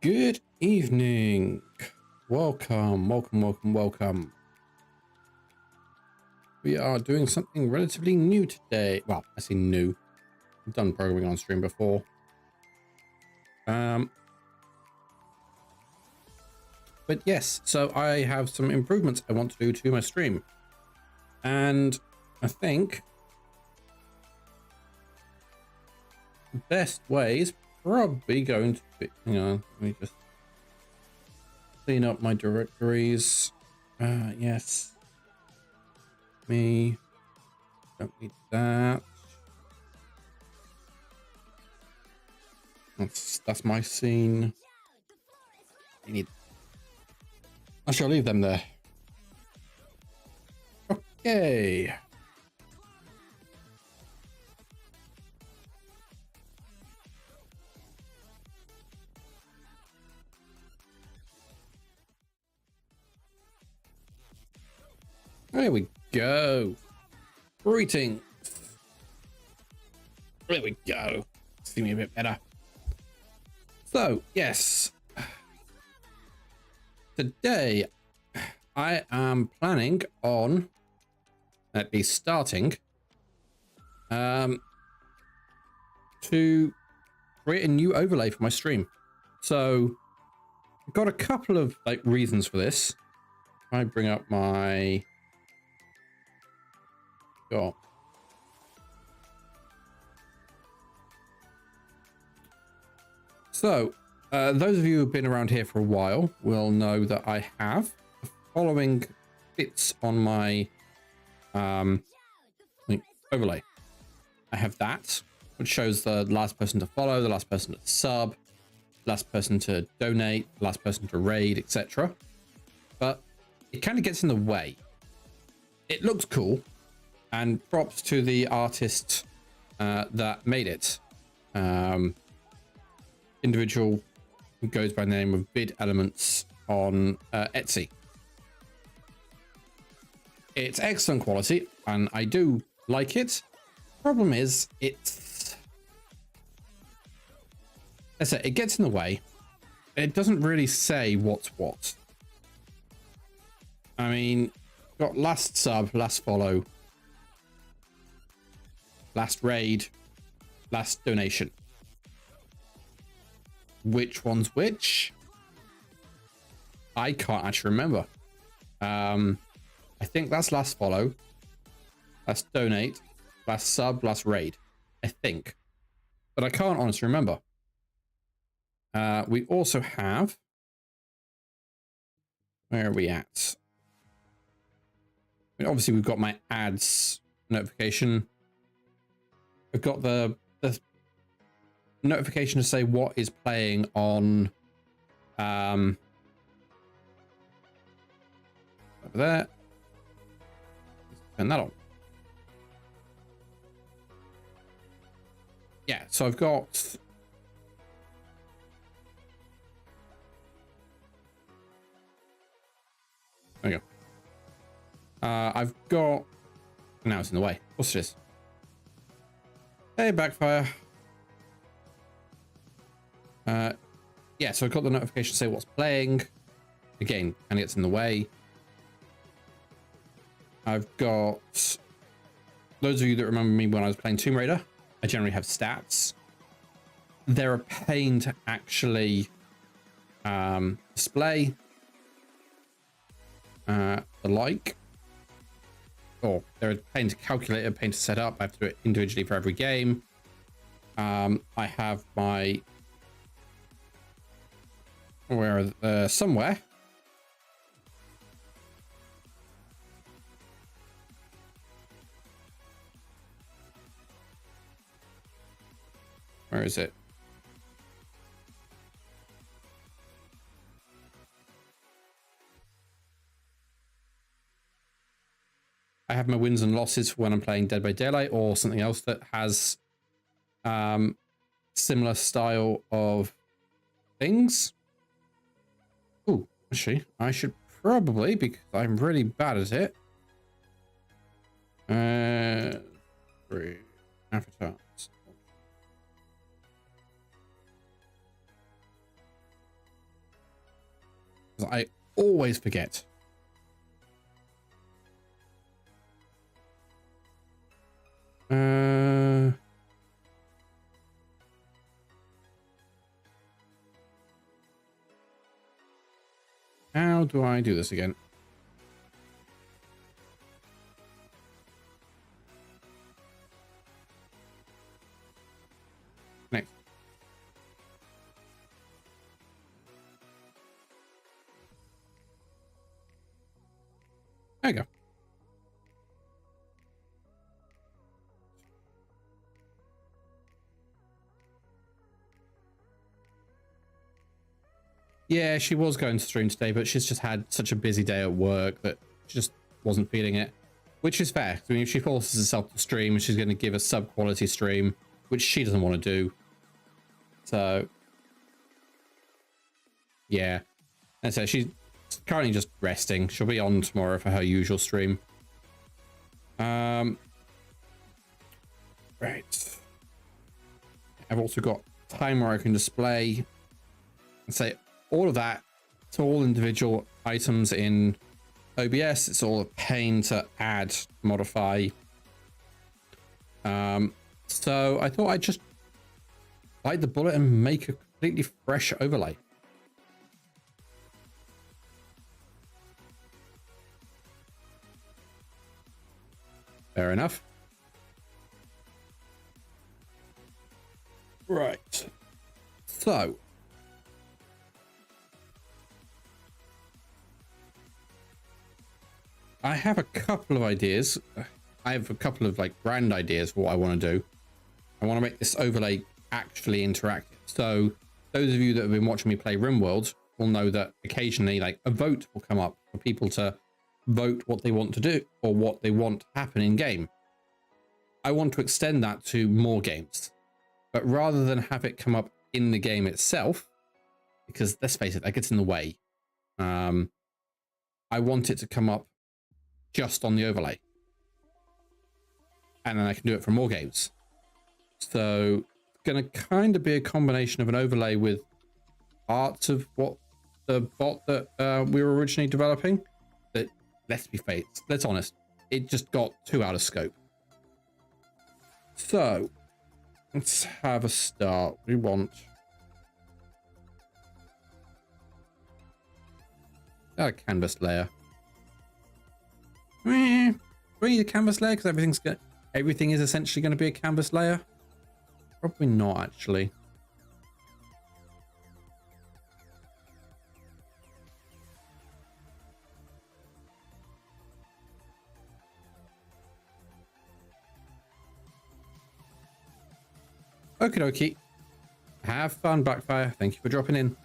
Good evening. Welcome. We are doing something relatively new today. Well, I say new. I've done programming on stream before. But yes, so I have some improvements I want to do to my stream. And I think the best way is probably going to be, hang on, let me just clean up my directories. Yes. Me. Don't need that. That's my scene. I shall leave them there. Okay. There we go. Greetings. There we go. See me a bit better. So, yes. Today, I am planning on at least starting to create a new overlay for my stream. So, I've got a couple of reasons for this. I bring up my So, those of you who've been around here for a while will know that I have the following bits on my overlay. I have that, which shows the last person to follow, the last person to sub, last person to donate, last person to raid, etc. But it kind of gets in the way. It looks cool, and props to the artist that made it. Individual who goes by the name of Bid Elements on Etsy. It's excellent quality, and I do like it. Problem is, it gets in the way. It doesn't really say what's what. I mean, got last sub, last follow, last raid, last donation. Which one's which? I can't actually remember. I think that's last follow, last donate, last sub, last raid. I think. But I can't honestly remember. We also have... Where are we at? I mean, obviously, we've got my ads notification. We've got the notification to say what is playing on over there. Let's turn that on. Yeah, so I've got there we go. I've got now it's in the way. Of course it is. Hey, Backfire. Yeah, so I've got the notification to say what's playing. Again, and it's in the way. I've got those of you that remember me when I was playing Tomb Raider. I generally have stats. They're a pain to actually display. Or they're a pain to calculate, a pain to set up. I have to do it individually for every game. I have my somewhere. Where is it? I have my wins and losses for when I'm playing Dead by Daylight or something else that has similar style of things. Ooh, actually, I should probably, because I'm really bad at it. 3 avatars. I always forget. How do I do this again? Next. There you go. Yeah, she was going to stream today, but she's just had such a busy day at work that she just wasn't feeling it, which is fair. I mean, if she forces herself to stream, she's going to give a sub-quality stream, which she doesn't want to do. So, yeah. And so she's currently just resting. She'll be on tomorrow for her usual stream. Right. I've also got time where I can display and say all of that to all individual items in OBS. It's all a pain to add, modify. So I thought I'd just bite the bullet and make a completely fresh overlay. Fair enough. Right. So I have a couple of ideas. I have a couple of like grand ideas for what I want to do. I want to make this overlay actually interactive. So those of you that have been watching me play RimWorld will know that occasionally like a vote will come up for people to vote what they want to do or what they want to happen in game. I want to extend that to more games, but rather than have it come up in the game itself, because let's face it, that gets in the way. I want it to come up just on the overlay, and then I can do it for more games. So it's going to kind of be a combination of an overlay with parts of what the bot that we were originally developing. That, let's honest, it just got too out of scope. So let's have a start. We want a canvas layer. We need a canvas layer because everything is essentially going to be a canvas layer. Probably not, actually. Okie dokie. Have fun, Backfire. Thank you for dropping in.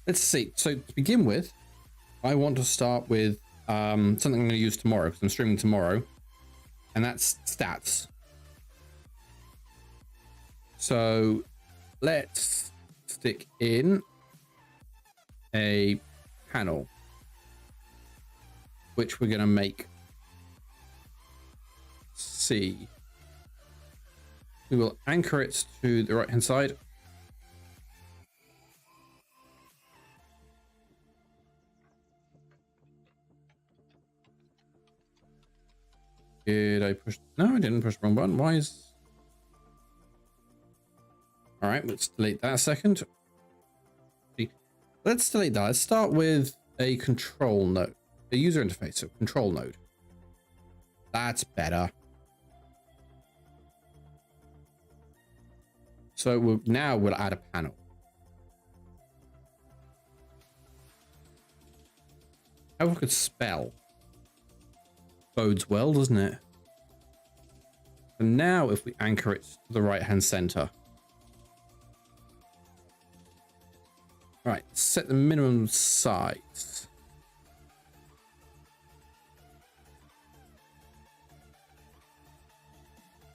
Let's see. So to begin with, I want to start with something I'm going to use tomorrow because I'm streaming tomorrow, and that's stats. So let's stick in a panel, which we're going to make C. We will anchor it to the right hand side. Did I push? No, I didn't push the wrong button. Why is... All right, let's delete that a second. Let's delete that. Let's start with a control node, a user interface, so control node. That's better. So we'll add a panel. How we could spell bodes well, doesn't it? And now if we anchor it to the right hand center. Right, set the minimum size.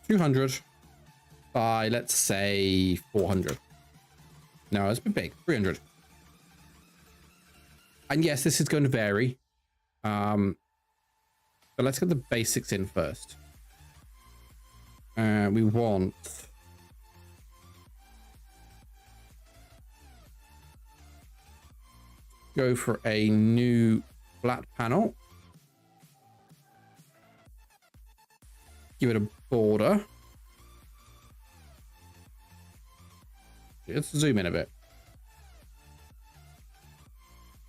$200 by, let's say, 400. No, it's a bit big. 300. And yes, this is going to vary. But let's get the basics in first. We want go for a new flat panel. Give it a border. Let's zoom in a bit.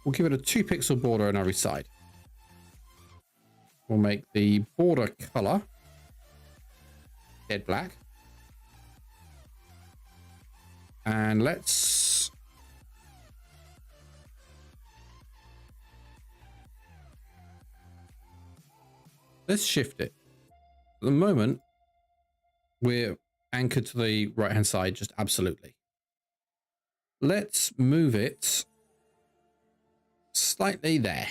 We'll give it a 2 pixel border on every side. We'll make the border color dead black. And let's shift it. At the moment, we're anchored to the right-hand side, just absolutely. Let's move it slightly there.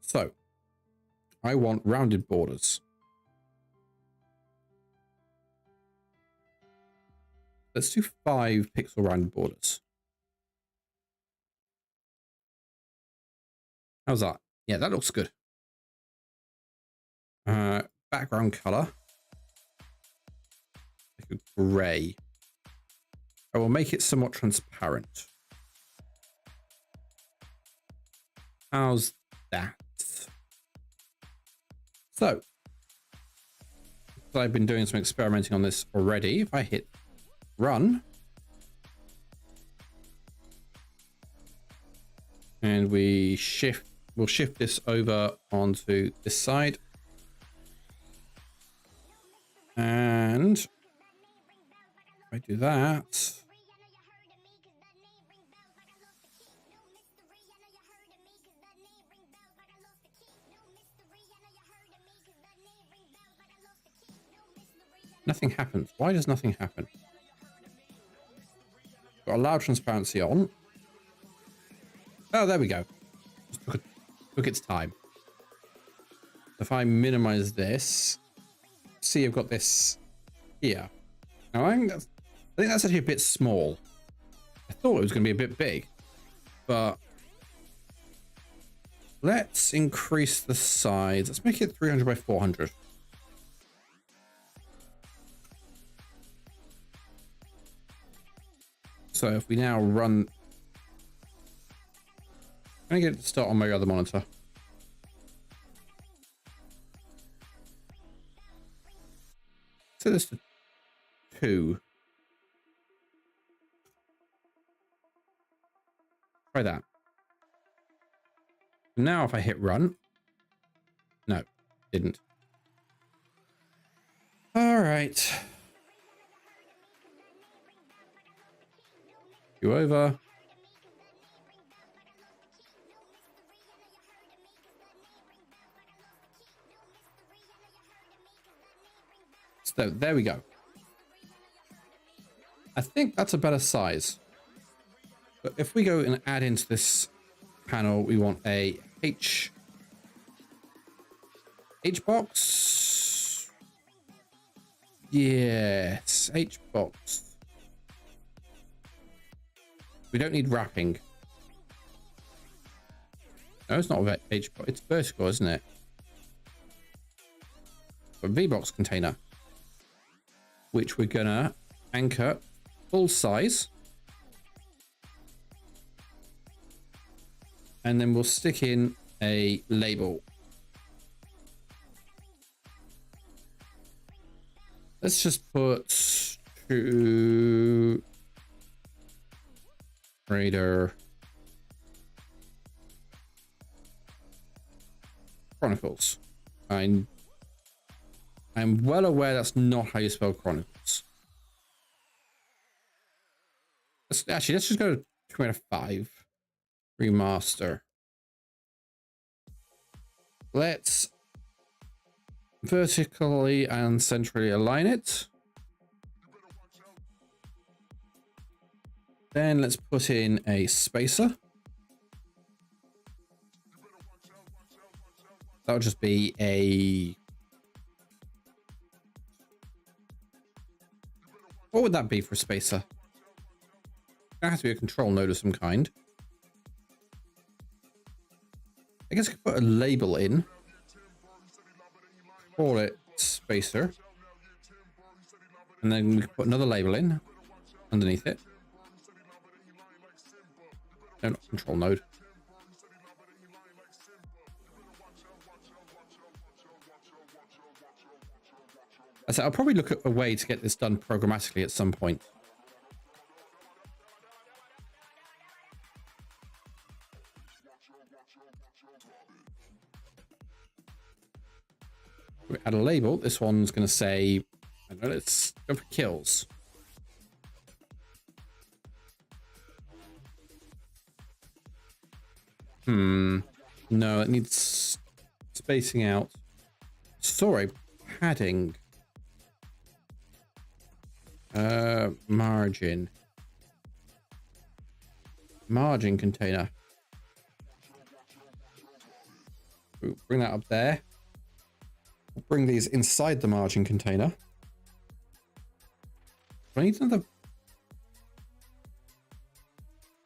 So, I want rounded borders. Let's do 5 pixel rounded borders. How's that? Yeah, that looks good. Background color. Like a gray. I will make it somewhat transparent. How's that? So, I've been doing some experimenting on this already. If I hit run, and we'll shift this over onto this side, and if I do that, nothing happens. Why does nothing happen? Got allow transparency on. Oh, there we go. Just took its time. If I minimize this, see, I've got this here. Now, I think that's actually a bit small. I thought it was going to be a bit big, but let's increase the size. Let's make it 300 by 400. So if we now run, I'm going to get it to start on my other monitor. Set this to 2. Try that. Now if I hit run, no, didn't. All right. You over. So there we go. I think that's a better size. But if we go and add into this panel, we want a H box. Yes, H box. We don't need wrapping. No, it's not a H box. It's vertical, isn't it? A V box container, which we're gonna anchor full size, and then we'll stick in a label. Let's just put to Raider Chronicles. I'm well aware that's not how you spell Chronicles. Let's just go to 25 remaster. Let's vertically and centrally align it. Then let's put in a spacer. That'll just be a... What would that be for a spacer? That has to be a control node of some kind. I guess I could put a label in. Call it spacer. And then we could put another label in. underneath it. No, not control node. So I'll probably look at a way to get this done programmatically at some point. We add a label. This one's going to say, I don't know, let's go for kills. No, it needs spacing out. Sorry, padding. Margin container. Ooh, bring that up there. We'll bring these inside the margin container. I need another.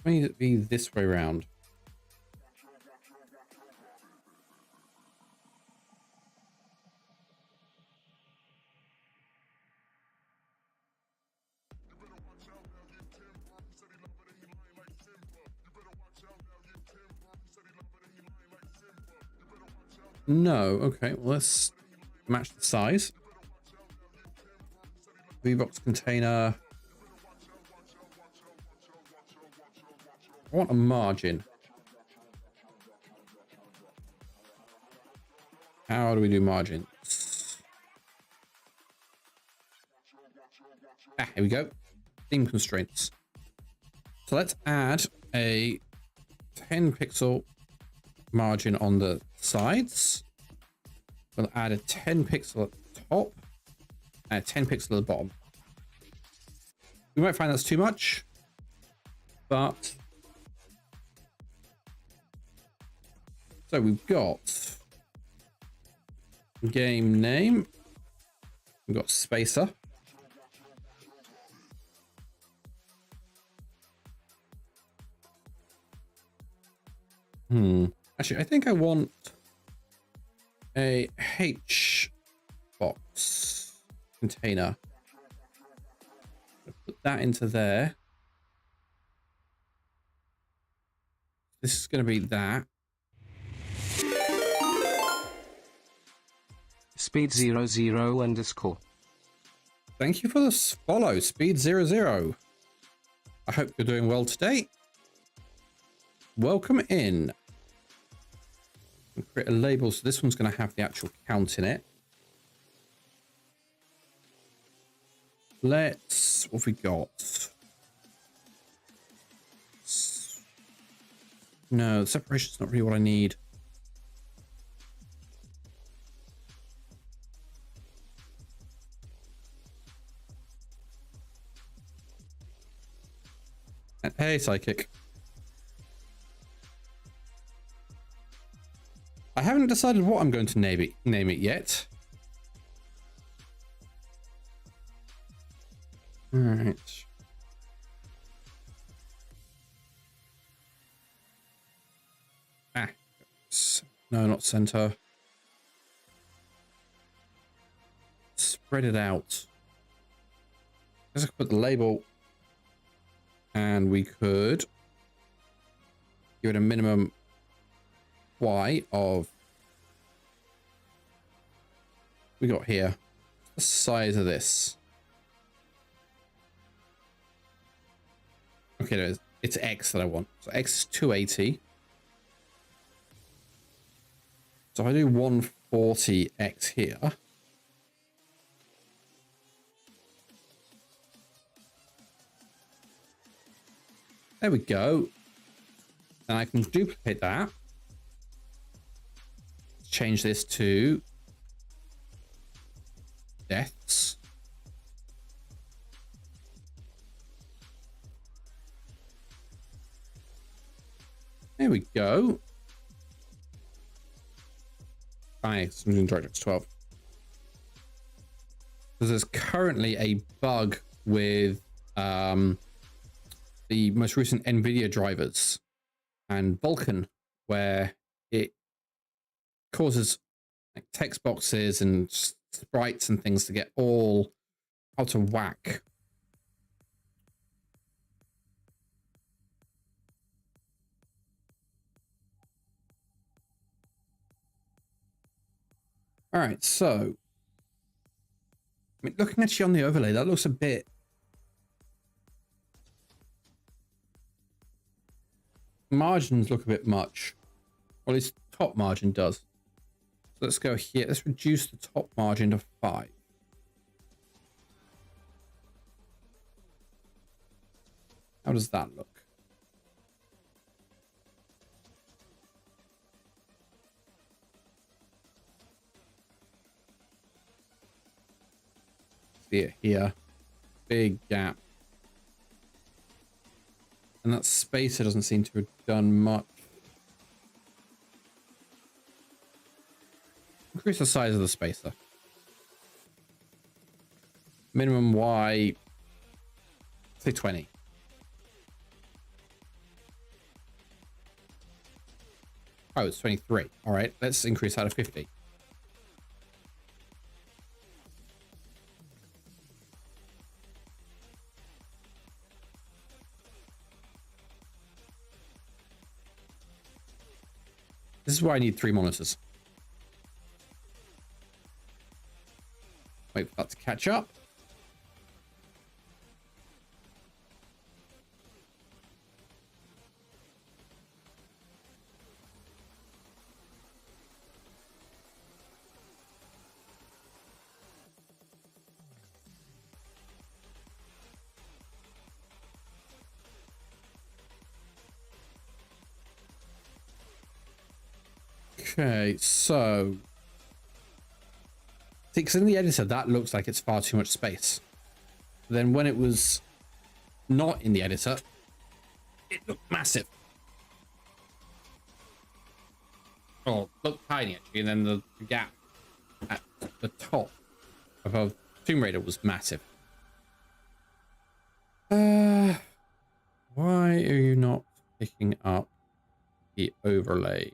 I need it to be this way around. No, okay, well, let's match the size. V-box container. I want a margin. How do we do margins? Ah, here we go. Theme constraints. So let's add a 10 pixel margin on the sides. We'll add a 10 pixel at the top and a 10 pixel at the bottom. We might find that's too much, but so we've got game name, we've got spacer, actually I think I want a H box container. Put that into there. This is going to be that. Speed00_. Thank you for the follow, Speed00. I hope you're doing well today. Welcome in. Create a label, so this one's going to have the actual count in it. Let's, what have we got? No, the separation's not really what I need. Hey, Psychic. I haven't decided what I'm going to name it yet. All right. Ah, no, not center. Spread it out. Let's put the label, and we could give it a minimum Y of, we got here, the size of this. Okay, no, it's X that I want. So X is 280. So if I do 140X here. There we go. And I can duplicate that. Change this to deaths. There we go. Nice. I'm doing DirectX 12. Because there's currently a bug with the most recent NVIDIA drivers and Vulkan, where it causes like text boxes and sprites and things to get all out of whack. All right, so I mean, looking actually on the overlay, that looks a bit margins look a bit much. Or at least top margin does. So let's go here. Let's reduce the top margin to 5. How does that look? See it here. Big gap. And that spacer doesn't seem to have done much. Increase the size of the spacer. Minimum Y, say 20. Oh, it's 23. All right, let's increase that to 50. This is why I need 3 monitors. Wait for that to catch up. Okay, so see, because in the editor that looks like it's far too much space. Then when it was not in the editor, it looked massive. Oh, looked tiny actually, and then the gap at the top above Tomb Raider was massive. Why are you not picking up the overlay?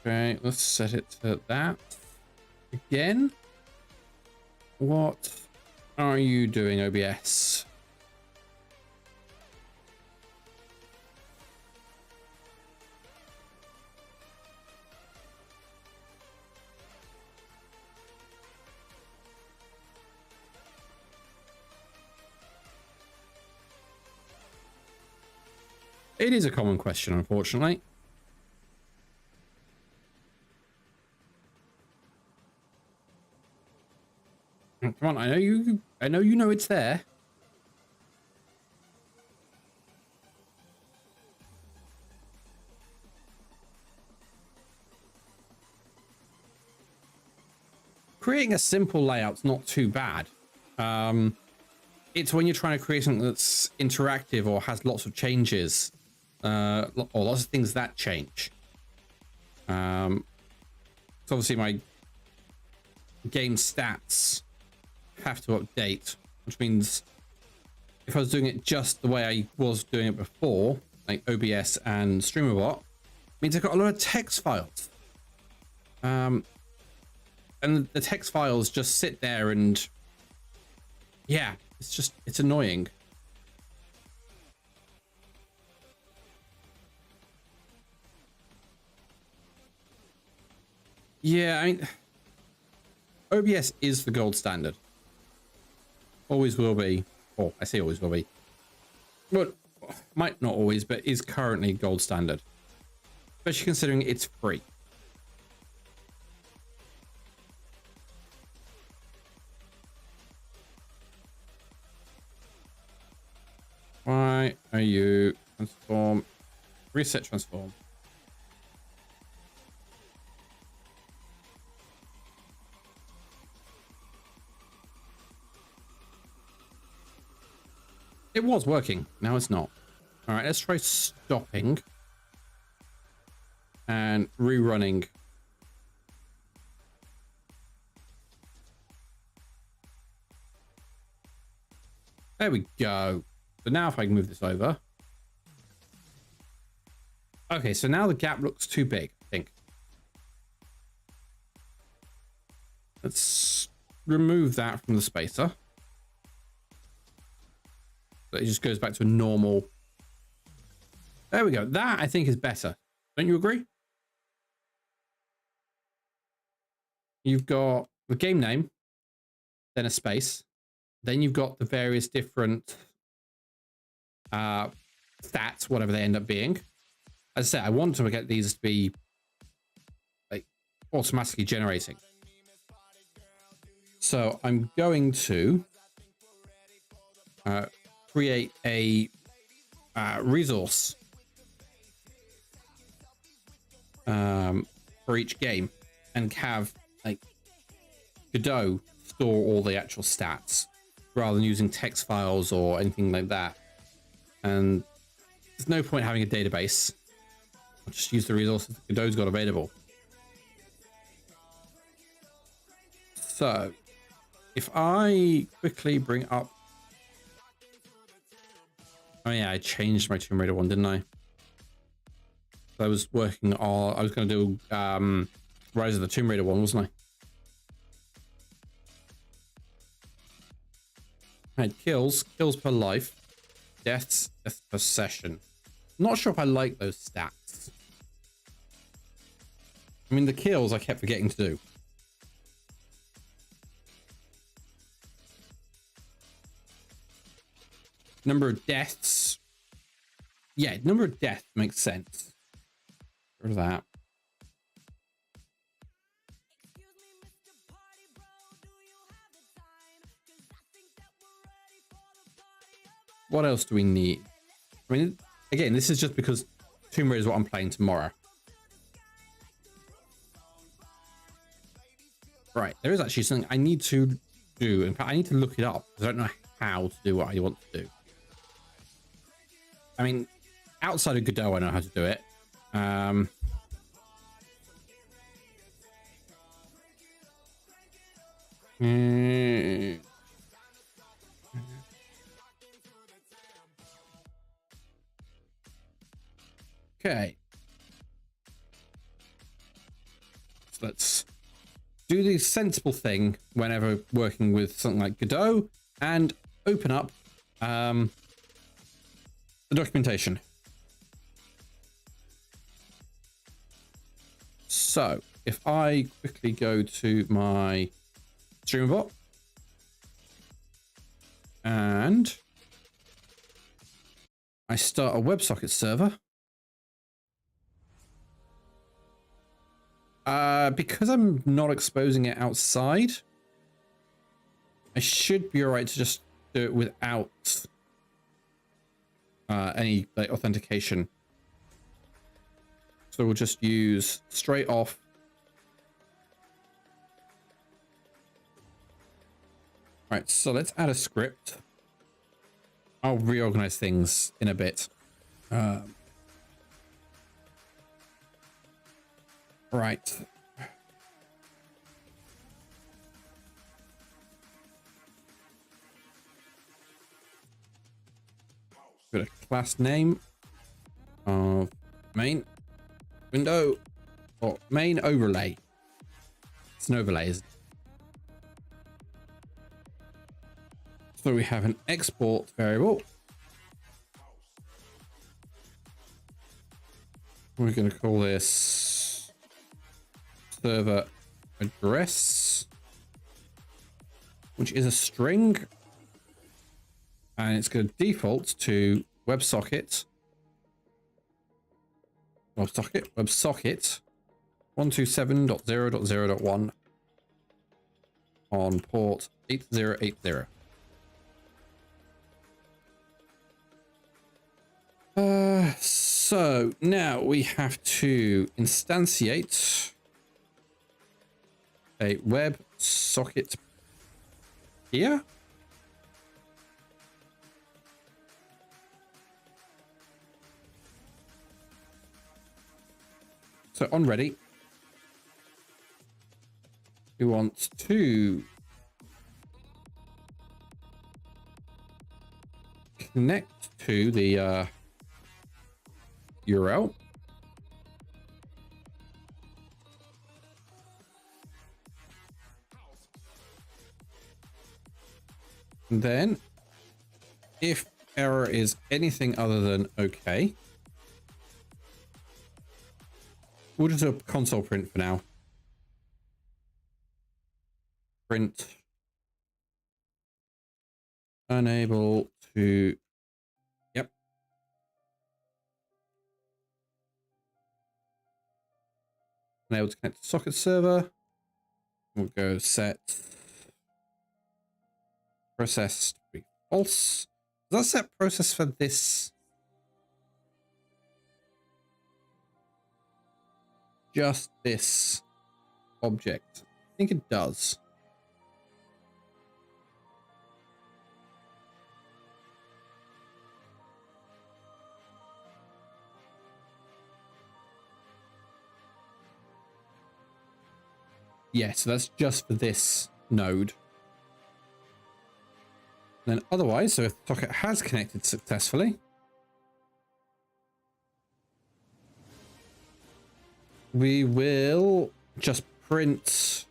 Okay, let's set it to that. Again? What are you doing, OBS? It is a common question, unfortunately. Come on, I know you know it's there. Creating a simple layout's not too bad. It's when you're trying to create something that's interactive or has lots of changes, or lots of things that change. So obviously my game stats have to update, which means if I was doing it just the way I was doing it before, like OBS and StreamerBot, means I've got a lot of text files. And the text files just sit there and yeah, it's annoying. Yeah, I mean, OBS is the gold standard. Always will be. Oh, I say always will be. But might not always, but is currently gold standard. Especially considering it's free. Why are you transform? Reset transform. It was working. Now it's not. All right, let's try stopping and rerunning. There we go. So now if I can move this over. Okay, so now the gap looks too big, I think. Let's remove that from the spacer. So it just goes back to a normal. There we go. That I think is better. Don't you agree? You've got the game name, then a space. Then you've got the various different stats, whatever they end up being. As I said, I want to get these to be like automatically generating. So I'm going to create a resource for each game and have like Godot store all the actual stats rather than using text files or anything like that. And there's no point having a database. I'll just use the resources that Godot's got available. So if I quickly bring up, oh yeah, I changed my Tomb Raider one, didn't I? I was working on, I was going to do Rise of the Tomb Raider one, wasn't I? Right, kills per life, deaths per session. Not sure if I like those stats. I mean, the kills I kept forgetting to do. Number of deaths. Yeah, number of deaths makes sense. Get rid of that. What else do we need? I mean, again, this is just because Tomb Raider is what I'm playing tomorrow. Right, there is actually something I need to do. In fact, I need to look it up. I don't know how to do what I want to do. I mean, outside of Godot, I know how to do it. Okay. So let's do the sensible thing whenever working with something like Godot and open up the documentation. So if I quickly go to my streamer bot and I start a WebSocket server, because I'm not exposing it outside, I should be all right to just do it without any like authentication. So we'll just use straight off. Right, so let's add a script. I'll reorganize things in a bit. Right. Got a class name of main window or main overlay. It's an overlay, isn't it? So we have an export variable. We're going to call this server address, which is a string, and it's going to default to WebSocket 127.0.0.1 on port 8080. So now we have to instantiate a WebSocket here. So on ready, we want to connect to the URL. And then if error is anything other than okay, we'll just do a console print for now. Print unable to, yep. Unable to connect to socket server. We'll go set process to be false. Does that set process for this? Just this object? I think it does. Yeah, so that's just for this node. And then otherwise, so if the socket has connected successfully, we will just print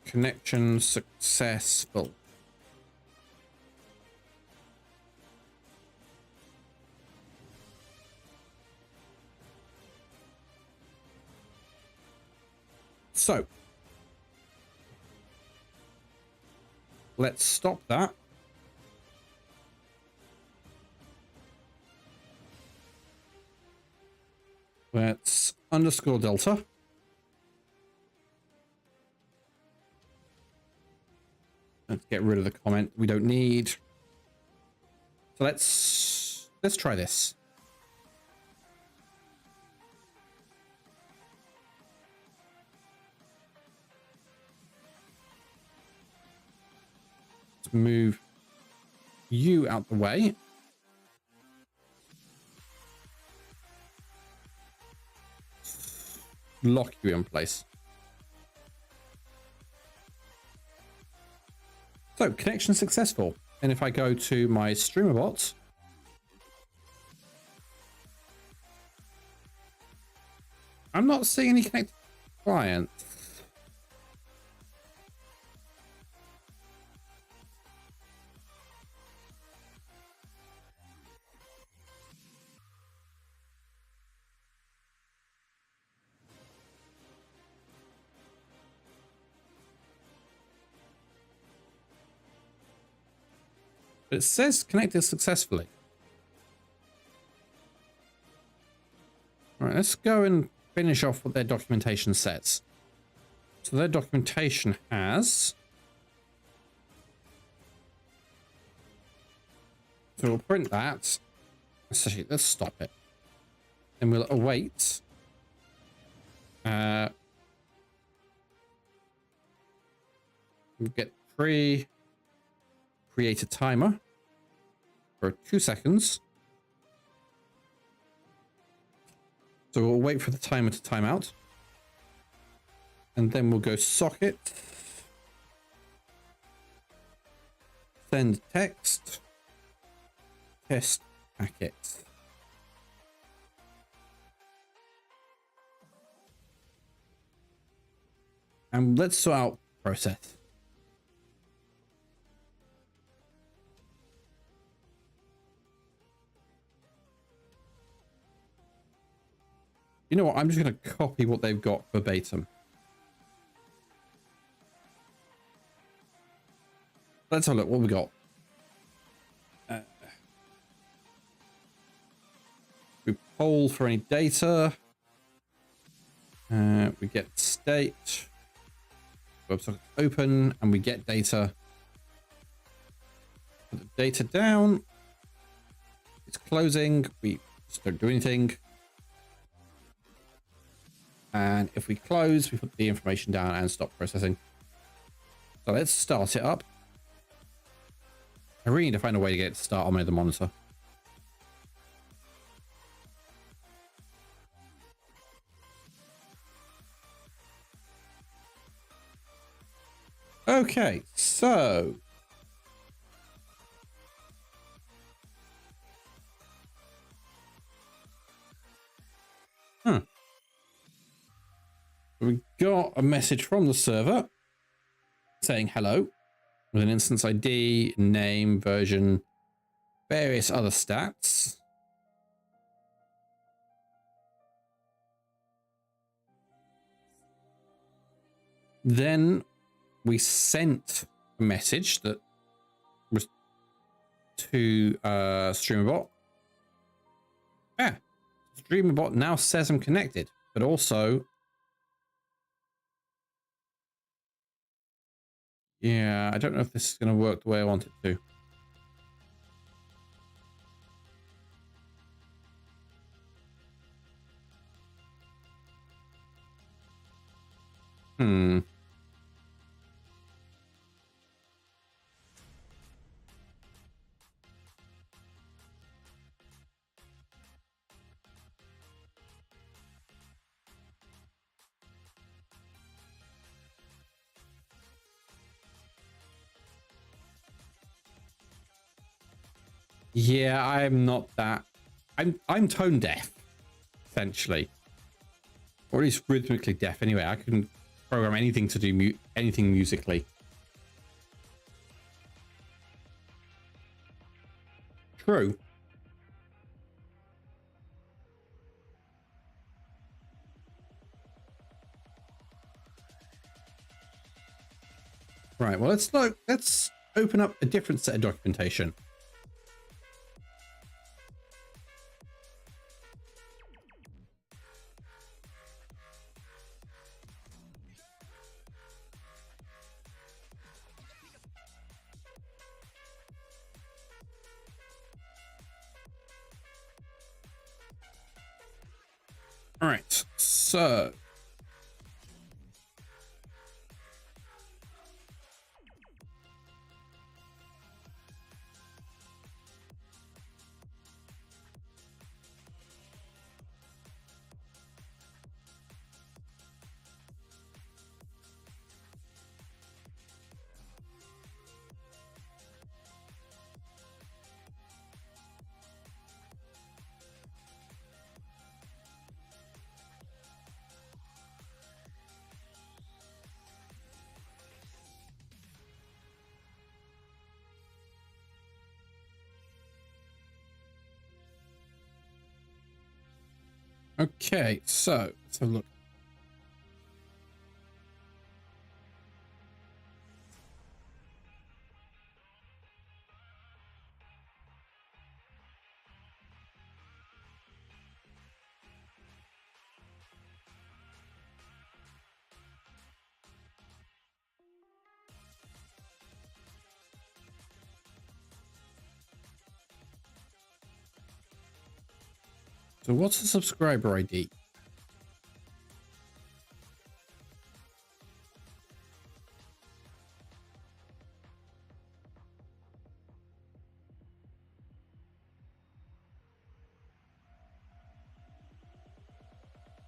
connection successful. So let's stop that. Let's underscore delta. Let's get rid of the comment we don't need. So let's try this. Let's move you out the way. Lock you in place. So connection successful. And if I go to my streamer bot, I'm not seeing any connected clients. But it says connected successfully. All right, let's go and finish off what their documentation says. So their documentation has... So we'll print that. Let's stop it. And we'll await. We'll get create a timer for 2 seconds. So we'll wait for the timer to time out. And then we'll go socket. Send text. Test packet. And let's sort out process. You know what? I'm just going to copy what they've got verbatim. Let's have a look. What we got? We poll for any data. We get state. WebSocket open, and we get data. Put the data down. It's closing. We just don't do anything. And if we close, we put the information down and stop processing. So let's start it up. I really need to find a way to get it to start on my other monitor. Okay, so We got a message from the server saying hello with an instance ID, name, version, various other stats. Then we sent a message that was to StreamerBot. Yeah, StreamerBot now says I'm connected, but also, yeah, I don't know if this is going to work the way I want it to. Yeah, I'm not that. I'm tone deaf, essentially, or at least rhythmically deaf. Anyway, I can program anything to do anything musically. True. Right. Well, let's look. Let's open up a different set of documentation. All right. So okay. So let's have a look. So what's the subscriber ID?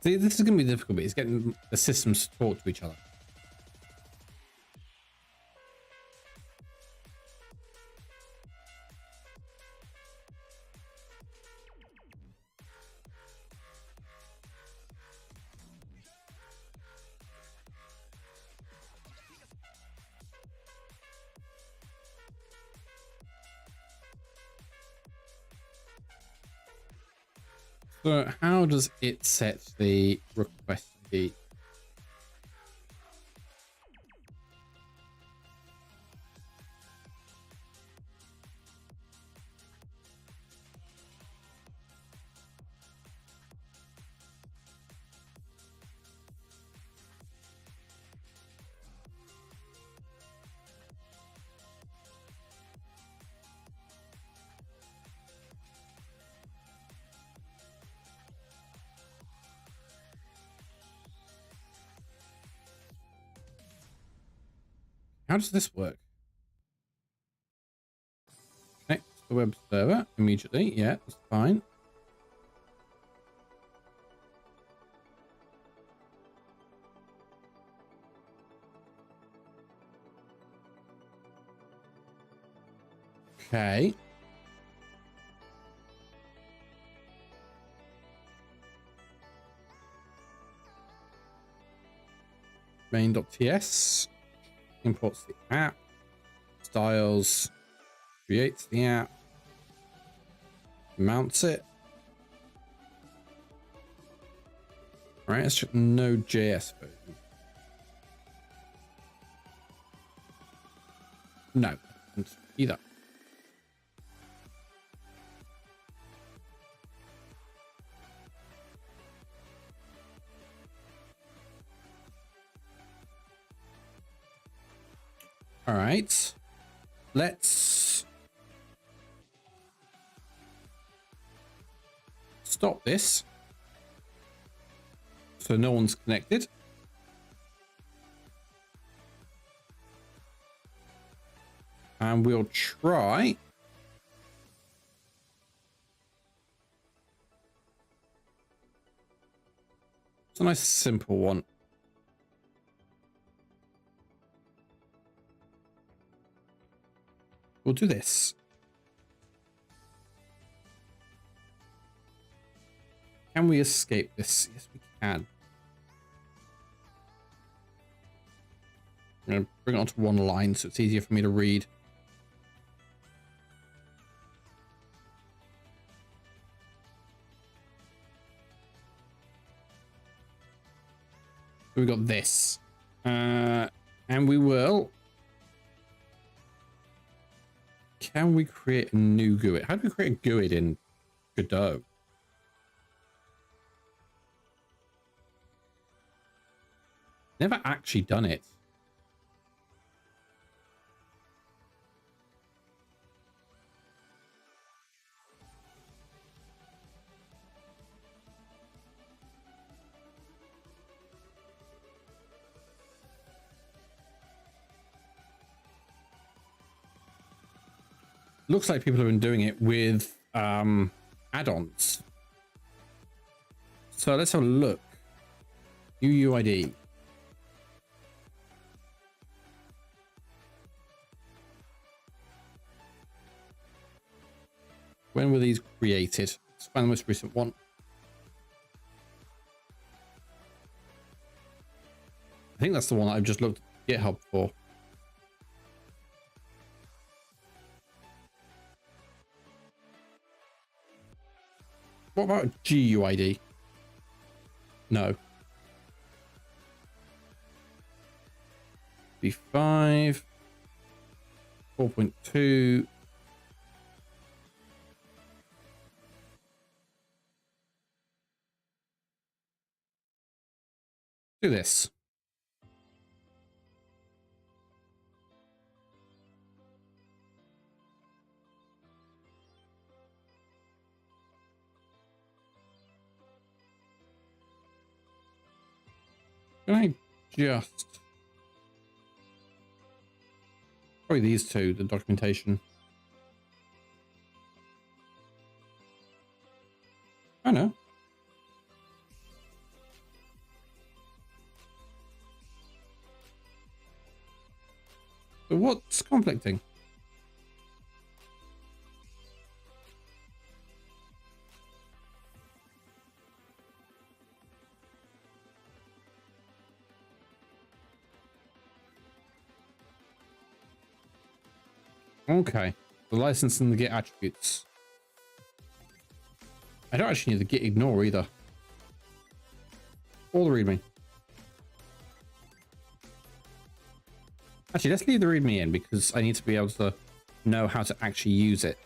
See, this is going to be difficult, but it's getting the systems to talk to each other. So how does it set the request ID? How does this work? Connect to the web server immediately. Yeah, that's fine. Okay. main.ts imports the app, styles, creates the app, mounts it. Right, let's check Node.js version. No, either. All right, let's stop this so no one's connected. And we'll try it's a nice simple one. We'll do this. Can we escape this? Yes, we can. I'm going to bring it onto one line so it's easier for me to read. So we got this. And we will. Can we create a new GUID? How do we create a GUID in Godot? Never actually done it. Looks like people have been doing it with add-ons. So let's have a look. UUID. When were these created? Let's find the most recent one. I think that's the one I've just looked at GitHub for. What about GUID? No. V5, 4.2. Do this. Can I just... Probably these two, the documentation. I know. But what's conflicting? Okay, the license and the git attributes. I don't actually need the git ignore either. Or the readme. Actually, let's leave the readme in because I need to be able to know how to actually use it.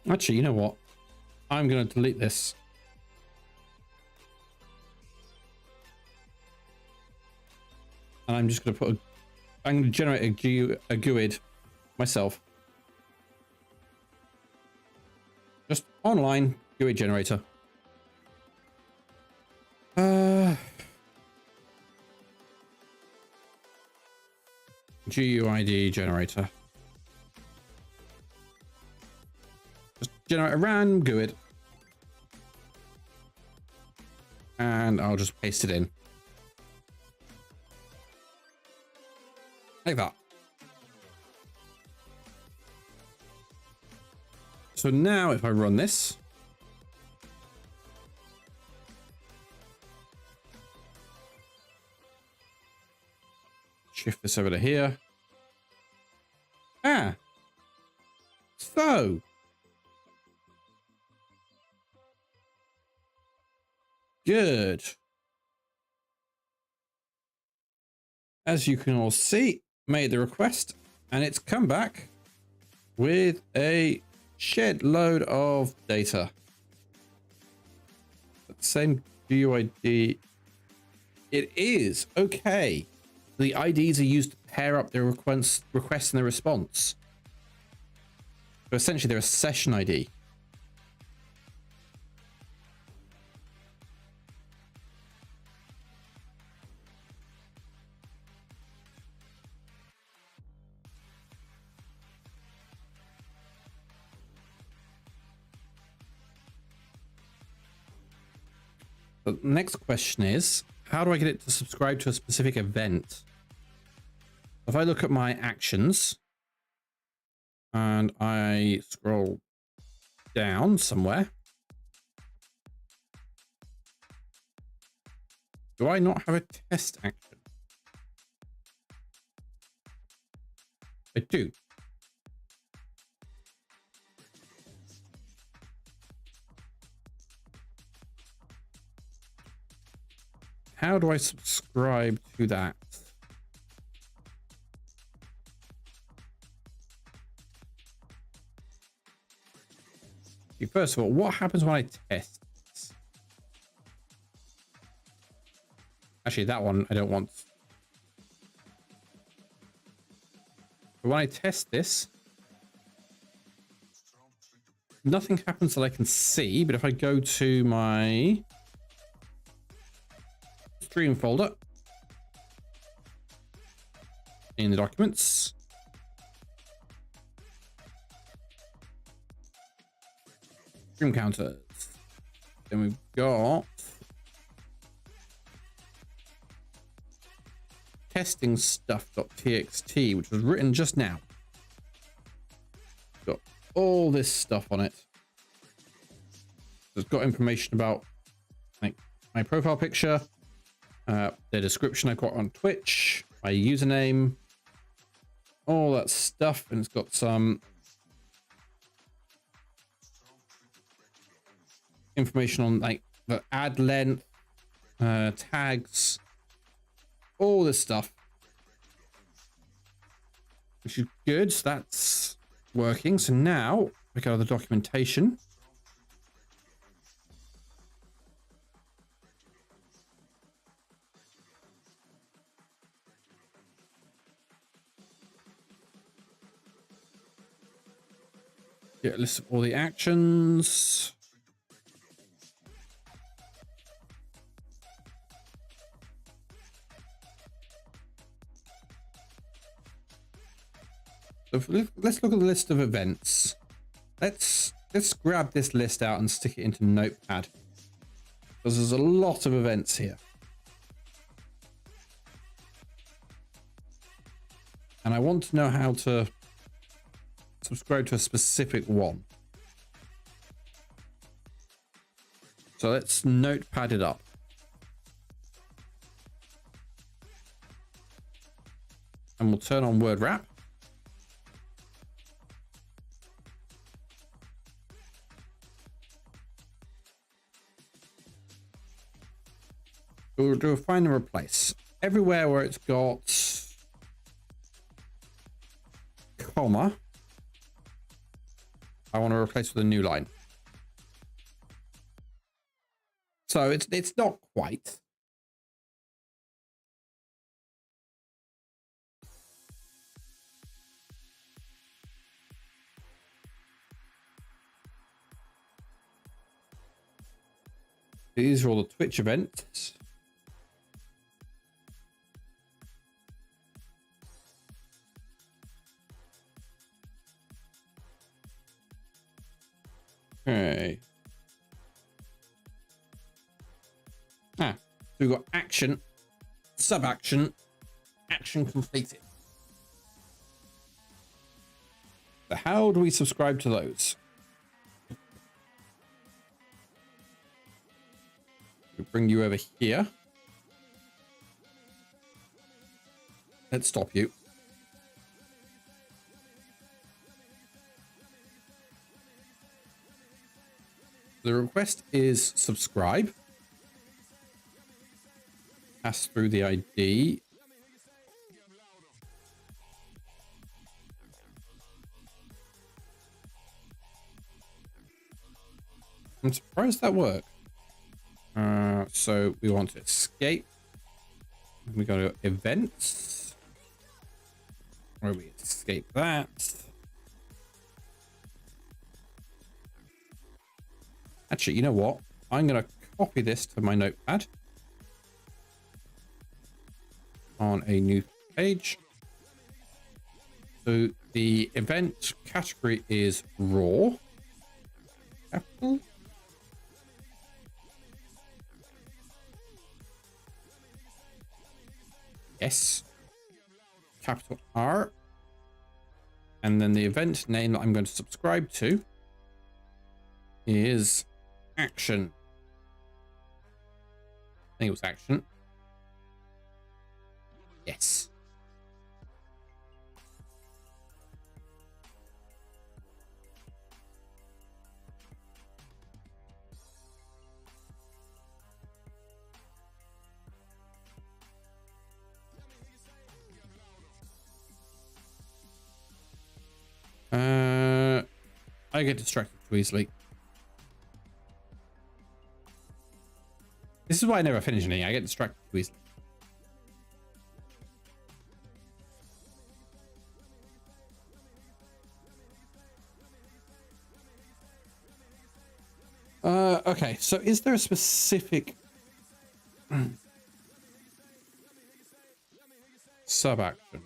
Actually, you know what? I'm going to delete this. And I'm just going to put I'm going to generate a GUID myself. Just online GUID generator. GUID generator. Just generate a random GUID. And I'll just paste it in. Like that. So now if I run this, shift this over to here. Ah, so good. As you can all see, made the request and it's come back with a shed load of data. Same GUID. It is okay. The IDs are used to pair up the request and the response. So essentially they're a session ID. The next question is, how do I get it to subscribe to a specific event? If I look at my actions and I scroll down somewhere, do I not have a test action? I do. How do I subscribe to that? First of all, what happens when I test this? Actually, that one I don't want. But when I test this, nothing happens that I can see. But if I go to my stream folder in the documents, stream counters, then we've got testing stuff.txt, which was written just now. Got all this stuff on it. It's got information about like my profile picture, the description I've got on Twitch, my username, all that stuff, and it's got some information on like the ad length, tags, all this stuff, which is good. So that's working. So now we go to the documentation. Get a list of all the actions. So let's look at the list of events. Let's grab this list out and stick it into Notepad, because there's a lot of events here. And I want to know how to subscribe to a specific one. So let's Notepad it up. And we'll turn on word wrap. We'll do a find and replace. Everywhere where it's got comma, I want to replace with a new line. So it's not quite. These are all the Twitch events. Okay. So we've got action, sub-action, action completed. So how do we subscribe to those? We bring you over here. Let's stop you. The request is subscribe. Pass through the ID. I'm surprised that worked. So we want to escape. We go to events. Where we escape that. Actually, you know what? I'm going to copy this to my notepad on a new page. So the event category is raw. Capital. S. Capital R. And then the event name that I'm going to subscribe to is action. I think it was action. Yes. I get distracted too easily. This is why I never finish anything. I get distracted too easily. Okay, so is there a specific sub-action?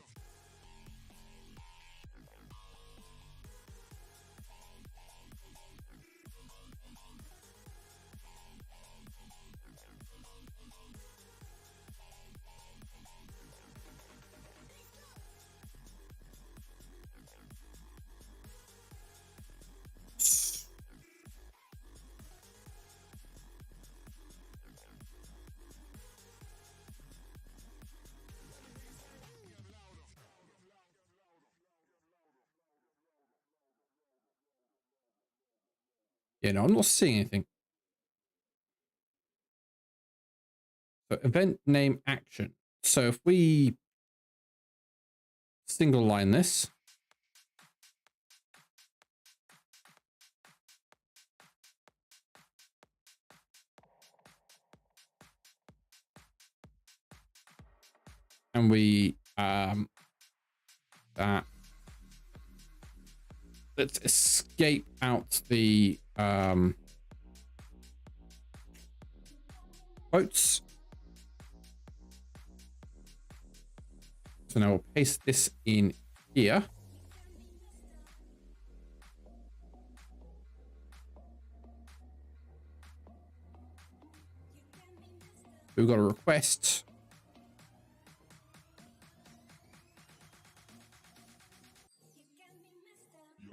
Yeah, no, I'm not seeing anything. So event name action. So if we single line this. And we that let's escape out the quotes. So now we'll paste this in here. We've got a request.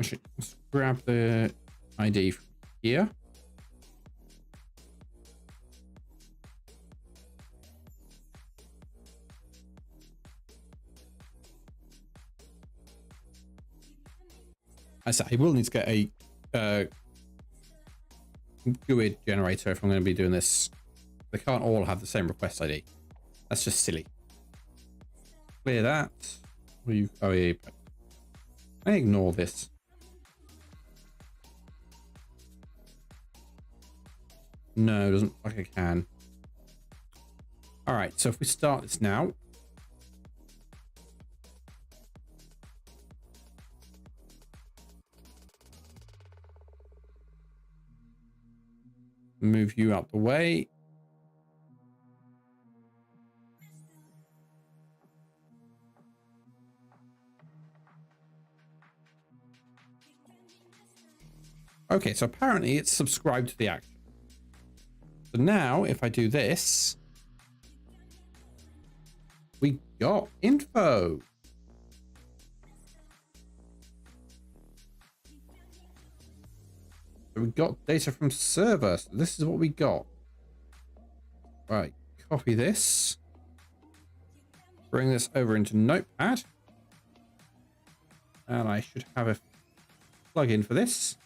Actually, let's grab the ID from here. I say I will need to get a GUID generator if I'm going to be doing this. They can't all have the same request ID. That's just silly. Clear that. Oh, yeah. I ignore this. No, it doesn't look like I can. All right, so if we start this now. Move you out the way. Okay, so apparently it's subscribed to the action. So now if I do this, we got info. So we got data from server. So this is what we got. Right, copy this. Bring this over into Notepad. And I should have a plugin for this.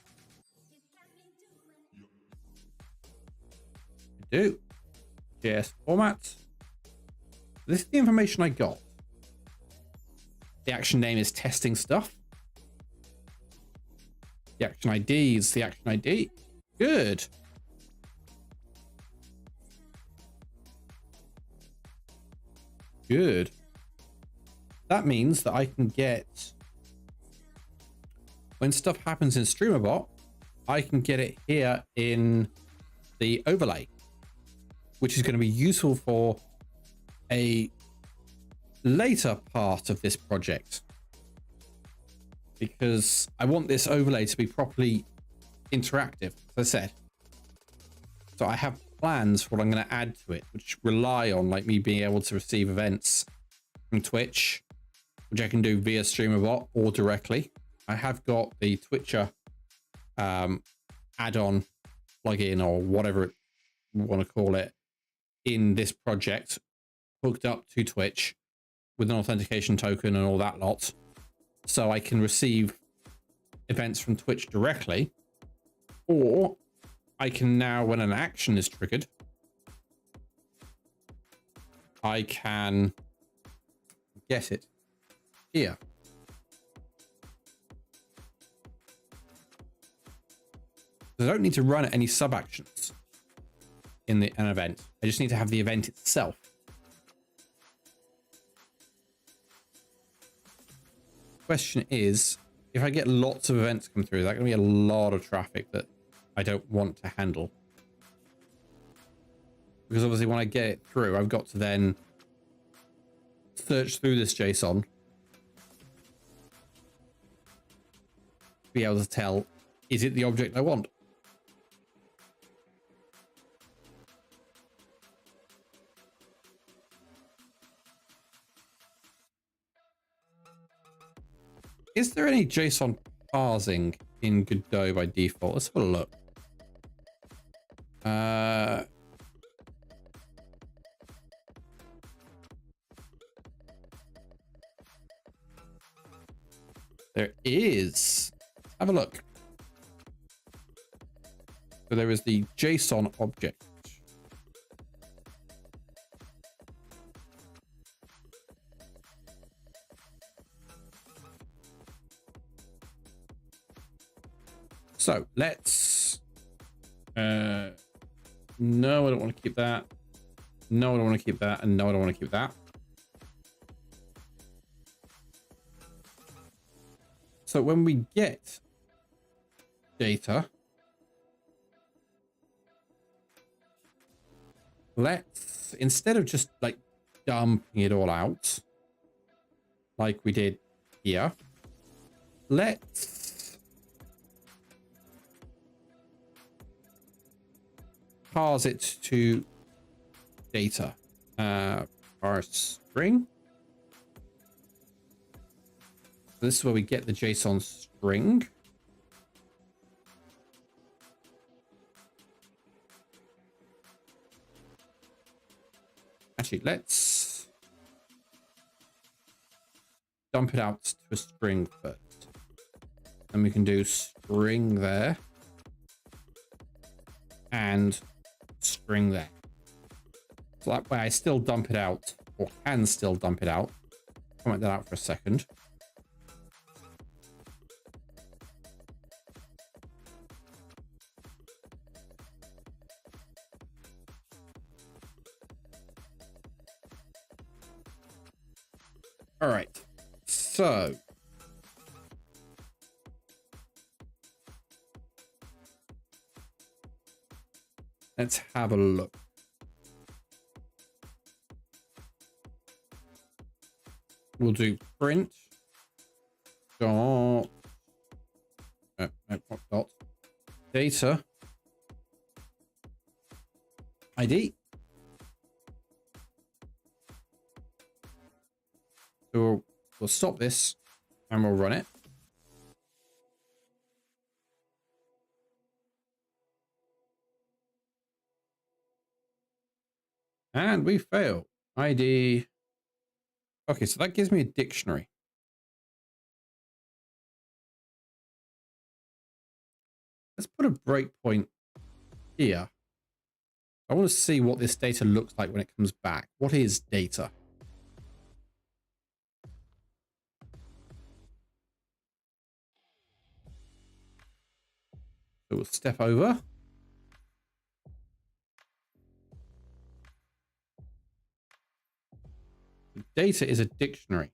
I do. JS format. This is the information I got. The action name is testing stuff. The action ID is the action ID. Good. Good. That means that I can get, when stuff happens in StreamerBot, I can get it here in the overlay, which is going to be useful for a later part of this project, because I want this overlay to be properly interactive, as I said. So I have plans for what I'm going to add to it, which rely on like me being able to receive events from Twitch, which I can do via StreamerBot or directly. I have got the Twitcher add-on plugin or whatever you want to call it in this project, hooked up to Twitch with an authentication token and all that lot. So I can receive events from Twitch directly, or I can now, when an action is triggered, I can get it here. I don't need to run any sub actions in an event. I just need to have the event itself. Question is, if I get lots of events come through, that's going to be a lot of traffic that I don't want to handle. Because obviously when I get it through, I've got to then search through this JSON, be able to tell, is it the object I want? Is there any JSON parsing in Godot by default? Let's have a look. There is. Have a look. So there is the JSON object. So let's, no, I don't want to keep that. No, I don't want to keep that. And no, I don't want to keep that. So when we get data, let's, instead of just like dumping it all out, like we did here, let's parse it to data, parse string. This is where we get the JSON string. Actually, let's dump it out to a string first. And we can do string there and string there. So that way I still dump it out, or can still dump it out. Comment that out for a second. All right, so let's have a look. We'll do print dot, dot. data ID. So we'll stop this and we'll run it. And we fail. ID. Okay, so that gives me a dictionary. Let's put a breakpoint here. I want to see what this data looks like when it comes back. What is data? So we'll step over. Data is a dictionary.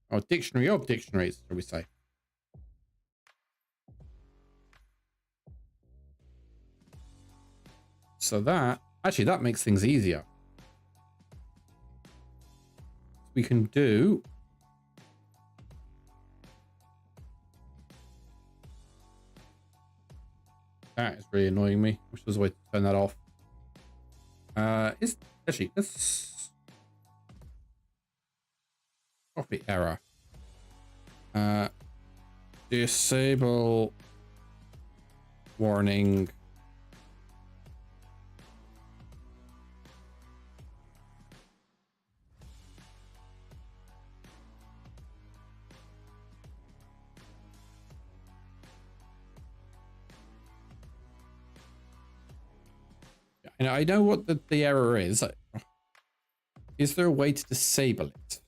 Or dictionary of dictionaries, shall we say. So that, actually, that makes things easier. We can do that is really annoying me. Wish there was a way to turn that off. Is actually let's copy error. Disable warning. And I know what the error is. Is there a way to disable it?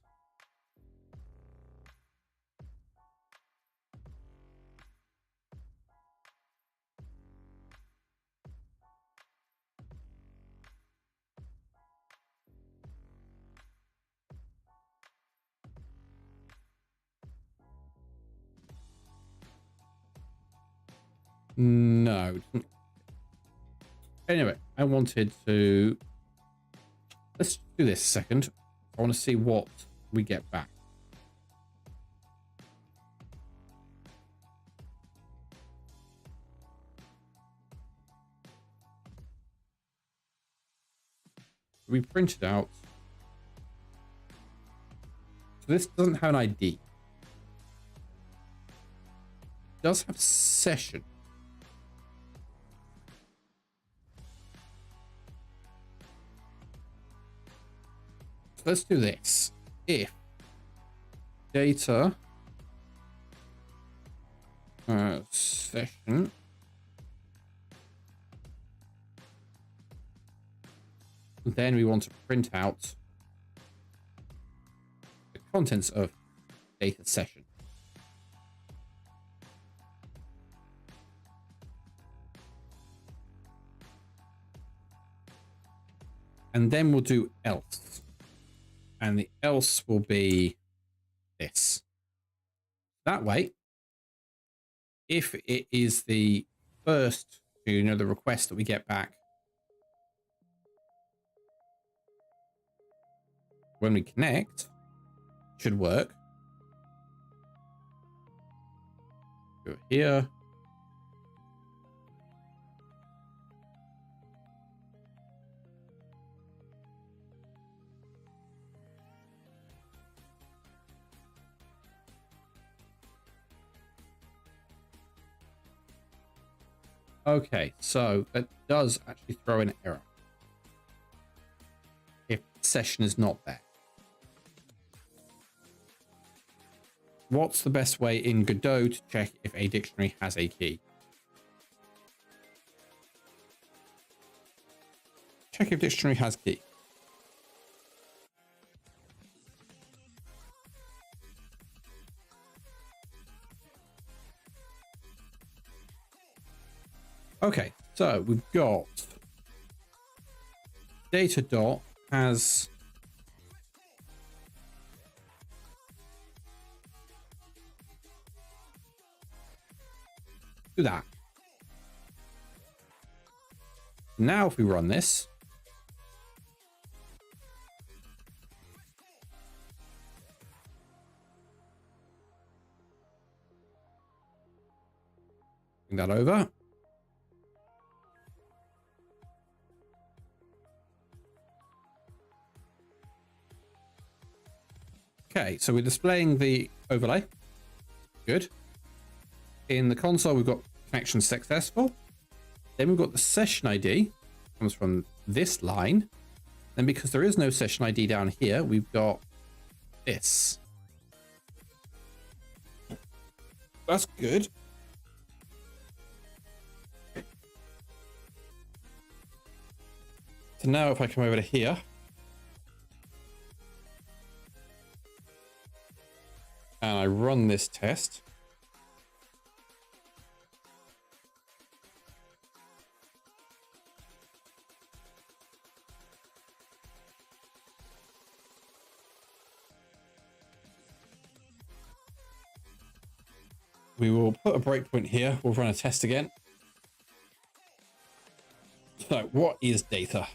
No. Anyway, I wanted to... Let's do this a second. I want to see what we get back. We print it out. So this doesn't have an ID. It does have session. So let's do this. If data session then we want to print out the contents of data session. And then we'll do else. And the else will be this. That way, if it is the first, you know, the request that we get back when we connect, should work. Go here. Okay, so that does actually throw an error if the session is not there. What's the best way in Godot to check if a dictionary has a key? Check if dictionary has key. Okay, so we've got data dot has do that. Now if we run this, Bring that over. Okay, so we're displaying the overlay. Good. In the console, we've got connection successful. Then we've got the session ID, comes from this line. Then because there is no session ID down here, we've got this. That's good. So now if I come over to here, and I run this test, we will put a breakpoint here. We'll run a test again. So what is data?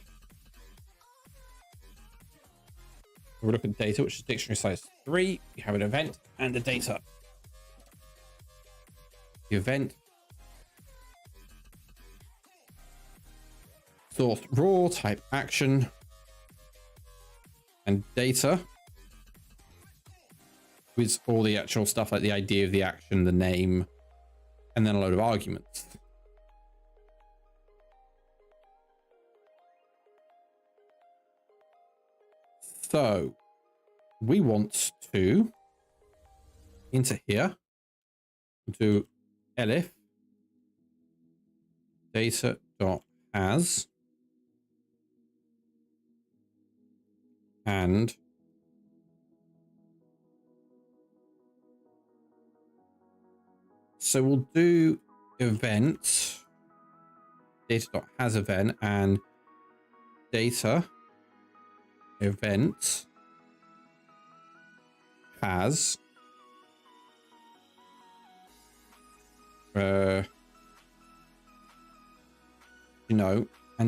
We'll look at data, which is dictionary size 3. We have an event and the data. The event source raw type action, and data with all the actual stuff like the ID of the action, the name, and then a load of arguments. So we want to enter here, do elif data.has and so we'll do event data.has event and data event has and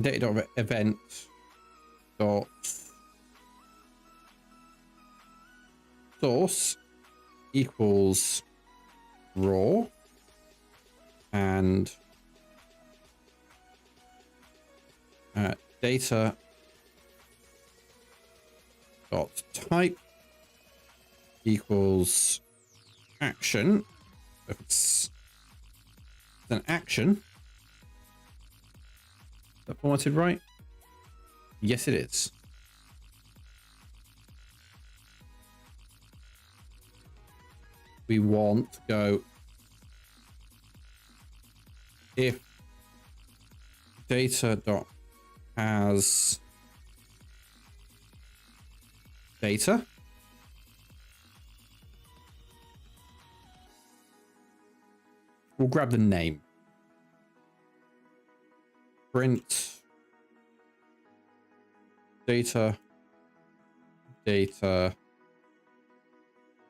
data.event dot source equals raw and data dot type equals action. If it's an action, is that formatted right? Yes, it is. We want to go if data dot has data we'll grab the name, print data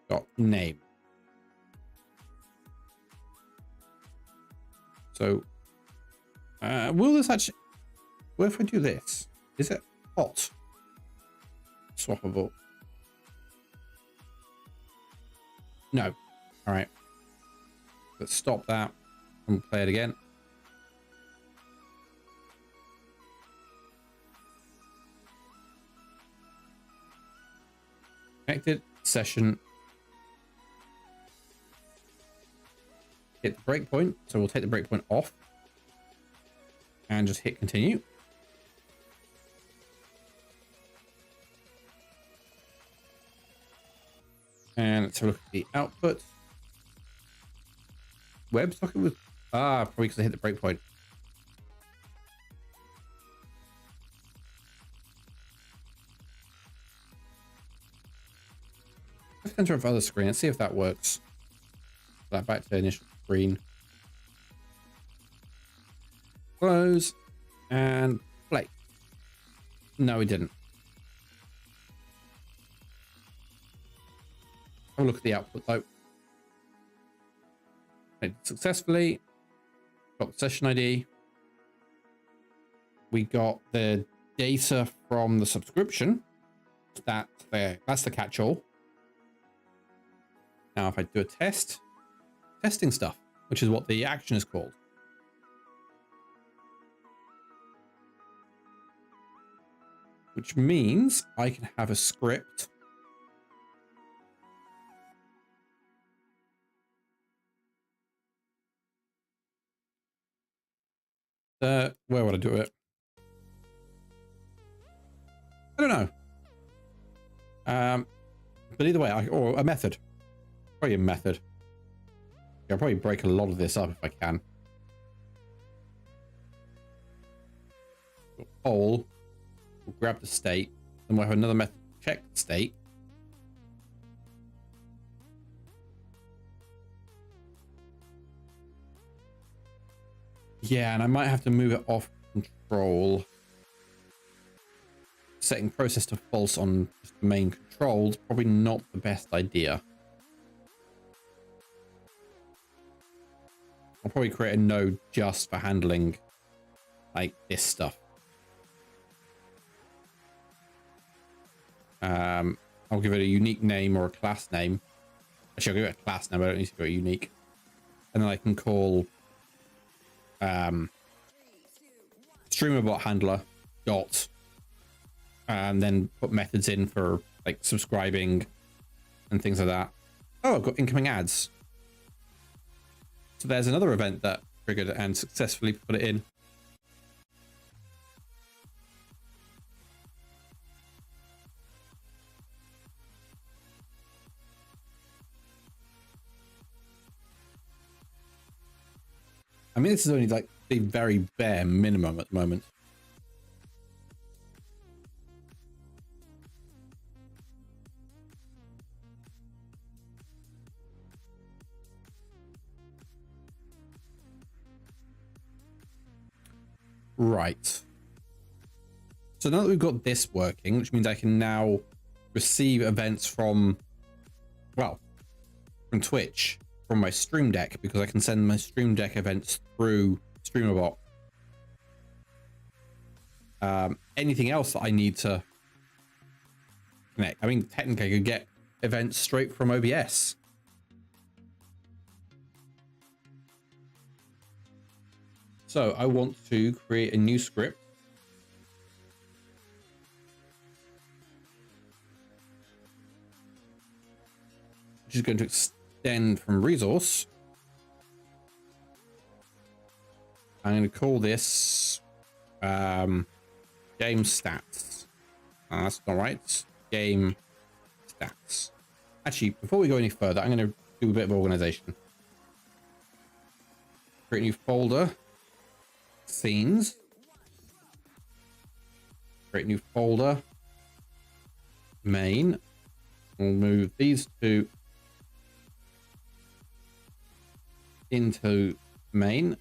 dot name. So will this actually, what if I do this? Is it hot swappable? No. All right, let's stop that and play it again. Connected session. Hit the breakpoint, so we'll take the breakpoint off and just hit continue. And let's have a look at the output. WebSocket was probably because I hit the breakpoint. Let's enter a other screen and see if that works. Back to the initial screen. Close and play. No, we didn't. Have a look at the output though. Successfully got the session ID. We got the data from the subscription. That's the catch-all. Now if I do a test, testing stuff, which is what the action is called. which means I can have a script where would I do it? I don't know. But either way, or a method. Probably a method. I'll probably break a lot of this up if I can. Poll. We'll grab the state. Then we'll have another method to check the state. Yeah, and I might have to move it off control. Setting process to false on just the main control is probably not the best idea. I'll probably create a node just for handling like this stuff. I'll give it a unique name or a class name. Actually, I'll give it a class name. I don't need to go unique. And then I can call streamerbot handler dot, and then put methods in for like subscribing and things like that. Oh, I've got incoming ads. So there's another event that triggered and successfully put it in. I mean, this is only like the very bare minimum at the moment. Right. So now that we've got this working, which means I can now receive events from, well, from Twitch, from my Stream Deck, because I can send my Stream Deck events through StreamerBot. Anything else that I need to connect? I mean, technically I could get events straight from OBS. So I want to create a new script. Which is going to extend from resource. I'm going to call this game stats. That's not right. Game stats. Actually, before we go any further, I'm going to do a bit of organization. Create a new folder. Scenes. Create a new folder. Main. We'll move these two into main.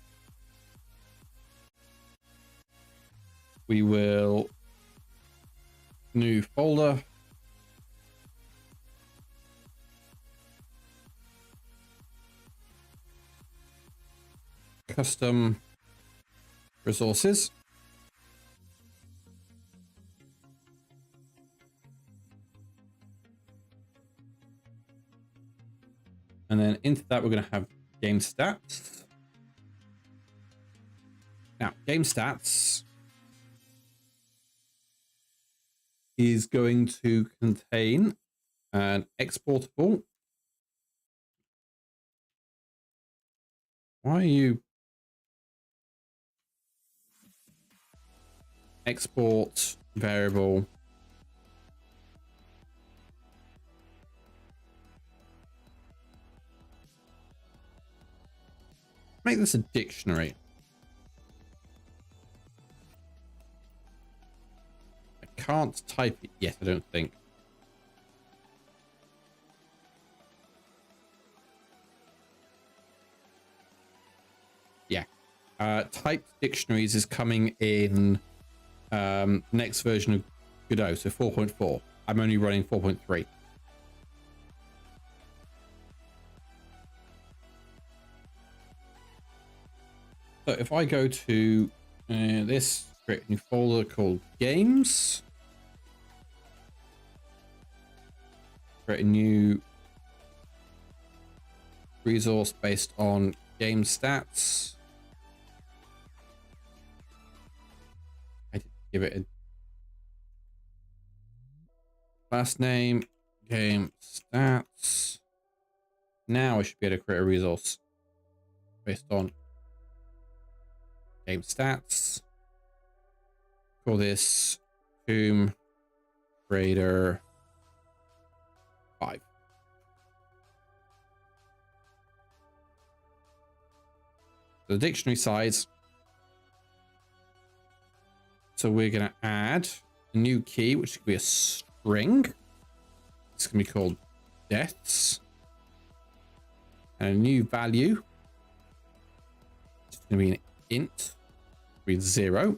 We will new folder. Custom resources. And then into that, we're going to have game stats. Now, game stats is going to contain an exportable. Why are you export variable? Make this a dictionary. I can't type it yet, I don't think. Yeah. Typed dictionaries is coming in next version of Godot, so 4.4. I'm only running 4.3. So if I go to this, create a new folder called games, create a new resource based on game stats. I didn't give it a Last name, game stats. Now I should be able to create a resource based on game stats. Call this Tomb Raider 5. The dictionary size. So we're going to add a new key, which could be a string. It's going to be called deaths. And a new value. It's going to be an int with 0.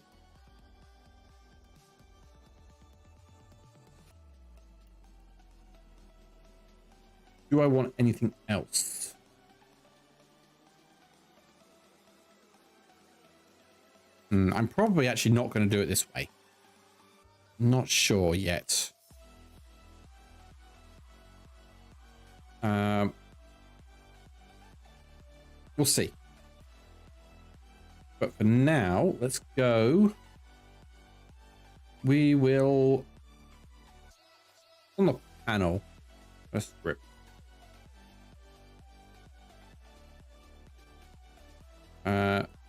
Do I want anything else? I'm probably actually not going to do it this way. Not sure yet. We'll see. But for now, let's go. We will on the panel. Let's rip.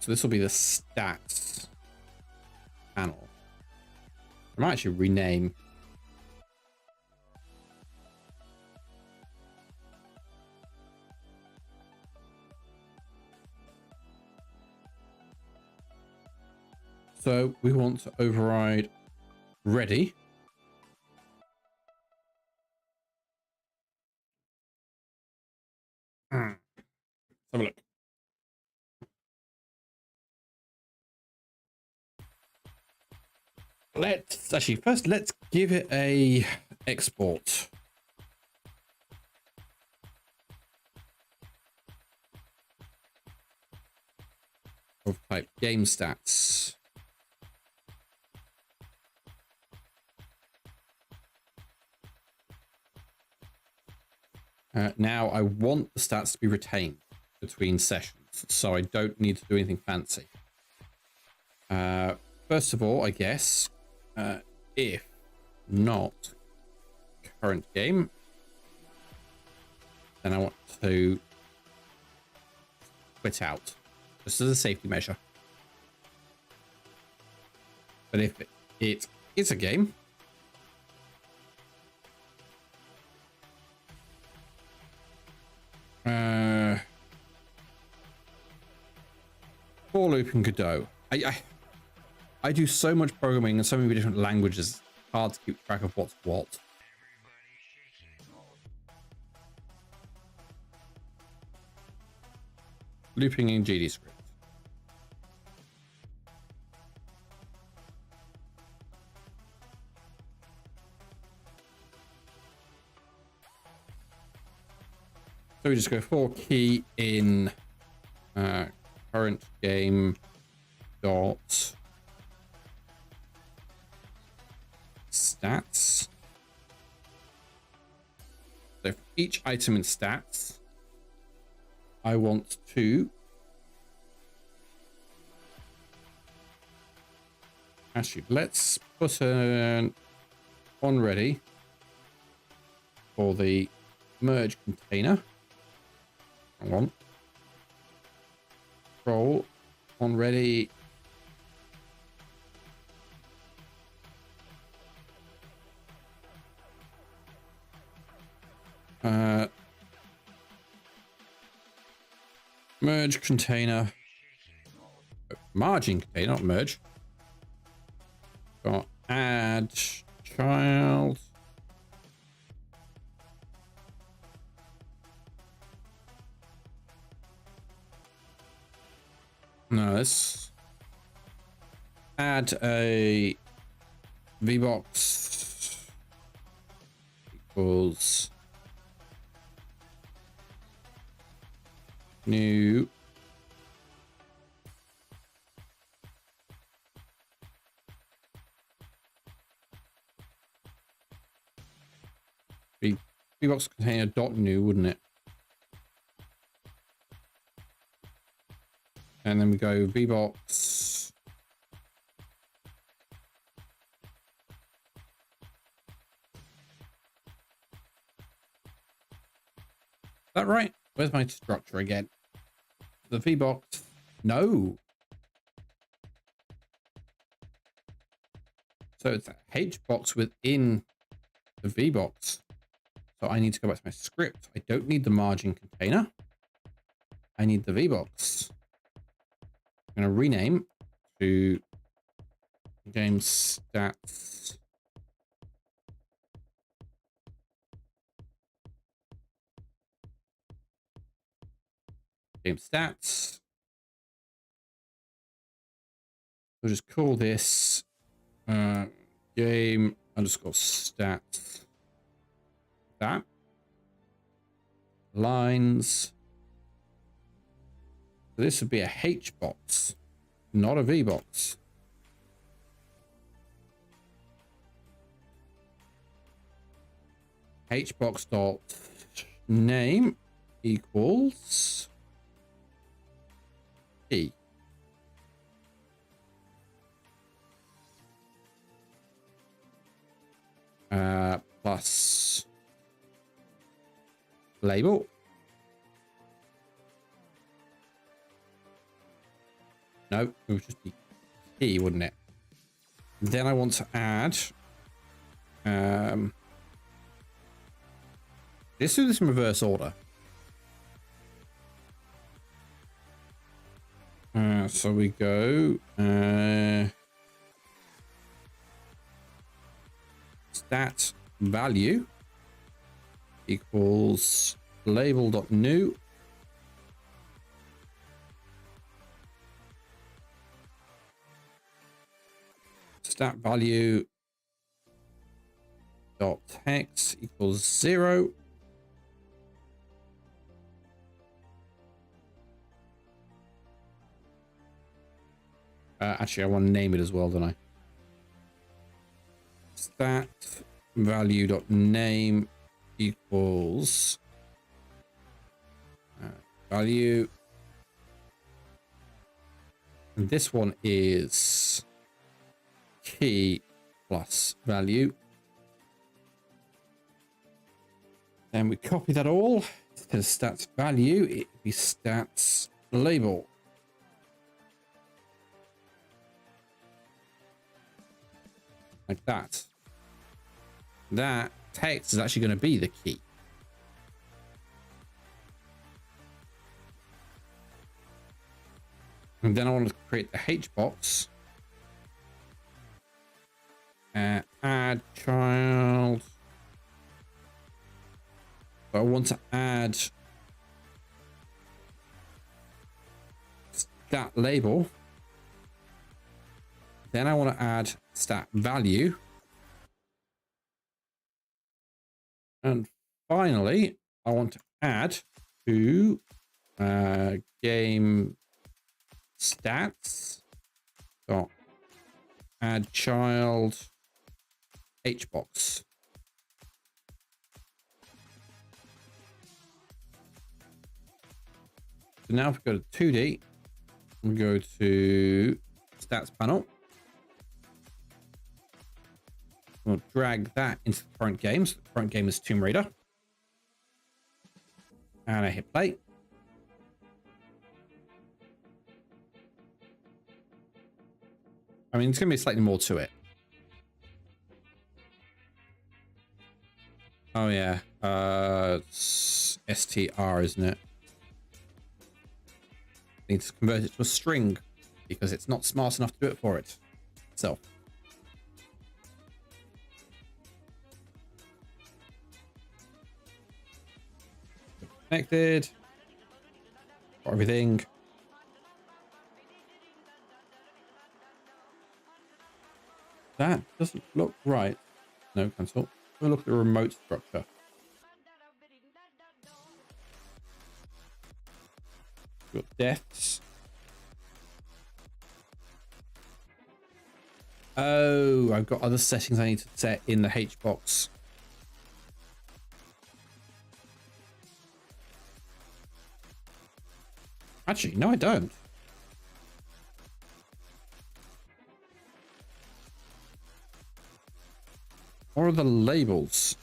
So this will be the stats panel. I might actually rename. So we want to override ready. Let's have a look. Let's actually first let's give it a export. Of type game stats. Now I want the stats to be retained between sessions, so I don't need to do anything fancy. First of all, I guess, if not current game, then I want to quit out, just as a safety measure. But if it is a game, for loop in Godot. I do so much programming in so many different languages, it's hard to keep track of what's what. Looping in GD script. So we just go for key in current game dot stats. So for each item in stats, I want to actually let's put an on ready for the merge container. Hang on. Control on ready. Merge container. Margin container, not merge. Got add child. No, let's add a VBox equals new VBox container dot new, wouldn't it? And then we go VBox that right? Where's my structure again? The V box. No. So it's a H box within the V box. So I need to go back to my script. I don't need the margin container. I need the V box. I'm going to rename to game stats. Game stats. We'll just call this game underscore stats. That. Lines. So this would be a H box, not a V box. Hbox dot name equals key. Plus label. No, it would just be key, wouldn't it? Then I want to add let's do this in reverse order. So we go stat value equals label.new stat value dot text equals 0. Actually, I want to name it as well, don't I? Stat value dot name equals value. And this one is key plus value. Then we copy that all to stats value. It would be stats label. Like that. That text is actually going to be the key. And then I want to create the H box. Add child. So I want to add stat label. Then I want to add stat value. And finally, I want to add to game stats dot add child hbox. So now if we go to 2D, we go to stats panel. We'll drag that into the current game. So the current game is Tomb Raider. And I hit play. I mean, it's going to be slightly more to it. Oh, yeah. It's str, isn't it? Need to convert it to a string because it's not smart enough to do it for it. So. Connected. Got everything. That doesn't look right. No, cancel. We'll look at the remote structure. We've got deaths. Oh, I've got other settings I need to set in the H box. Actually, no, I don't. What are the labels?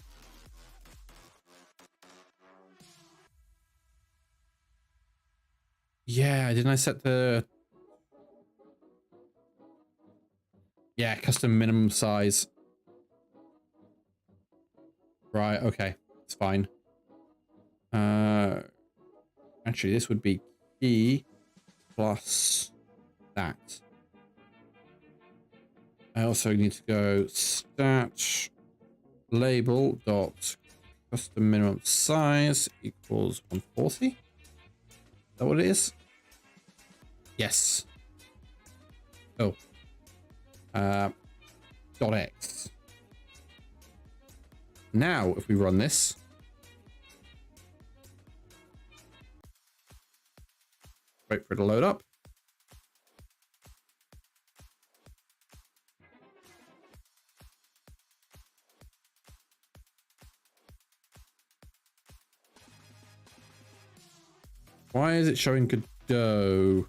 Yeah, didn't I set the... Yeah, custom minimum size. Right, okay. It's fine. Actually, this would be key plus that. I also need to go stat label dot custom minimum size equals 140. Is that what it is? Yes. Oh. Dot X. Now, if we run this, wait for it to load up. Why is it showing Godot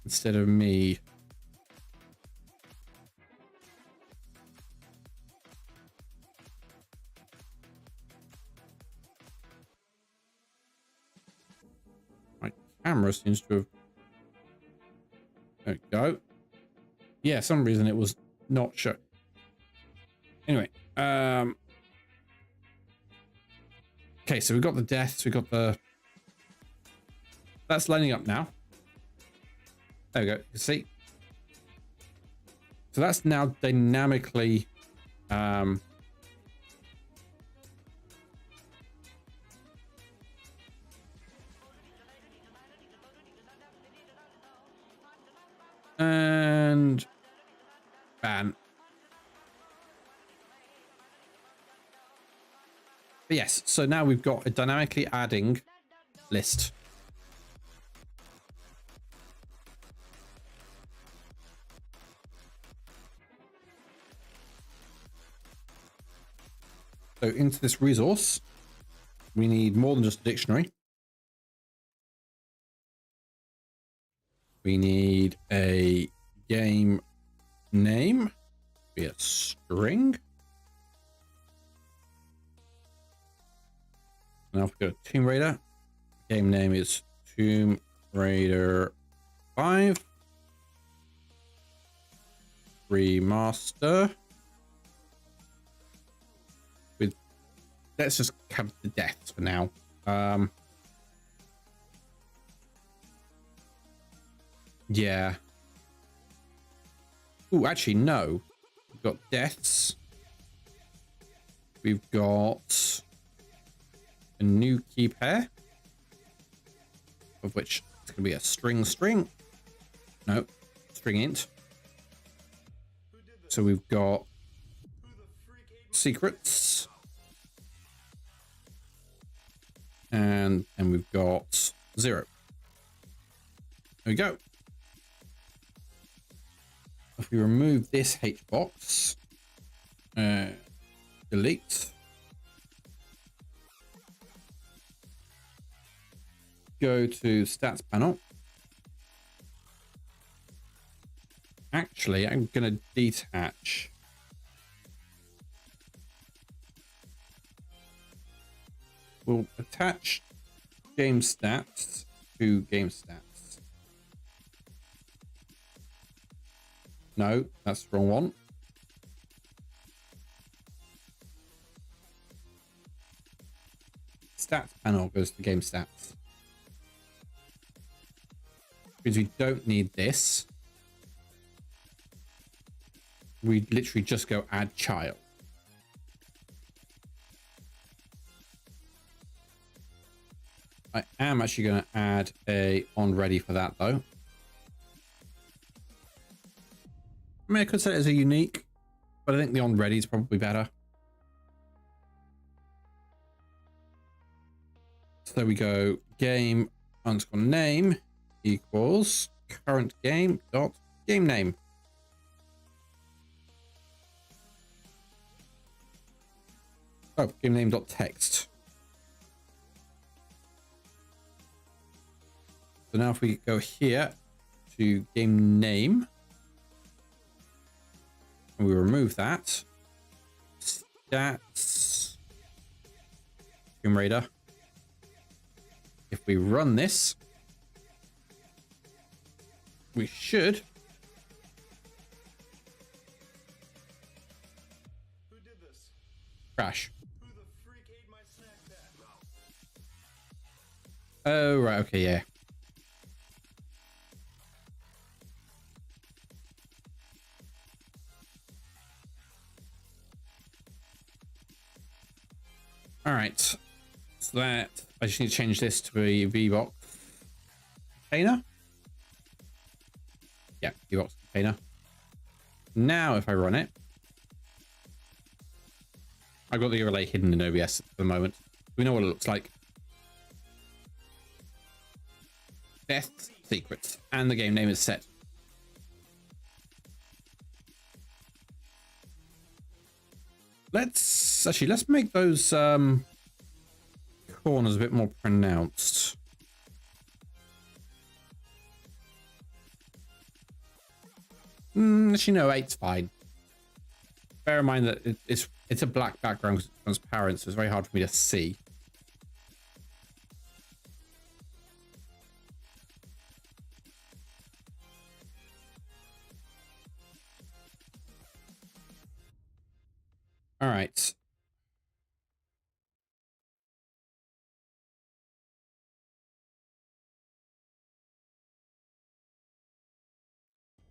instead of me? My camera seems to have... There we go. Yeah, some reason it was not show. Anyway, okay, so we've got the deaths, we've got the... That's lining up now. There we go. You see? So that's now dynamically and ban. But yes, so now we've got a dynamically adding list. So into this resource, we need more than just a dictionary. We need a game name, be a string. Now if we go to Tomb Raider, game name is Tomb Raider 5 Remaster. Let's just have the deaths for now. Yeah. Oh, actually, no. We've got deaths. We've got a new key pair, of which it's going to be a string. No, string int. So we've got secrets. And we've got 0. There we go. If we remove this H box, delete, go to stats panel. Actually, I'm going to detach. We'll attach game stats to game stats. No, that's the wrong one. Stats panel goes to game stats. Because we don't need this. We literally just go add child. I am actually going to add a on ready for that though. I mean, I could set it as a unique, but I think the on ready is probably better. So there we go. Game underscore name equals current game dot game name. Oh, game name dot text. So now if we go here to game name and we remove that, stats, Tomb Raider. If we run this, we should. Who did this? Crash. Who the freak ate my snack pack? Oh, right. Okay, yeah. All right. So that I just need to change this to a VBox container. Yeah, VBox container. Now, if I run it, I've got the relay hidden in OBS at the moment. We know what it looks like. Death secrets, and the game name is set. Let's make those corners a bit more pronounced. Actually, no, 8's fine. Bear in mind that it's a black background because it's transparent, so it's very hard for me to see. All right.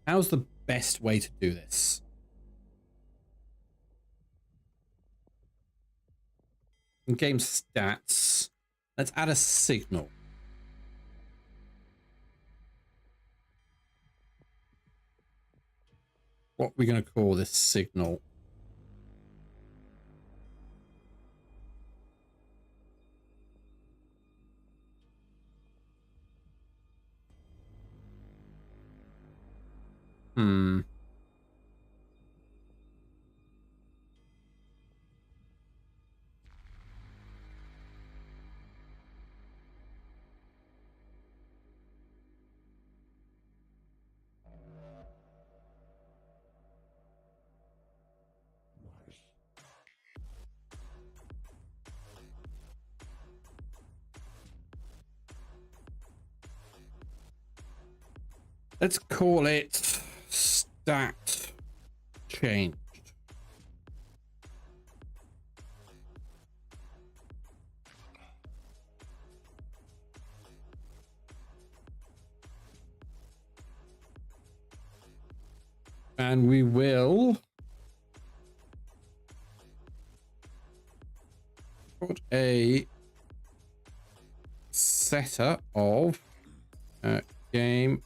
How's the best way to do this? In game stats, let's add a signal. What are we going to call this signal? Let's call it stat changed. And we will put a setter of game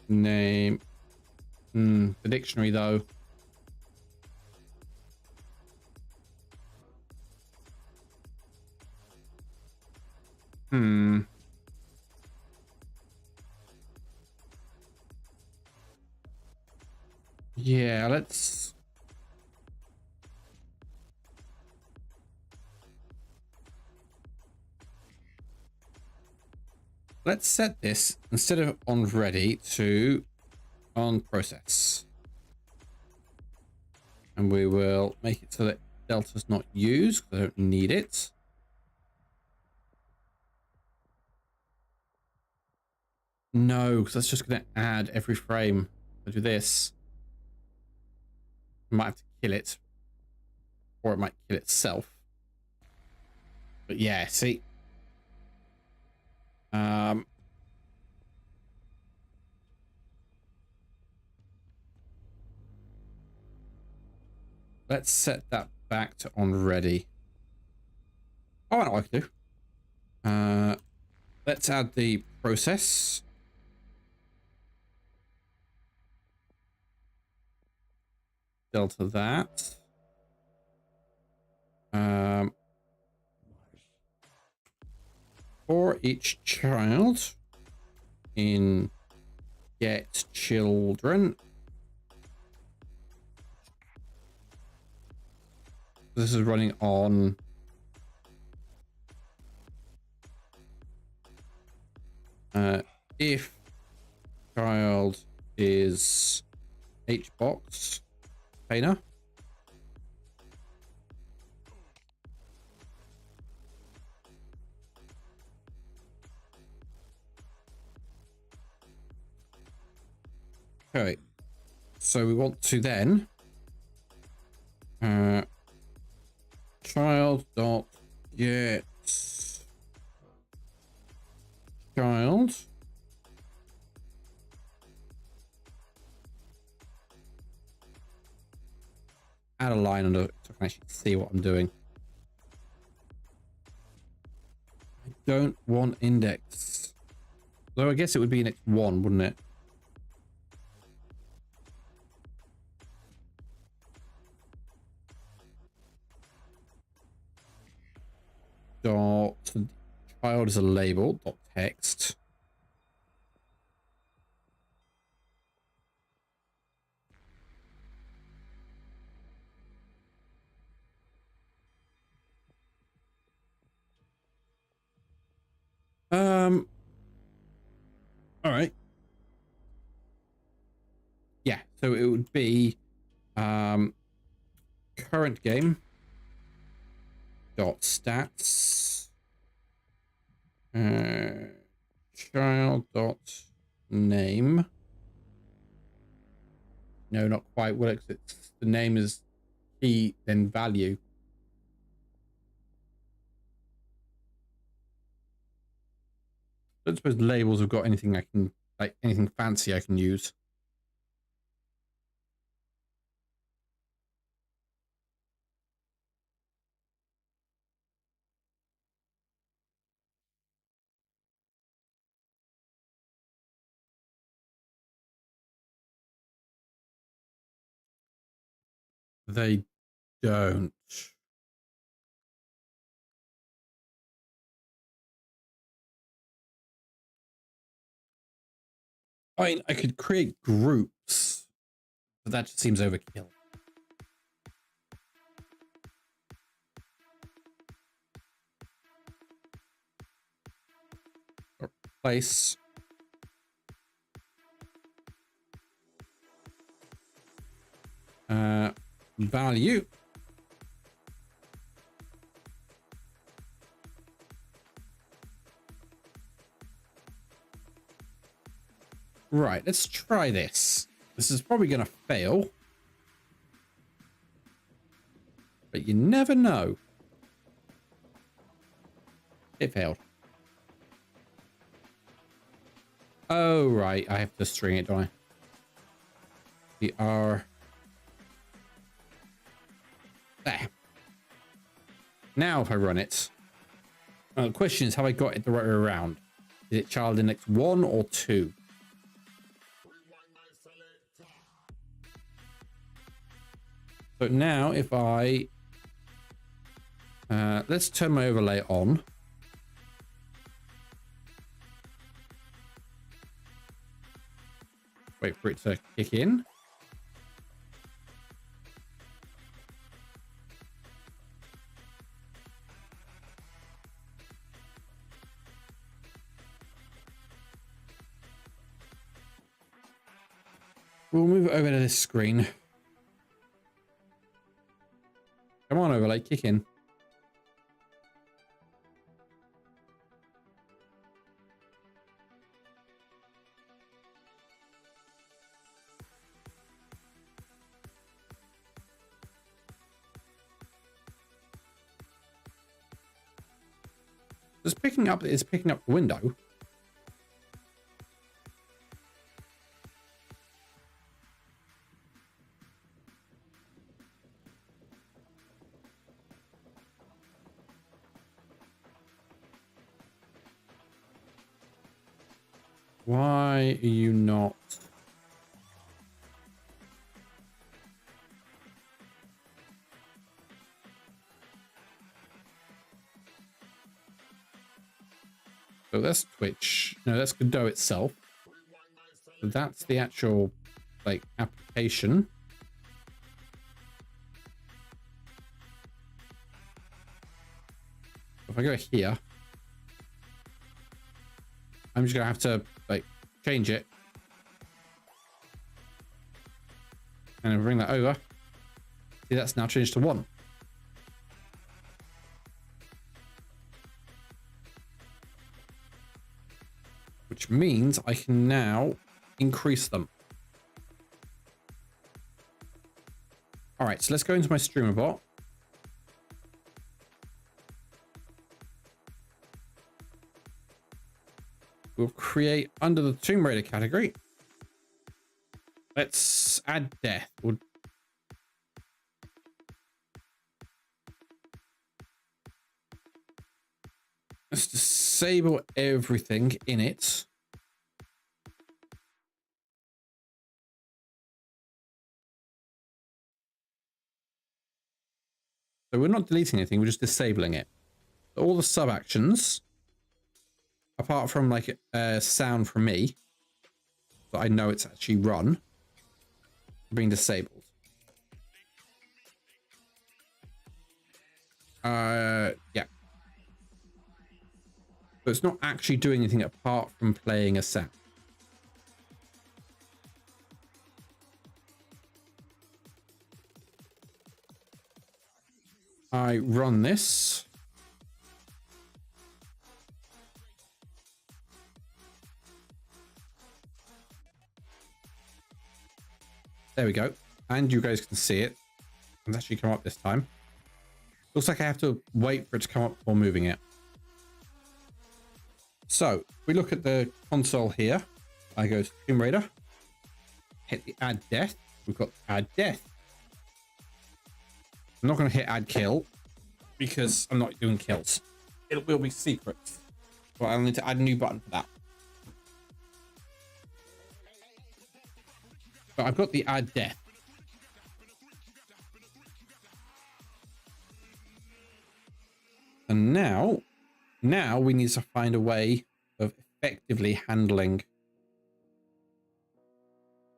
name. The dictionary though. Yeah, let's set this instead of on ready to on process. And we will make it so that delta's not used because I don't need it. No, because that's just going to add every frame. I'll do this. I might have to kill it. Or it might kill itself. But yeah, see. Let's set that back to on ready. Oh, I know what I can do. Let's add the process. Delta that. For each child in get children. This is running on if child is hbox container. Okay. So we want to then child dot get child add a line under it so I can actually see what I'm doing. I don't want index. Though I guess it would be index 1, wouldn't it? Dot child is a label dot text. All right. Yeah, so it would be current game dot stats child dot name. No, not quite. Well, it's the name is key then value. I don't suppose labels have got anything I can, like anything fancy I can use. They don't. I mean, I could create groups, but that just seems overkill. Replace value right. Let's try this. This is probably going to fail, but you never know. It failed. Oh right, I have to string it, don't I? The R. There. Now if I run it, the question is, have I got it the right way around? Is it child index 1 or 2? So now if I let's turn my overlay on. Wait for it to kick in. We'll move it over to this screen. Come on, overlay, kick in. Just picking up is picking up the window. Why are you not? So that's Twitch. No, that's Godot itself. So that's the actual like application. If I go here, I'm just gonna have to like change it and bring that over. See, that's now changed to 1. Which means I can now increase them. All right, so let's go into my streamer bot. We'll create under the Tomb Raider category. Let's add death. Let's disable everything in it. So we're not deleting anything, we're just disabling it. So all the sub actions, apart from like a sound from me, so I know it's actually run, are being disabled. Yeah. So it's not actually doing anything apart from playing a sound. I run this. There we go. And you guys can see it. It's actually come up this time. Looks like I have to wait for it to come up before moving it. So we look at the console here. I go to Tomb Raider. Hit the add death. We've got add death. I'm not going to hit add kill because I'm not doing kills. It will be secret. But I'll need to add a new button for that. But I've got the add death. And now we need to find a way of effectively handling.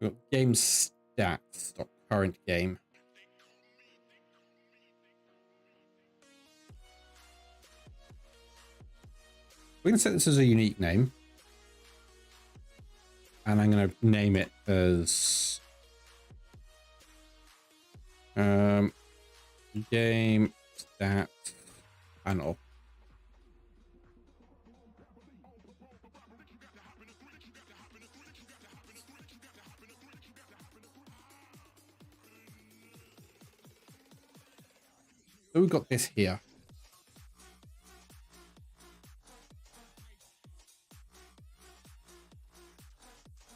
We've got game stats, current game. We can set this as a unique name. And I'm going to name it as game stats panel. So we've got this here.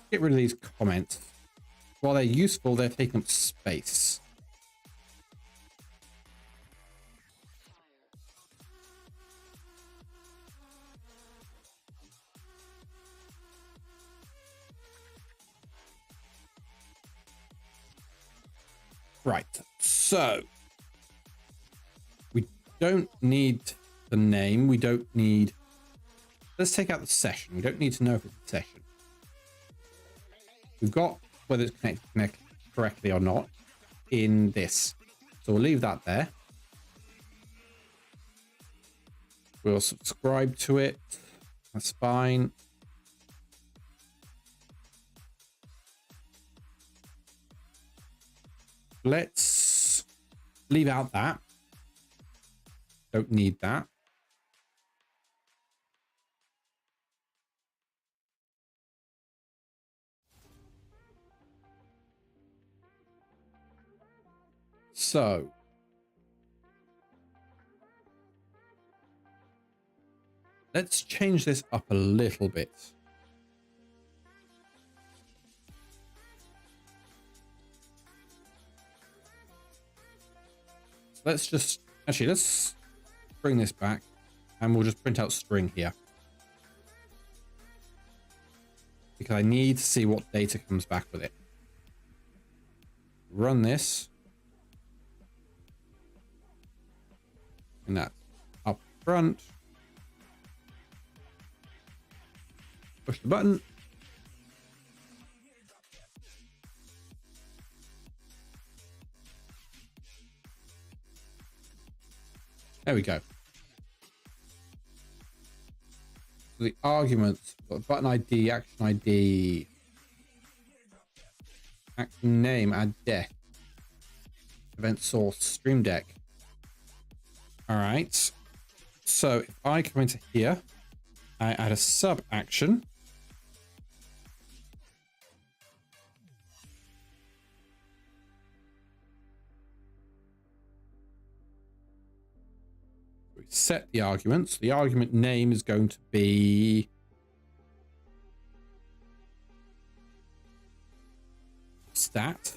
Get rid of these comments. While they're useful, they're taking up space. Right, so we don't need the name. We don't need... Let's take out the session. We don't need to know if it's a session. We've got whether it's connected correctly or not in this. So we'll leave that there. We'll subscribe to it. That's fine. Let's leave out that. Don't need that. So let's change this up a little bit. So let's bring this back and we'll just print out string here. Because I need to see what data comes back with it. Run this. And that's up front. Push the button. There we go. So the arguments, button ID, action ID, action name, add deck, event source, stream deck. All right. So if I come into here, I add a sub action. set the arguments. The argument name is going to be stat.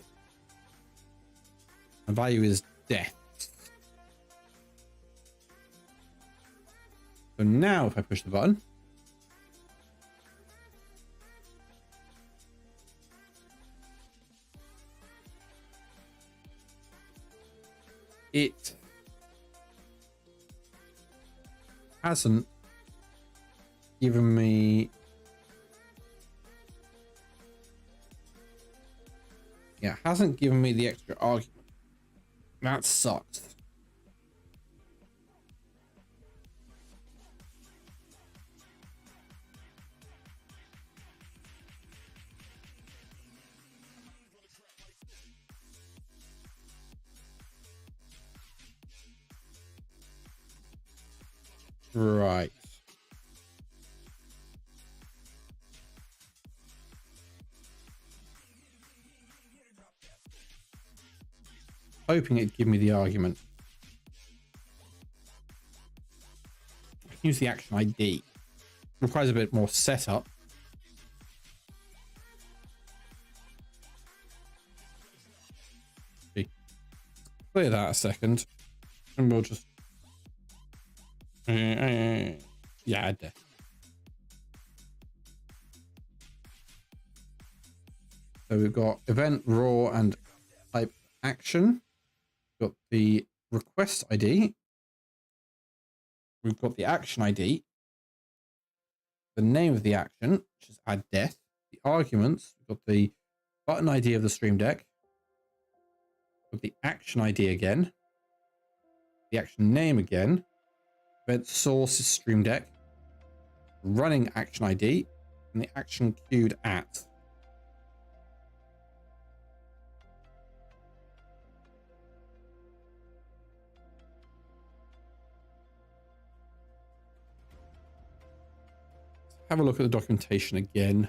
The value is death. So now if I push the button, it hasn't given me, hasn't given me the extra argument. That sucks. Right. Hoping it'd give me the argument. I can use the action ID. Requires a bit more setup. Clear that a second. And we'll just... yeah, death. So we've got event, raw, and type action. We've got the request ID. We've got the action ID. The name of the action, which is add death. The arguments, we've got the button ID of the Stream Deck. We've got the action ID again. The action name again. Event source is Stream Deck. Running action ID. And the action queued at. Have a look at the documentation again.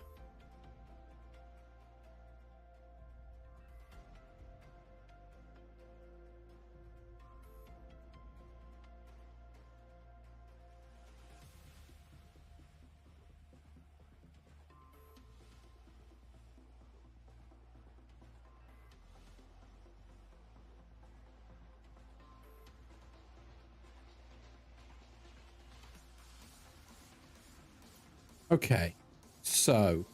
Okay, so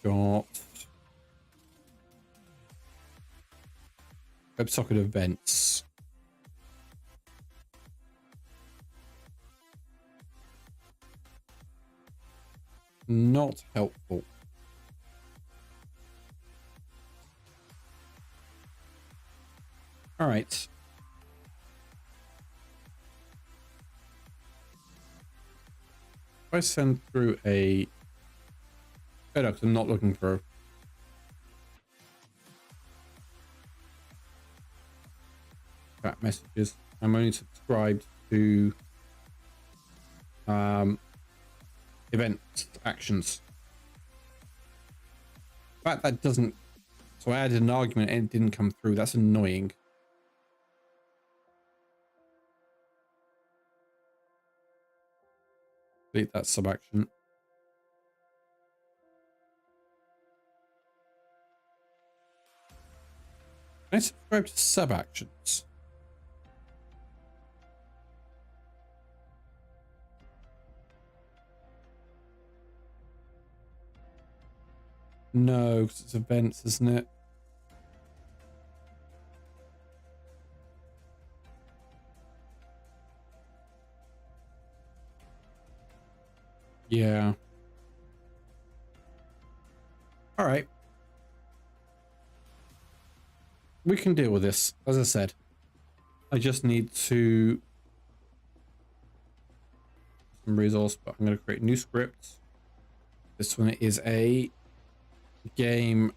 got WebSocket events. Not helpful. All right. If I send through a... Oh, no, 'cause I'm not looking for... chat messages. I'm only subscribed to event actions. The fact that doesn't... So I added an argument and it didn't come through. That's annoying. Delete that sub action. Can I subscribe to sub actions? No, because it's events, isn't it? Yeah. All right. We can deal with this. As I said, I just need to some resource, but I'm going to create a new script. This one is a game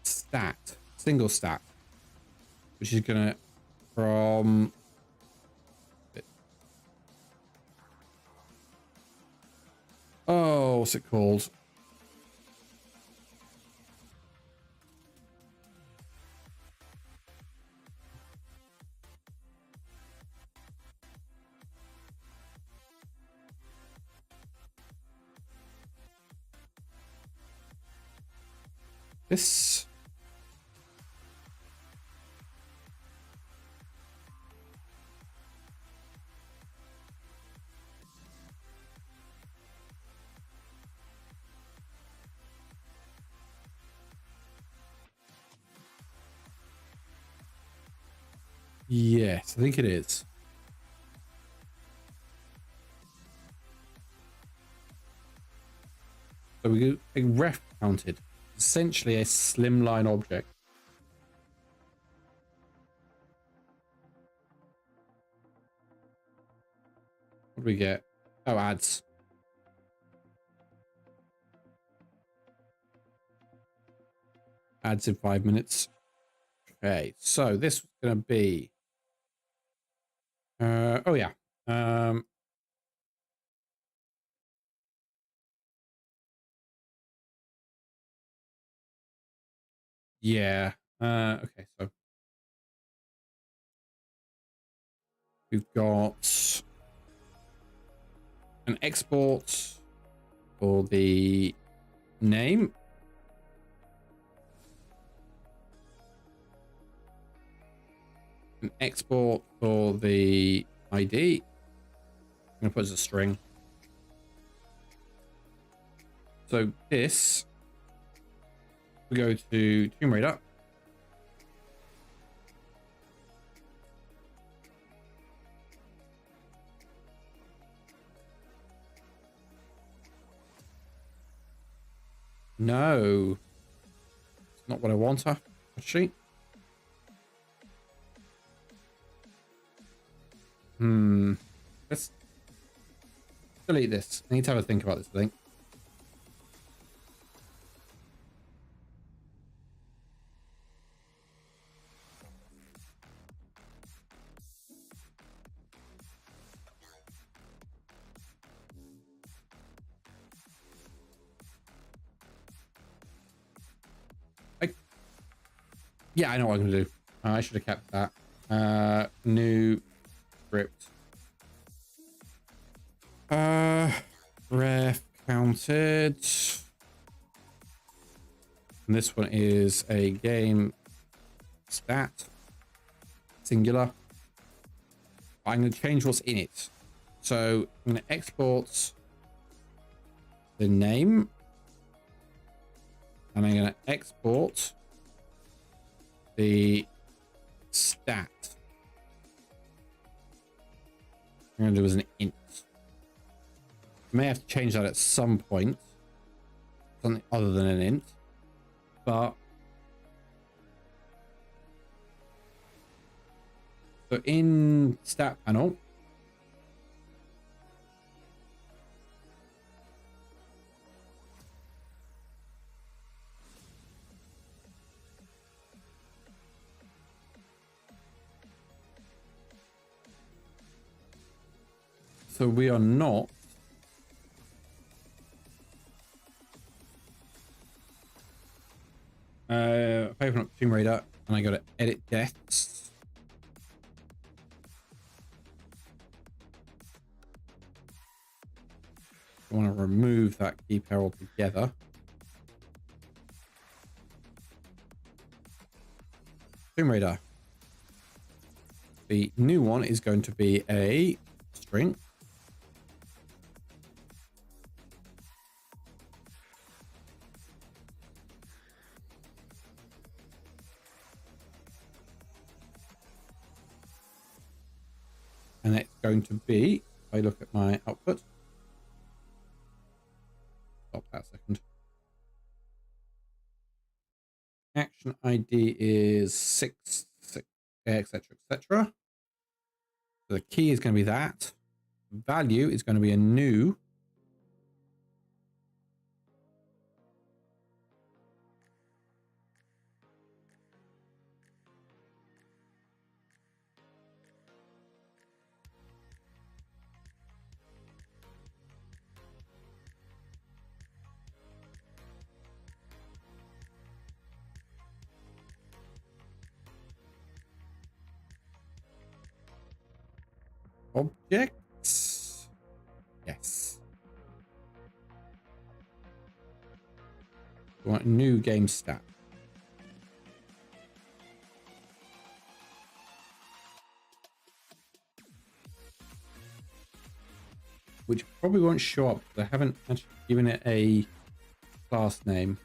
stat, single stat, which is going to from what's it called? this. Yes, I think it is. So we get a ref counted, essentially a slimline object. What do we get? Oh, ads. Ads in 5 minutes. Okay, so this is going to be. Oh yeah. Yeah. Okay, so we've got an export for the name. An export for the ID. I'm going to put as a string. So this, we go to Tomb Raider. No, it's not what I want, actually. Let's delete this. I need to have a think about this, I think. Yeah, I know what I'm going to do. I should have kept that. New script. Ref counted. And this one is a game stat. Singular. I'm going to change what's in it. So I'm going to export the name. And I'm going to export the stat. I'm going to do as an int. I may have to change that at some point. Something other than an int. But so in stat panel, so we are not if I open up Tomb Raider and I go to edit deaths, I want to remove that key pair altogether. Tomb Raider. The new one is going to be a string. And it's going to be, if I look at my output, stop that a second. Action ID is 6, etc., etc. So the key is going to be that. Value is going to be a new. Objects. Yes. We want a new game stat. which probably won't show up because I haven't actually given it a class name.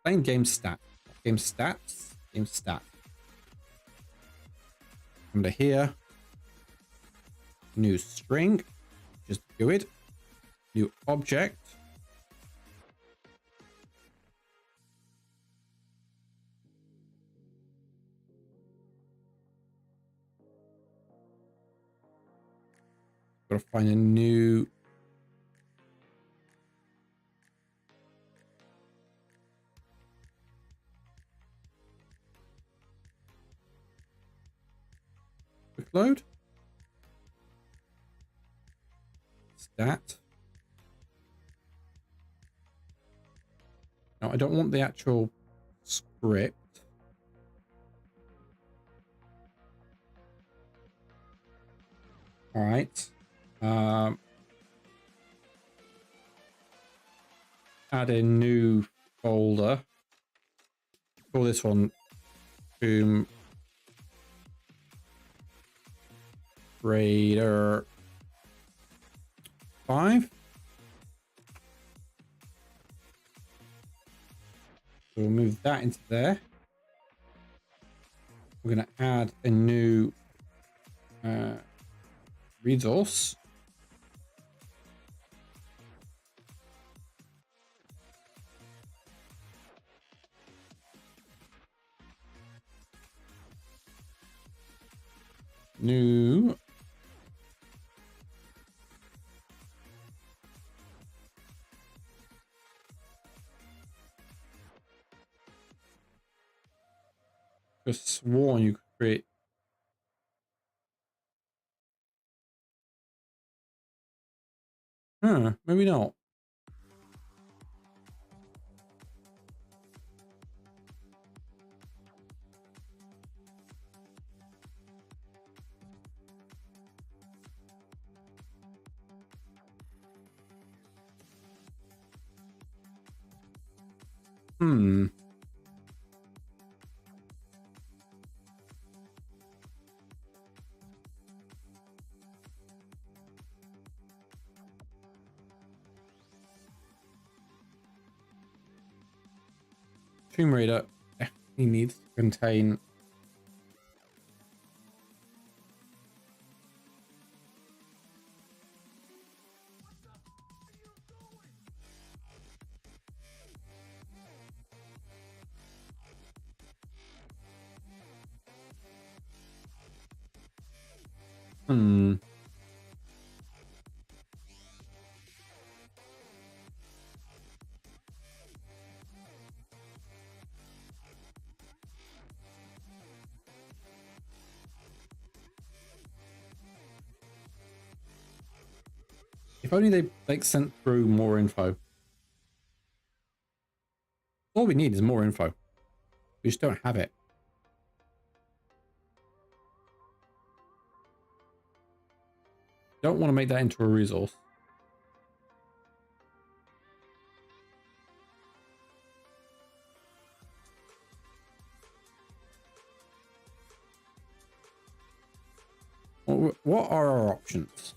Playing game stat. Game stats. Game stat. Under here. New string. Just do it. New object. Gotta find a new. Quick load. Stat. Now I don't want the actual script. All right. Add a new folder. Call this one Tomb Raider 5. We'll move that into there. We're going to add a new resource. New just sworn you could create maybe not. Tomb Raider definitely needs to contain if only they like sent through more info. All we need is more info. We just don't have it. Don't want to make that into a resource. What are our options?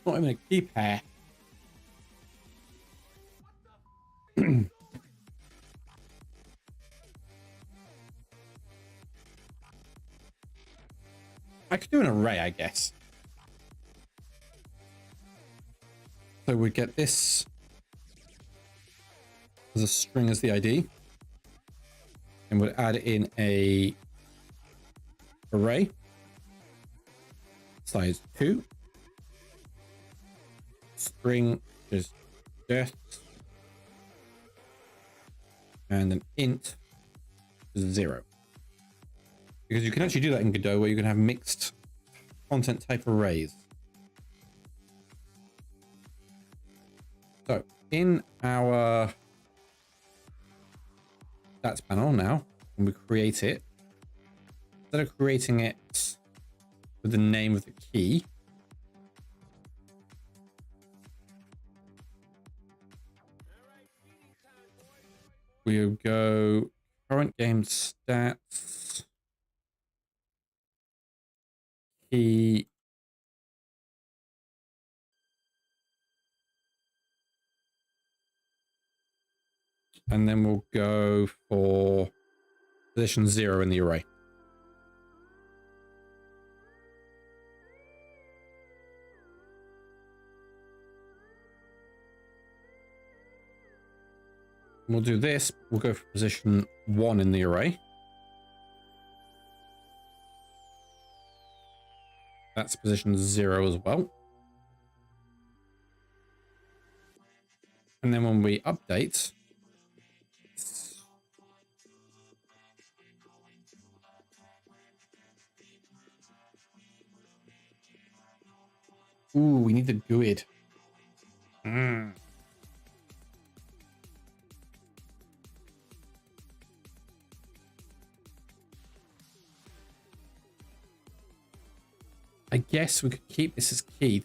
Not even a keypad. I could do an array, I guess. So we get this as a string as the ID, and we'll add in a array size 2, string is death, and an int 0. Because you can actually do that in Godot, where you can have mixed content type arrays. So in our stats panel now, when we create it, instead of creating it with the name of the key, we'll go current game stats, key, and then we'll go for position 0 in the array. We'll do this. We'll go for position 1 in the array. That's position 0 as well. And then when we update, ooh, we need the GUID. I guess we could keep this as keyed.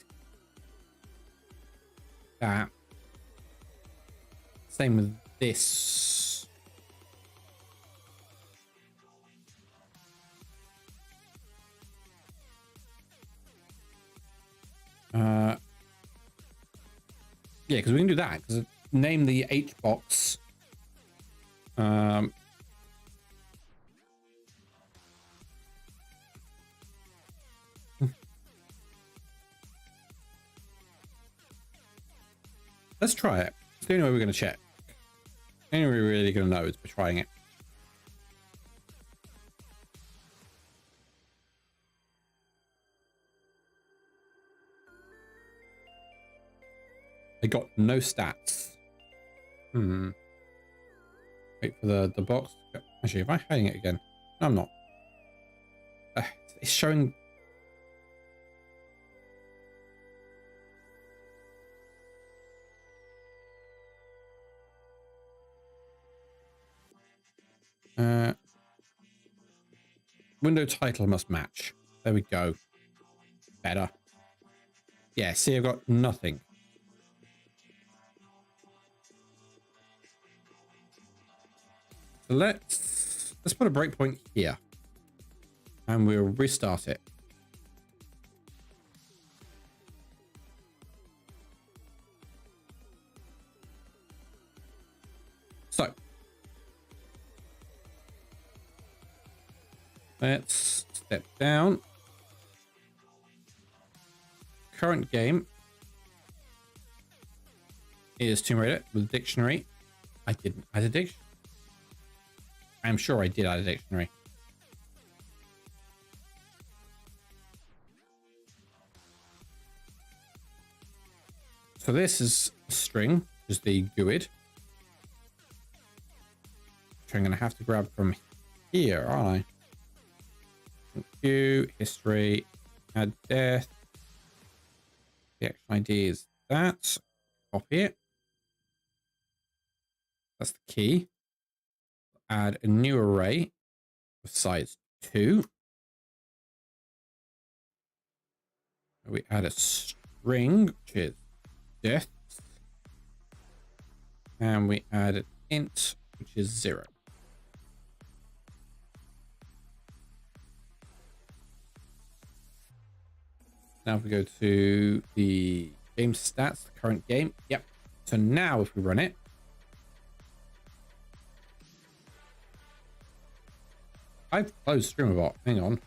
That. Same with this. Yeah, because we can do that. Because name the H box. Let's try it. It's the only way we're going to check. The only way we're really going to know is by trying it. I got no stats. Wait for the box. Actually, am I hiding it again? No, I'm not. It's showing. Window title must match. There we go. Better. Yeah, see, I've got nothing. So let's put a breakpoint here. And we'll restart it. So let's step down. Current game is Tomb Raider with a dictionary. I didn't add a dictionary. I'm sure I did add a dictionary. So this is a string, which is the GUID. Which I'm going to have to grab from here, aren't I? Thank you. History. Add death. The action ID is that. Copy it. That's the key. Add a new array of size 2. We add a string, which is death. And we add an int, which is 0. Now if we go to the game stats, the current game. Yep. So now if we run it, I've closed StreamerBot. Hang on.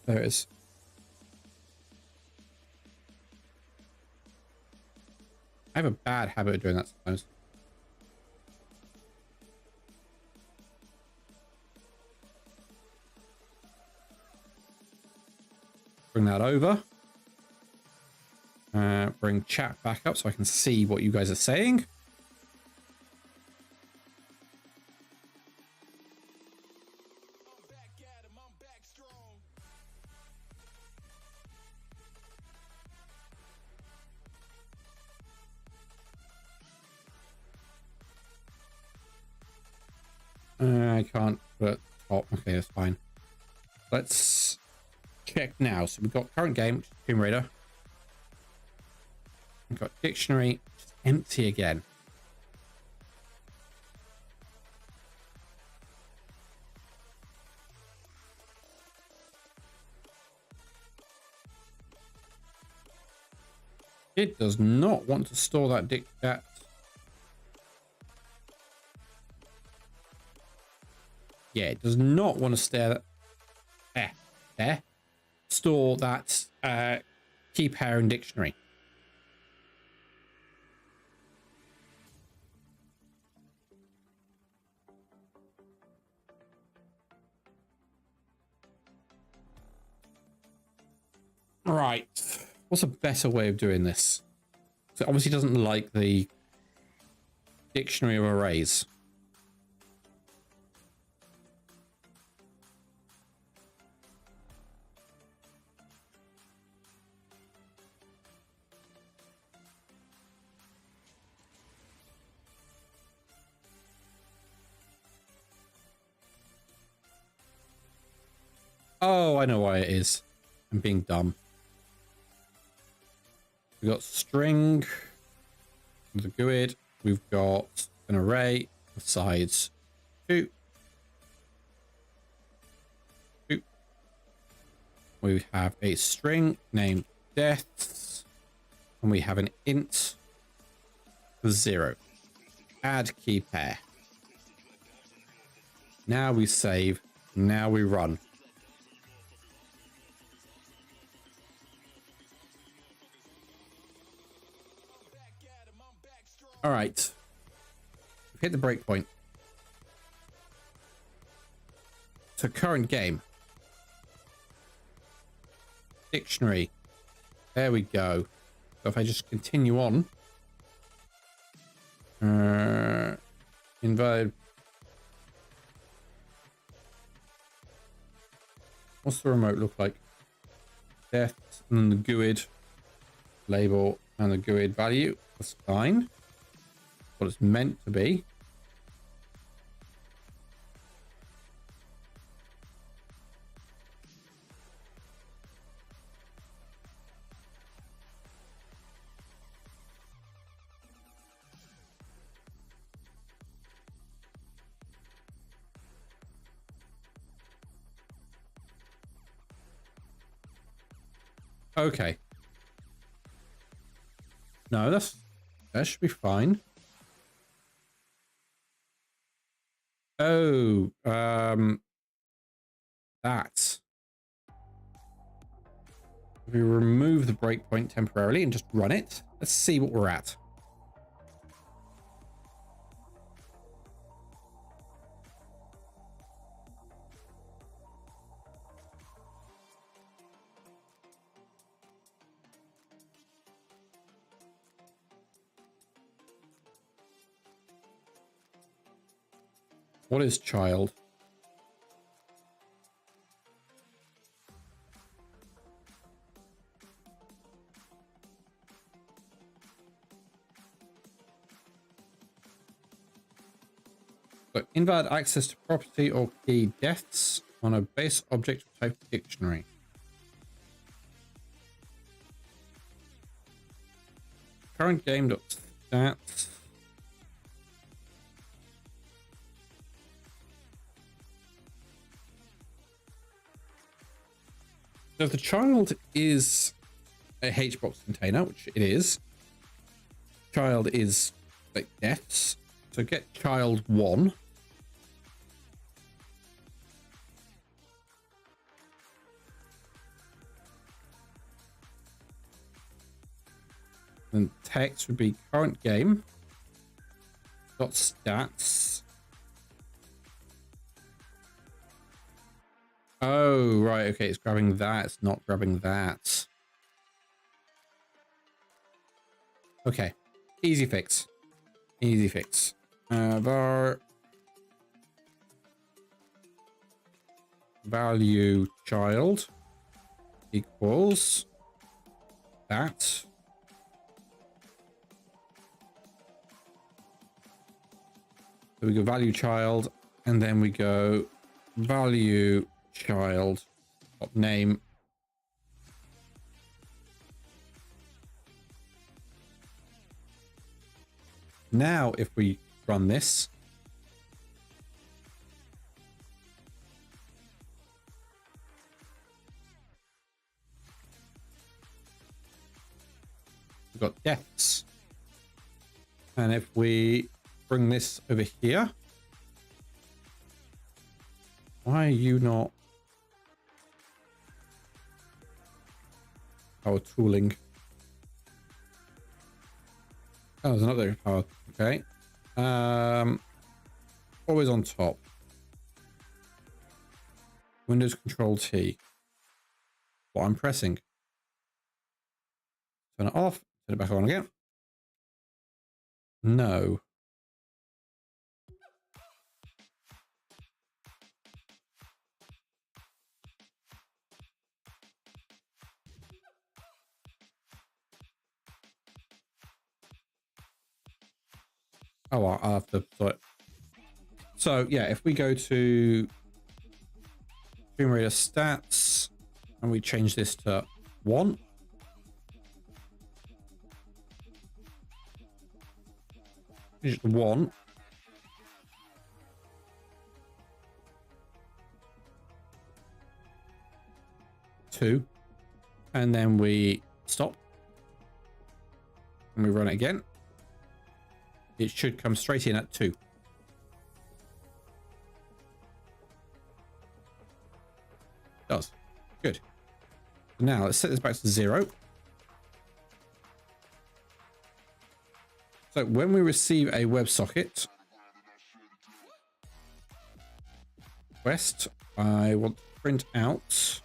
There it is. I have a bad habit of doing that sometimes. Bring that over. Bring chat back up so I can see what you guys are saying. I can't put top. Okay, that's fine. Let's check now. So we've got current game, which is Tomb Raider. We've got dictionary, which is empty again. It does not want to store that yeah, it does not want to store that key pair and dictionary. Right. What's a better way of doing this? So it obviously doesn't like the dictionary of arrays. Oh, I know why it is. I'm being dumb. We've got string, the GUID. We've got an array of size 2. We have a string named deaths, and we have an int for 0. Add key pair. Now we save. Now we run. All right. We've hit the breakpoint. So current game. Dictionary. There we go. So if I just continue on. Invalid. What's the remote look like? Death and then the GUID label and the GUID value. That's fine. What it's meant to be. Okay. No, that should be fine. Oh, that. If we remove the breakpoint temporarily and just run it, let's see what we're at. What is child? So invalid access to property or key deaths on a base object type dictionary. Current game.stats. So if the child is a HBox container, which it is, child is like deaths. So get child 1. Then text would be current game dot stats. Oh, right. Okay, it's grabbing that. It's not grabbing that. Okay. Easy fix. Easy fix. Var value child equals that. So we go value child And then we go value child name. Now, if we run this, we've got deaths. And if we bring this over here, why are you not power tooling? Oh, there's another power. Okay. Always on top. Windows Control T. What I'm pressing. Turn it off. Turn it back on again. No. Oh, I'll have to sort it. So yeah, if we go to Tomb Raider stats and we change this to 1. Change it to 1. Two. And then we stop. And we run it again. It should come straight in at 2. It does. Good. Now let's set this back to 0. So when we receive a WebSocket request, I want to print out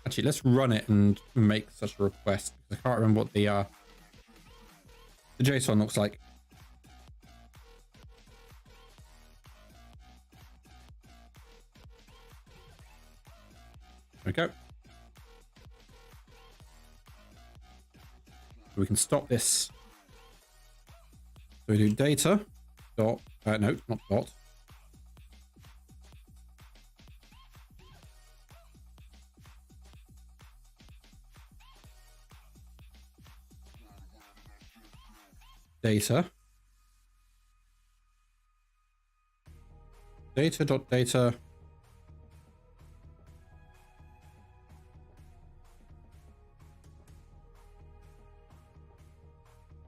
actually, let's run it and make such a request. I can't remember what the JSON looks like. There we go. We can stop this. So we do data dot, no, not dot. Data. Data dot data.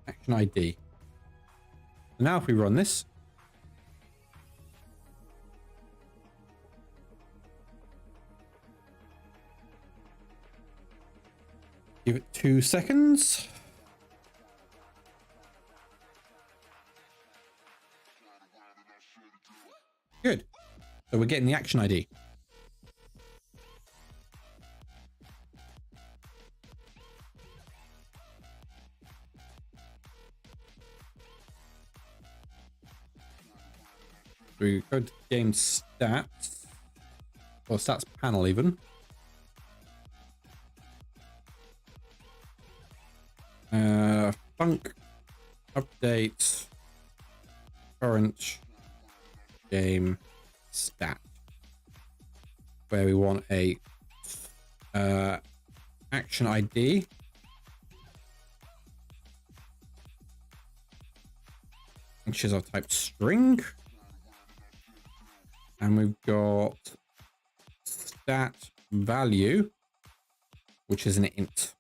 Action ID. Now if we run this, give it 2 seconds. Good. So we're getting the action ID. We go to game stats, or stats panel even. Func update current game stat, where we want a action ID. Which is our type string. And we've got stat value, which is an int.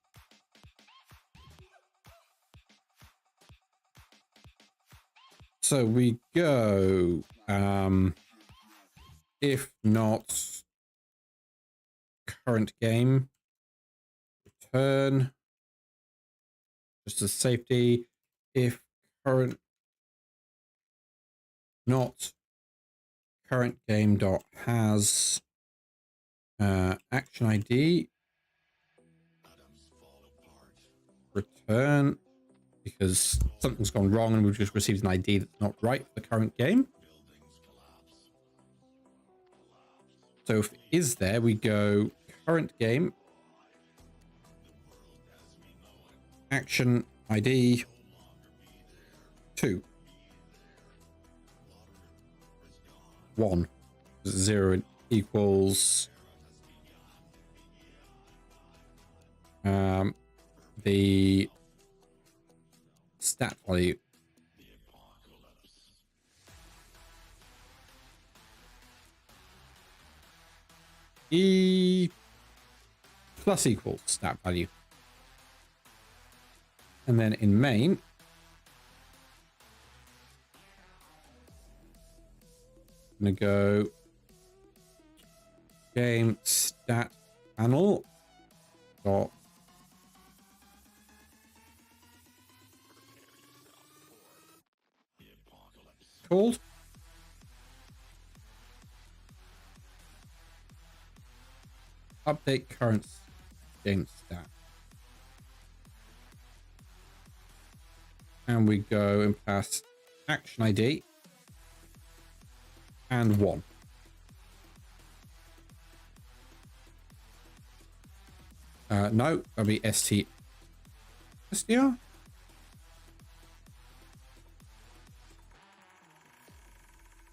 So we go, if not current game, return, just as safety, if current, not current game dot has action ID, return, because something's gone wrong and we've just received an ID that's not right for the current game. So if it is there, we go current game, action ID, 2. 1. 0 equals the stat value. E plus equals stat value. And then in main, I'm going to go game stat panel dot called update current game stat. And we go and pass action ID and 1. No, that'll be ST. STR?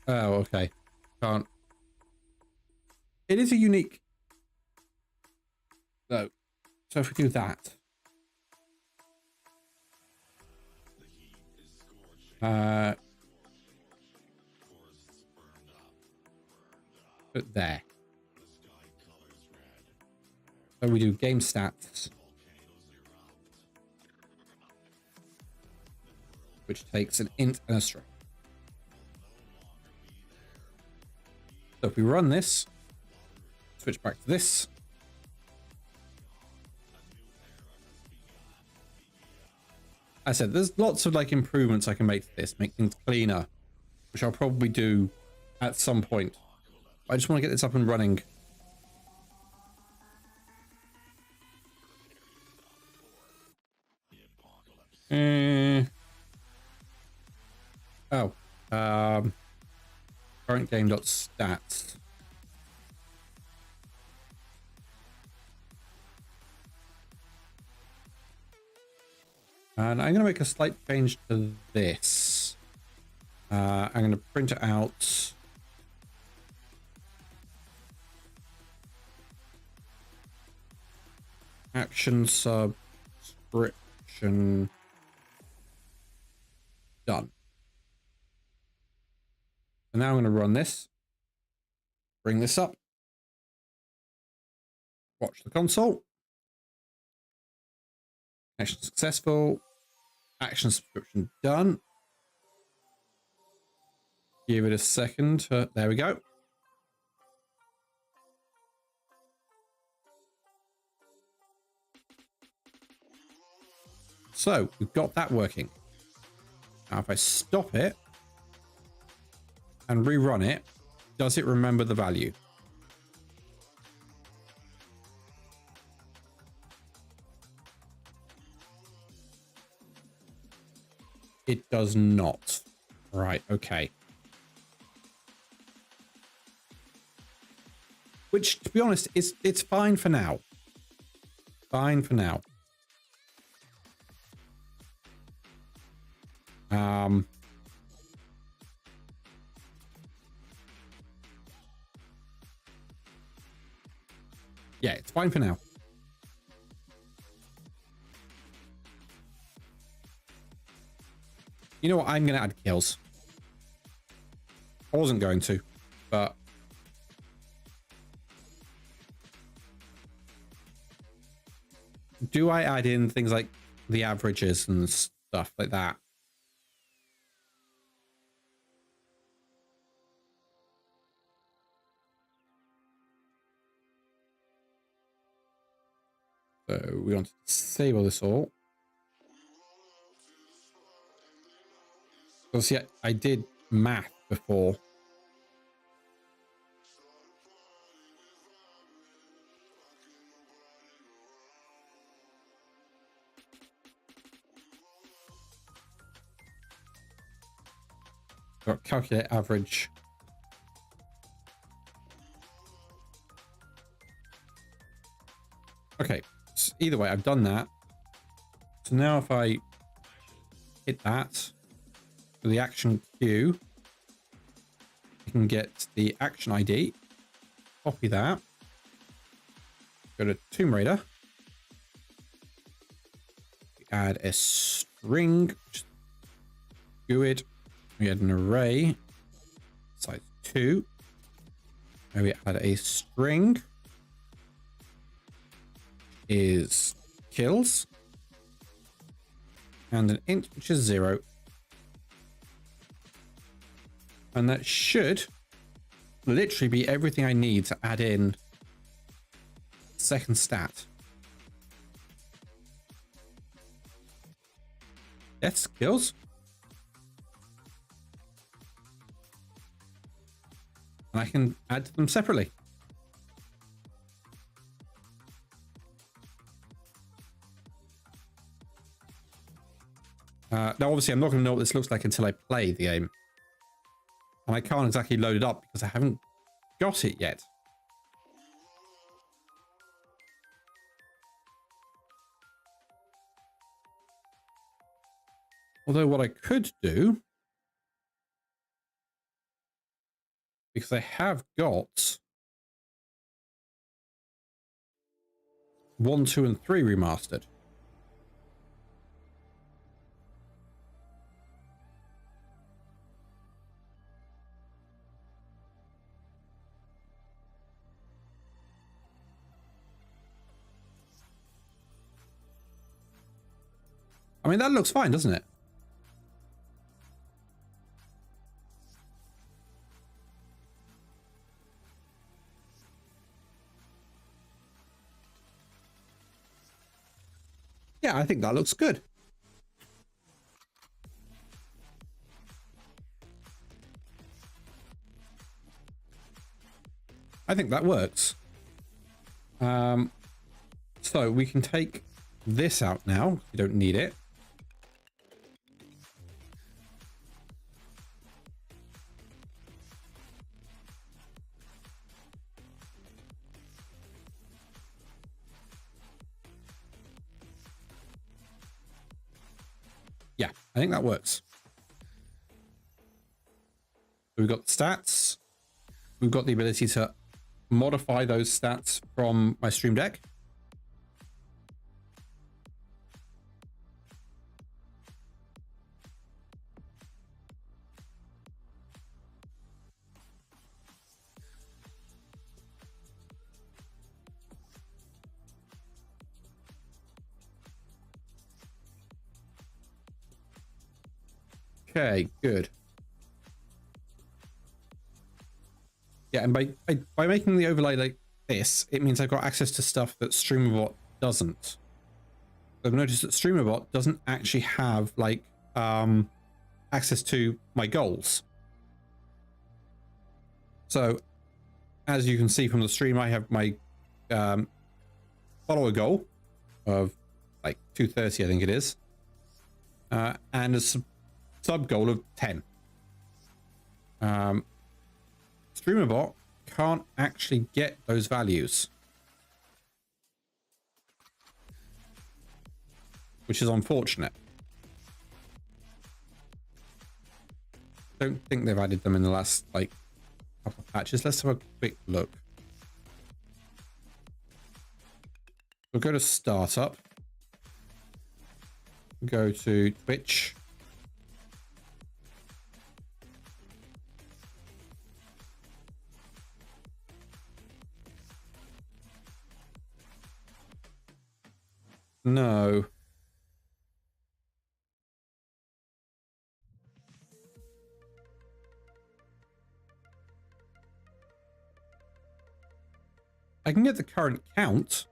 Oh, okay. Can't. It is a unique. No. So if we do that. Put there. So we do game stats, which takes an int and a string. So if we run this, switch back to this. I said there's lots of like improvements I can make to this, make things cleaner, which I'll probably do at some point. I just want to get this up and running. Current game dot stats. And I'm going to make a slight change to this. I'm going to print it out. Action subscription done. And now I'm going to run this. Bring this up. Watch the console. Action successful. Action subscription done. Give it a second. There we go. So we've got that working. Now if I stop it and rerun it, does it remember the value? It does not. Right, okay. Which, to be honest, it's fine for now. Fine for now. Yeah, it's fine for now. You know what? I'm going to add kills. I wasn't going to, but do I add in things like the averages and stuff like that? So we want to disable this all. So see, I did math before. Got calculate average. Okay, so either way, I've done that. So now if I hit that, For the action queue, you can get the action ID, copy that, go to Tomb Raider, add a string, GUID, we add an array, size 2, and we add a string, is kills, and an int which is 0. And that should literally be everything I need to add in second stat. Yes, kills. And I can add them separately. Now, obviously, I'm not going to know what this looks like until I play the game. And I can't exactly load it up because I haven't got it yet. Although what I could do, because I have got 1, 2, and 3 remastered. I mean, that looks fine, doesn't it? Yeah, I think that looks good. I think that works. So we can take this out now. We don't need it. Yeah, I think that works. We've got stats. We've got the ability to modify those stats from my Stream Deck. Okay, good. Yeah, and by making the overlay like this, it means I've got access to stuff that StreamerBot doesn't. I've noticed that StreamerBot doesn't actually have like access to my goals. So as you can see from the stream, I have my follower goal of like 230, I think it is, and a sub goal of 10. StreamerBot can't actually get those values, which is unfortunate. Don't think they've added them in the last like couple of patches. Let's have a quick look. We'll go to startup, go to Twitch, no. I can get the current count.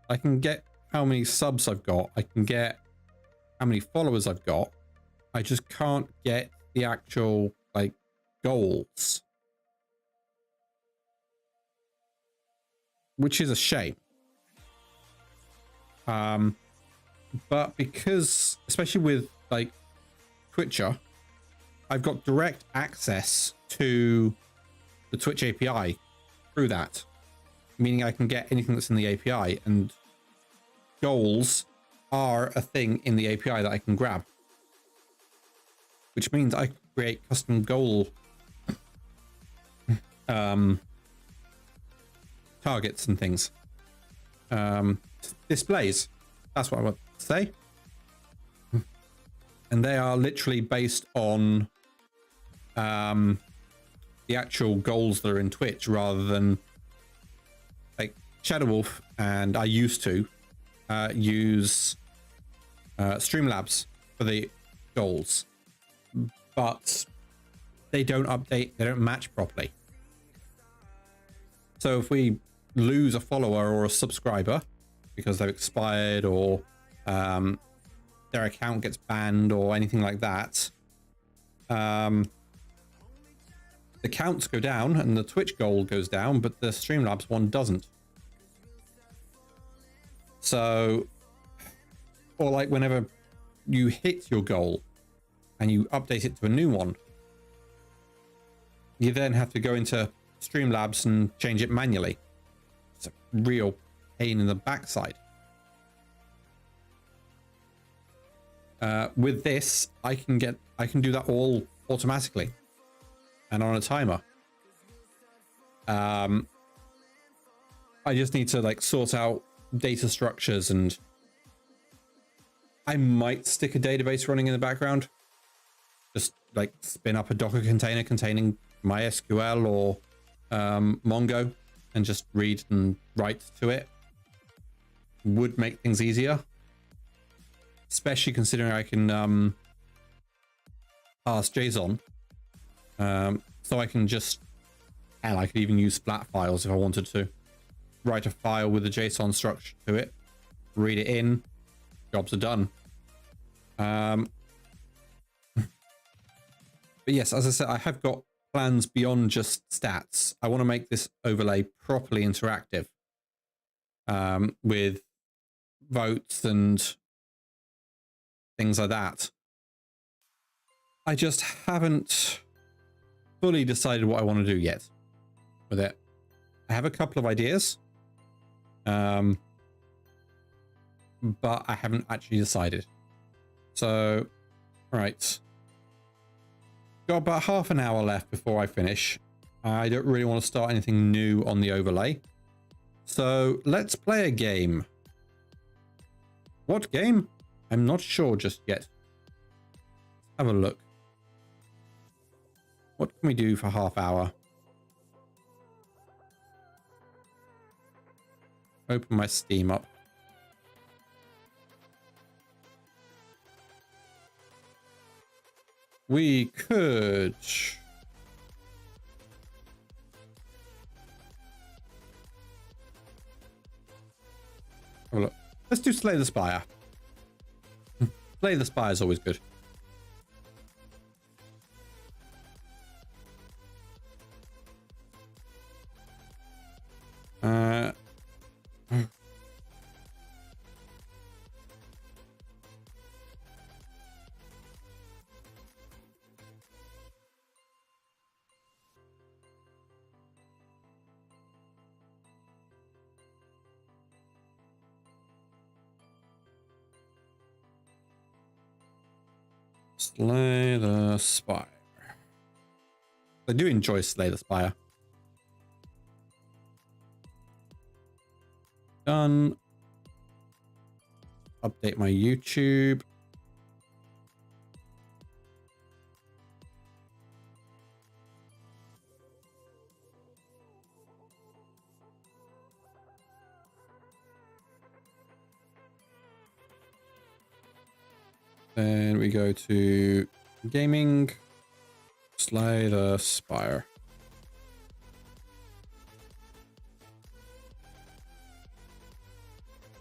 I can get how many subs I've got. I can get how many followers I've got. I just can't get the actual like goals, which is a shame. But because, especially with like Twitcher, I've got direct access to the Twitch API through that, meaning I can get anything that's in the API, and goals are a thing in the API that I can grab. which means I can create custom goal targets and things. Displays. That's what I want to say. And they are literally based on the actual goals that are in Twitch rather than like Shadow Wolf, and I used to use Streamlabs for the goals, but they don't update, they don't match properly. So if we lose a follower or a subscriber because they've expired, or their account gets banned or anything like that, the counts go down and the Twitch goal goes down, but the Streamlabs one doesn't. So, or like whenever you hit your goal and you update it to a new one, you then have to go into Streamlabs and change it manually. It's a real pain in the backside. With this, I can do that all automatically and on a timer. I just need to like sort out data structures, and I might stick a database running in the background. Just like spin up a Docker container containing MySQL or Mongo and just read and write to it. Would make things easier, especially considering I can parse JSON. So I can just, and I could even use flat files if I wanted to. Write a file with a JSON structure to it, read it in, jobs are done. But yes, as I said, I have got plans beyond just stats. I want to make this overlay properly interactive, with votes and things like that. I just haven't fully decided what I want to do yet with it. I have a couple of ideas, but I haven't actually decided. So, right. Got about half an hour left before I finish. I don't really want to start anything new on the overlay. So let's play a game. What game? I'm not sure just yet. Have a look. What can we do for half hour? Open my Steam up. We could... have a look. Let's do Slay the Spire. Slay the Spire is always good. Slay the Spire. I do enjoy Slay the Spire. Done. Update my YouTube. Then we go to gaming, Slay the Spire.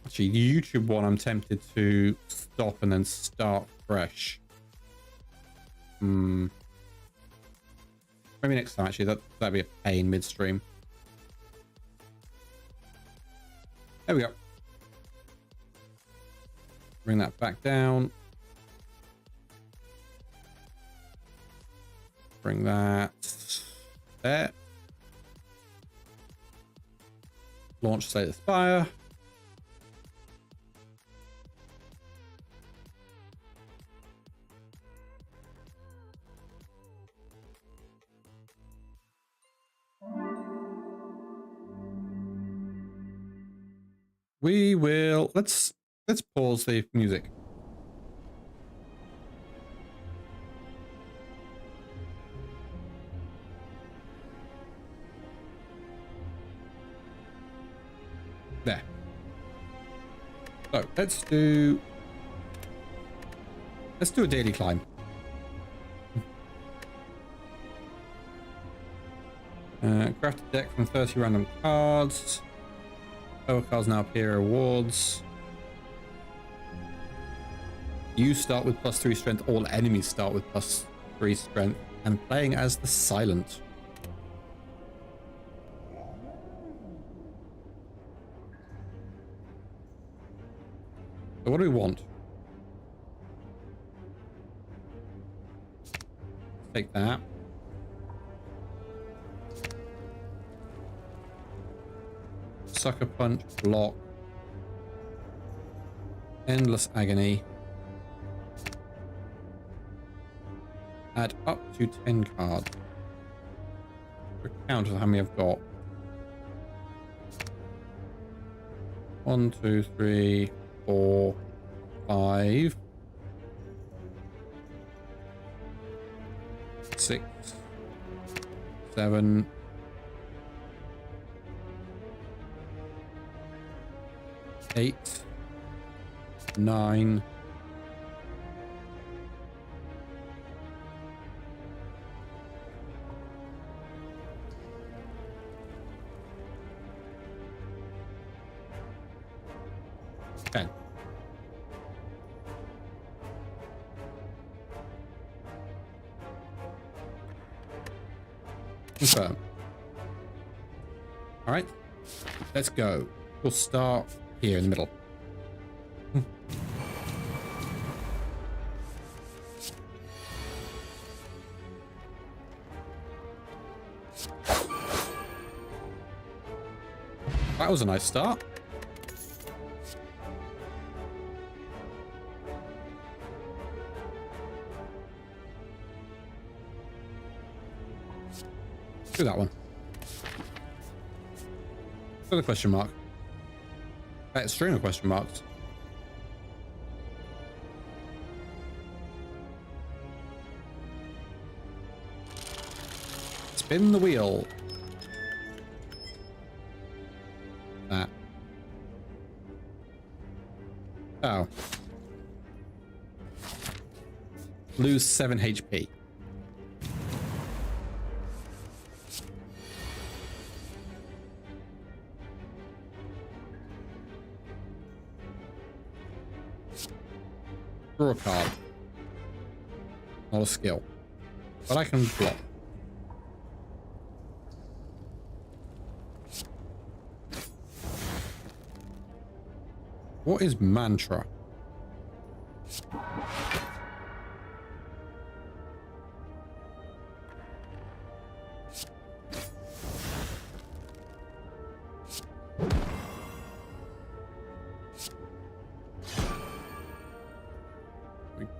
Actually, the YouTube one, I'm tempted to stop and then start fresh. Maybe next time, actually. That'd be a pain midstream. There we go. Bring that back down. Bring that there. Launch Slay the Spire. We will let's pause the music. There. So let's do a daily climb. Craft a deck from 30 random cards. Power cards now appear rewards. You start with +3 strength. All enemies start with +3 strength. And playing as the Silent. So what do we want? Take that. Sucker Punch, block. Endless Agony. Add up to 10 cards. Count how many I've got. 1, 2, 3, 4, 5, 6, 7, 8, 9, 10. Confirm. All right, let's go. We'll start here in the middle. That was a nice start. Do that one. Got a question mark. String of question marks. Spin the wheel. That. Oh. Lose 7 HP. Draw a card. Not a skill. But I can block. What is mantra?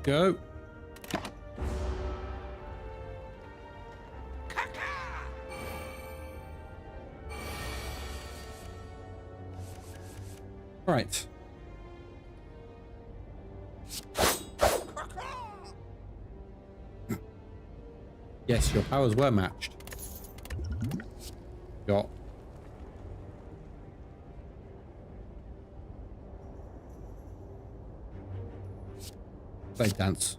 Go. Right. Yes, your powers were matched. Got. Play dance.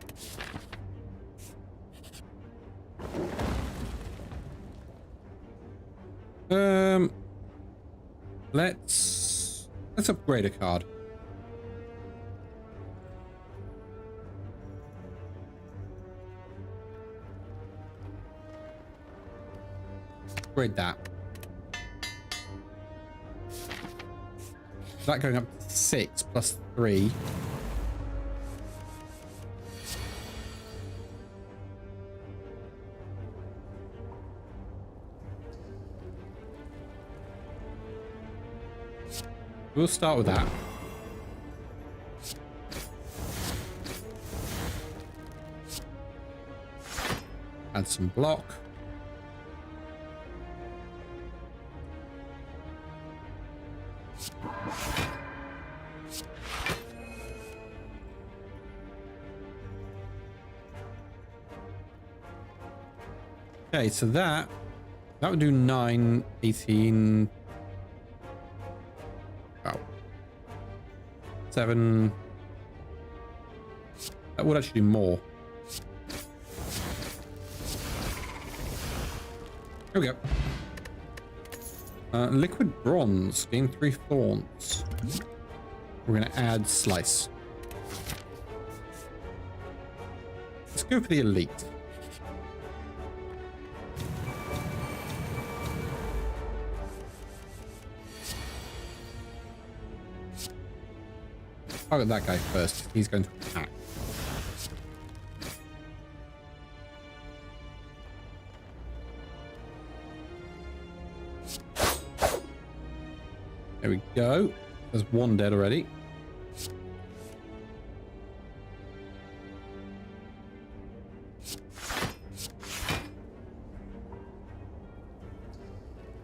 Let's upgrade a card. Upgrade that. That going up to 6 plus 3. We'll start with that. Add some block. Okay, so that would do 9, 18. Wow. 7. That would actually do more. Here we go. Liquid bronze, gain 3 thorns. We're going to add slice. Let's go for the elite. Target that guy first. He's going to attack. There we go. There's one dead already.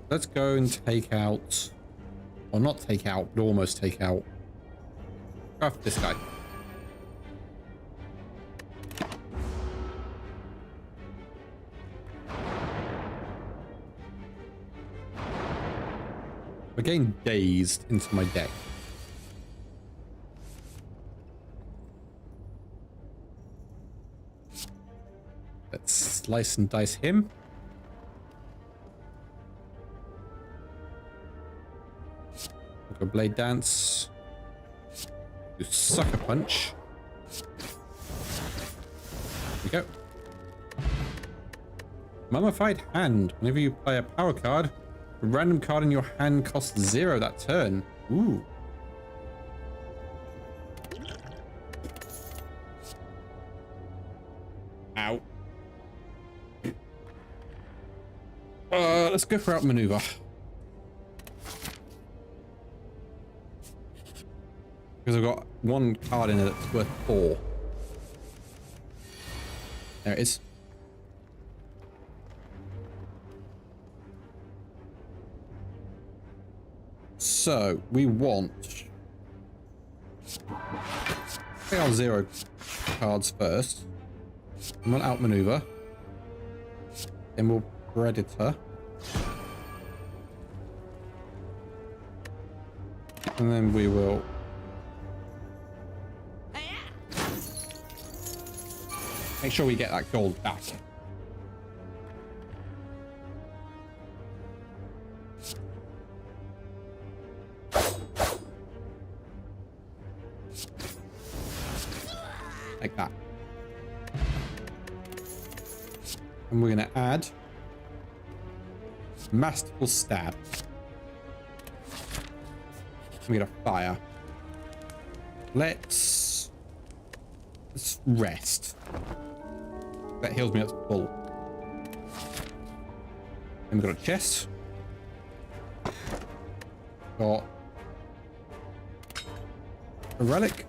Let's go and take out, or not take out, but almost take out. Go after this guy. We're getting dazed into my deck. Let's slice and dice him. We'll go blade dance. Do sucker punch. There we go. Mummified hand. Whenever you play a power card, a random card in your hand costs 0 that turn. Ooh. Ow. Let's go for outmaneuver. Because I've got one card in there that's worth 4. There it is. So we want take our 0 cards first. And we'll outmaneuver. Then we'll Predator. And then we will make sure we get that gold back. Like that. And we're going to add Masterful Stab. We're going to fire. Let's rest. That heals me up to full. And we've got a chest. Got a relic.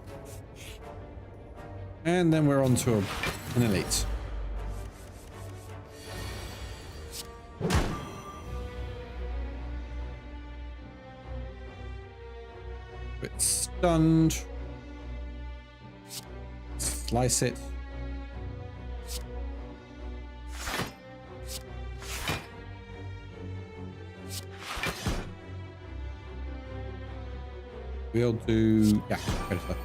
And then we're on to an elite. Bit stunned. Slice it. We'll do, yeah, Predator.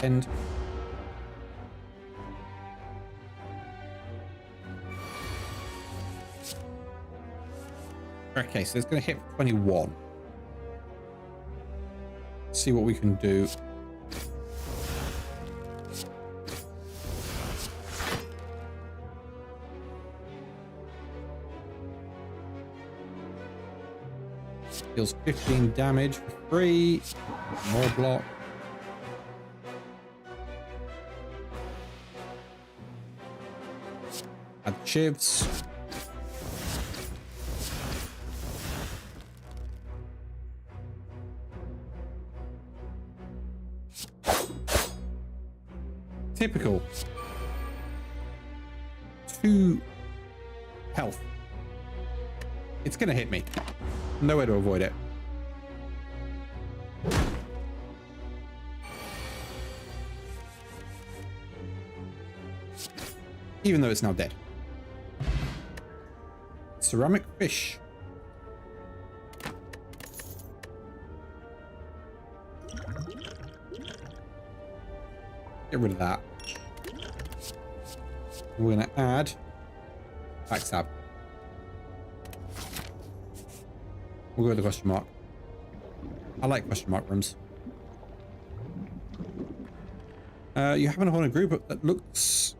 End. Okay, so it's going to hit 21. See what we can do. Deals 15 damage for free. More block. Add chivs. Typical. 2 health. It's gonna hit me. No way to avoid it. Even though it's now dead. ceramic fish. Get rid of that. We're going to add backstab. We'll go with the question mark. I like question mark rooms. You happen upon a group of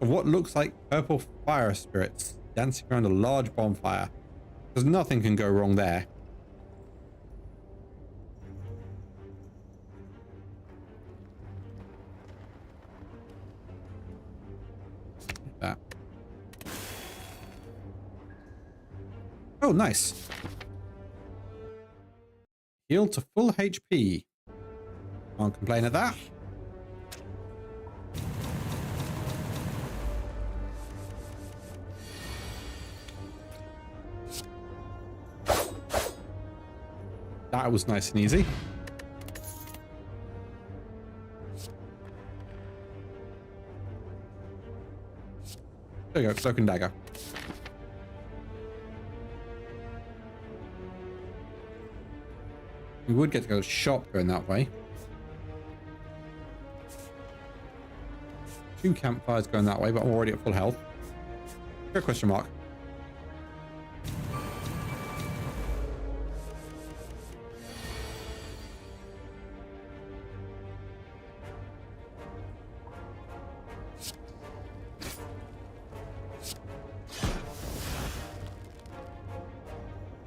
what looks like purple fire spirits dancing around a large bonfire. Because nothing can go wrong there. That. Oh, nice. Heal to full HP. Can't complain at that. That was nice and easy. There you go, cloak and dagger. We would get to go to the shop going that way. 2 campfires going that way, but I'm already at full health. Good question mark.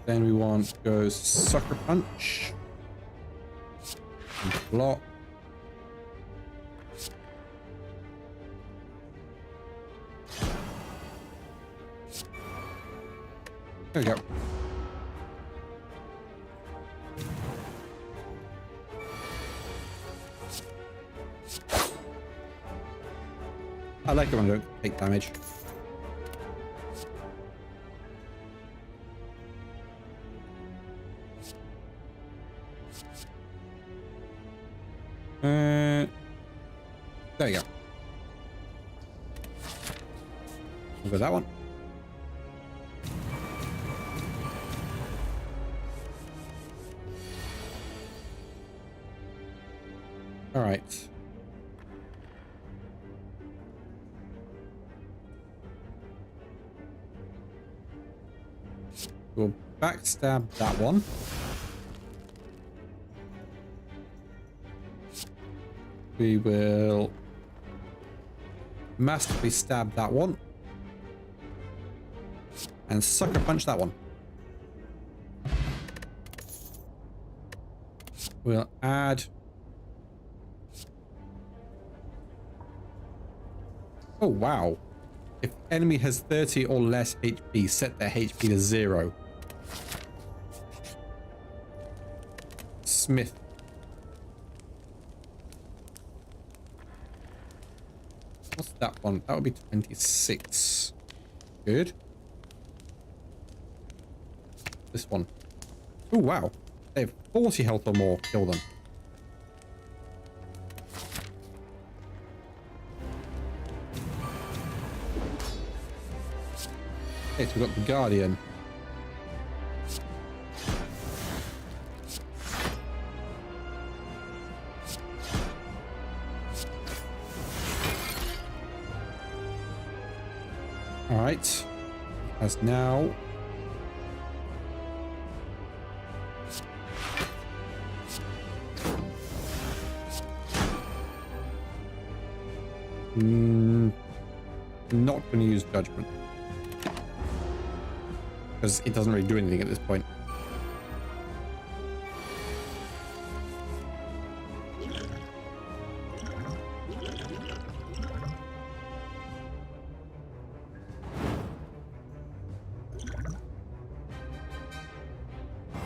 Then we want to go sucker punch. And block. There we go. I like it when I don't take damage. There you go. We'll go that one. All right. We'll backstab that one. We will masterfully stab that one. And sucker punch that one. We'll add... Oh, wow. If enemy has 30 or less HP, set their HP to 0. Smith. What's that one? That would be 26. Good. This one. Oh, wow. They have 40 health or more. Kill them. Okay, so we've got the Guardian. Alright. As now... not going to use Judgment. Because it doesn't really do anything at this point.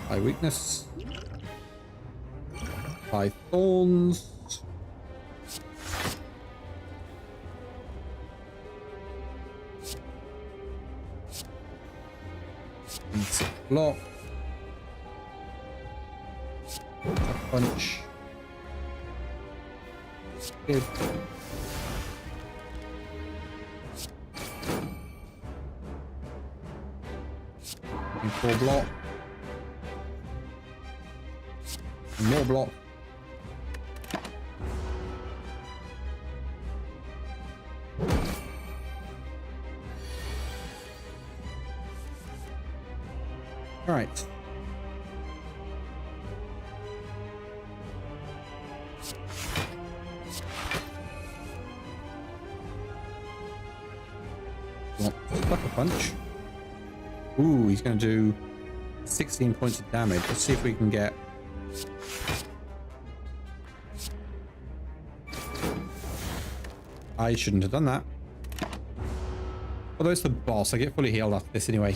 High weakness. High thorns. Block. Punch. Good. And 4 block. And more block. Right. Sucker punch. Ooh, he's going to do 16 points of damage. Let's see if we can get... I shouldn't have done that. Although it's the boss, I get fully healed after this anyway.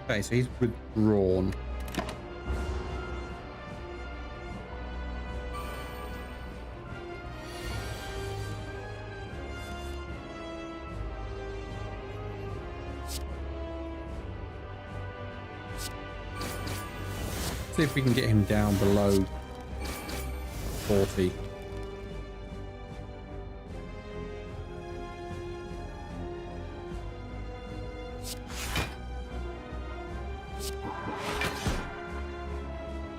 Okay, so he's withdrawn. See if we can get him down below 40.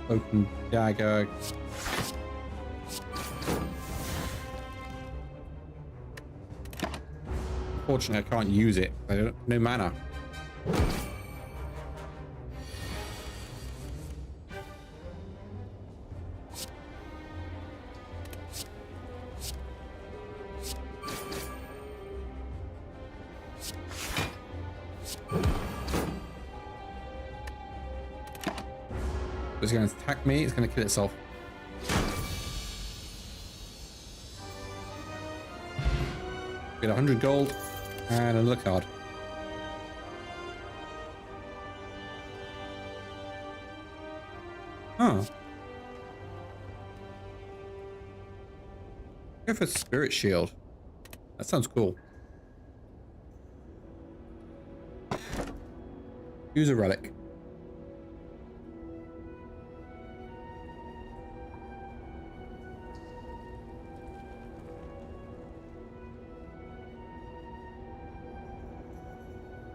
Open dagger. Unfortunately, I can't use it. I don't, no mana. It's going to attack me. It's going to kill itself. Get 100 gold and another card. Huh. Go for Spirit Shield. That sounds cool. Use a relic.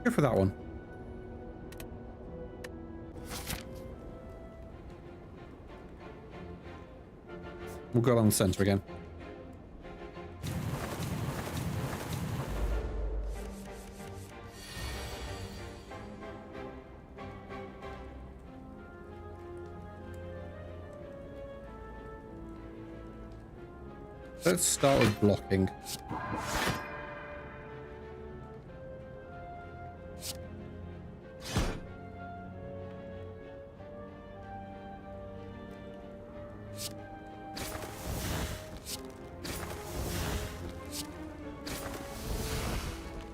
Go for that one. We'll go along the center again. Let's start with blocking.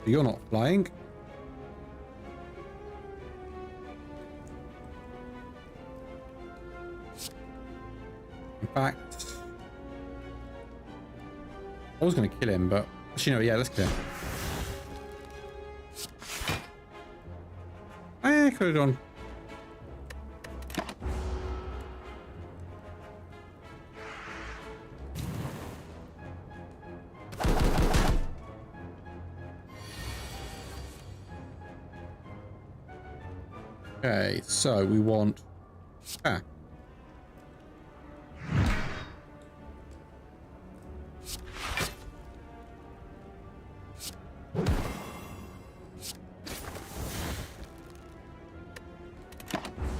You're not flying. In fact, I was going to kill him, but actually, no, yeah, let's kill him. I could have gone. Okay, so we want...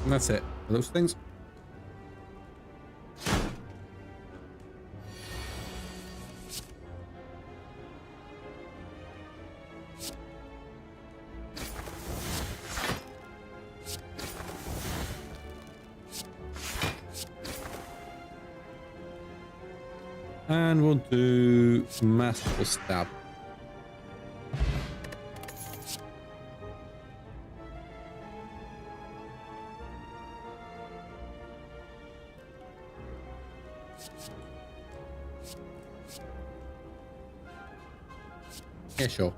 And that's it. Those things. And we'll do Masterful Stab. Yeah, sure.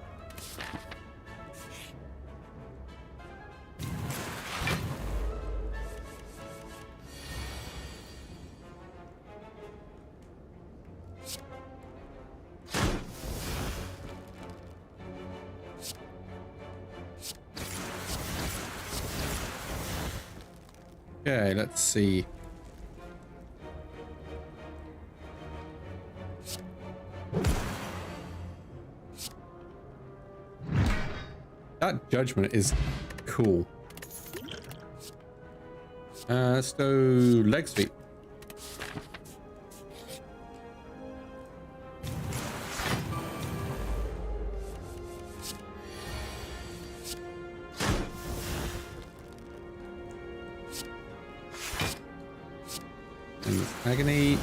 Okay, let's see. That judgment is cool. Let's go leg sweep. And agony.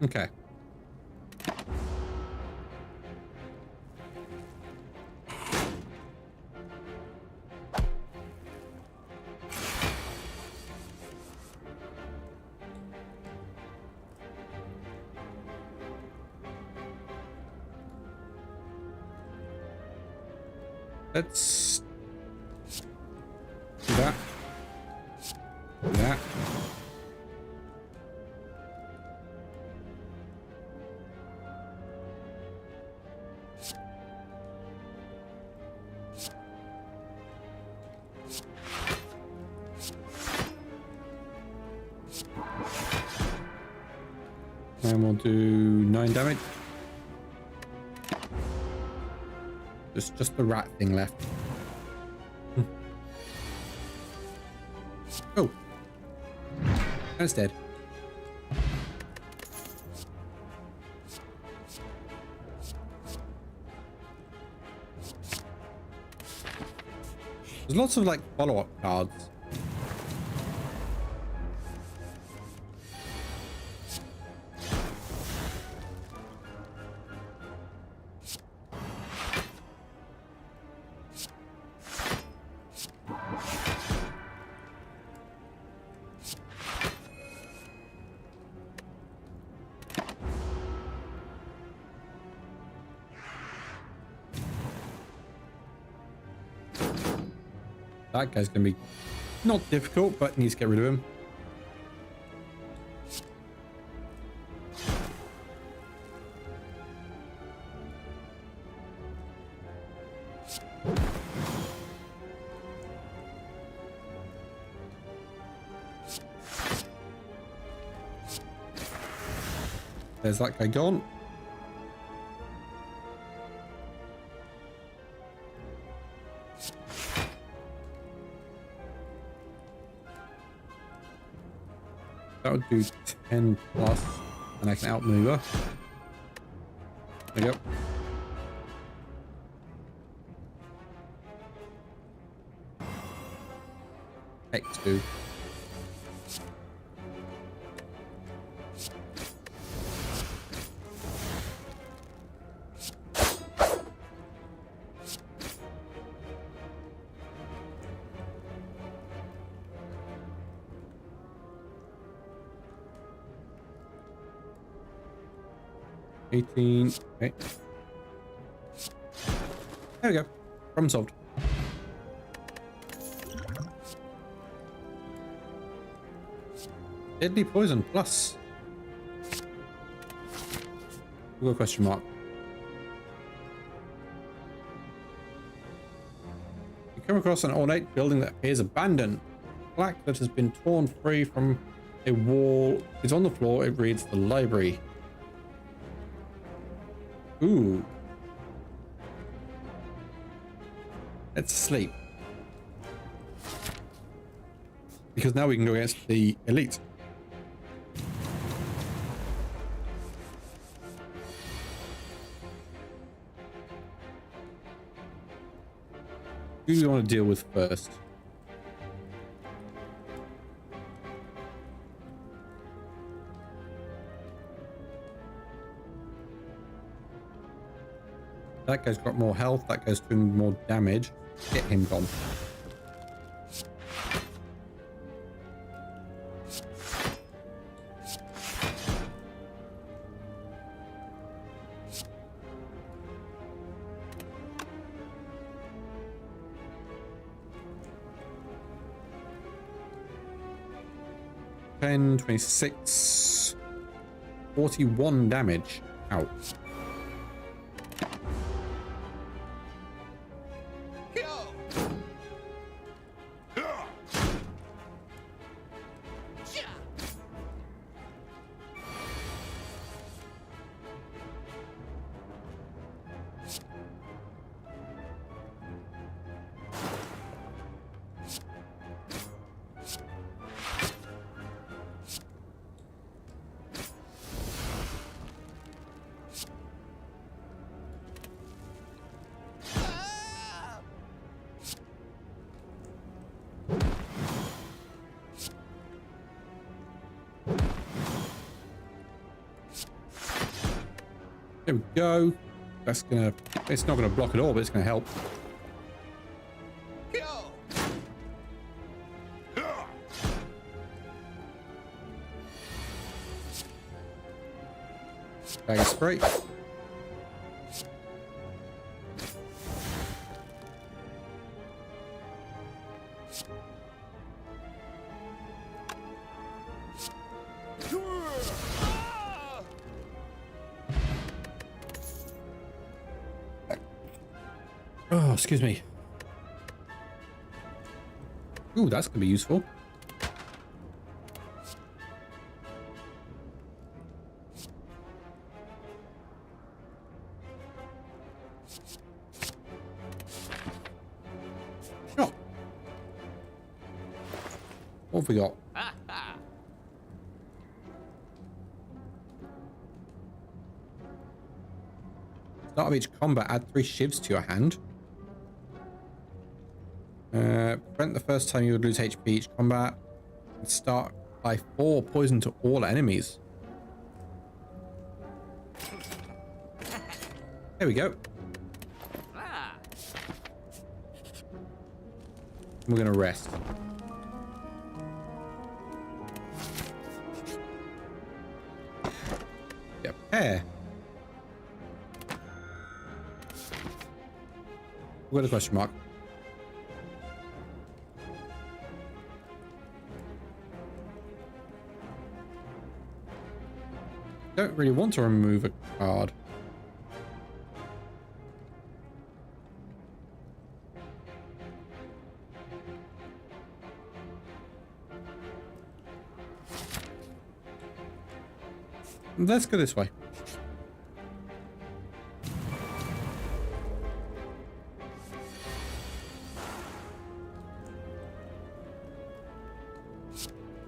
Okay. Let's do that. Do that. And we'll do 9 damage. Just the rat thing left. Oh. That's dead. There's lots of like follow-up cards. That guy's gonna be not difficult, but needs to get rid of him. There's that guy gone. That would do 10 plus, and I can outmaneuver. There you go. X2. Okay. There we go. Problem solved. Deadly poison plus. Google question mark. You come across an ornate building that appears abandoned. Plaque that has been torn free from a wall is on the floor. It reads the library. Ooh. Let's sleep. Because now we can go against the elite. Who do you want to deal with first? That guy's got more health. That guy's doing more damage. Get him gone. 10, 26, 41 damage. Ow. There we go. That's gonna, it's not gonna block at all, but it's gonna help. Bag of spray. Oh, excuse me. Ooh, that's gonna be useful. Shot. What have we got? Start of each combat, add 3 shivs to your hand. Prevent the first time you would lose HP each combat. And start by 4 poison to all enemies. There we go. We're gonna rest. Get a pair. What a question mark. Don't really want to remove a card. Let's go this way.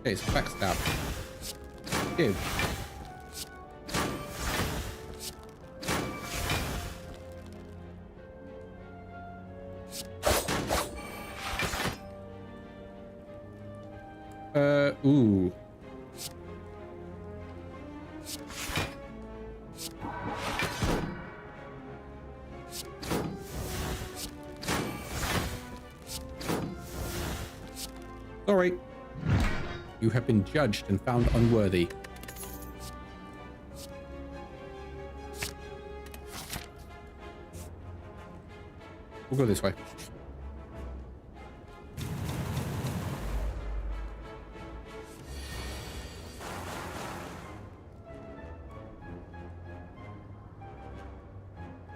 Okay, it's backstab. Ew. Ooh. Sorry. You have been judged and found unworthy. We'll go this way.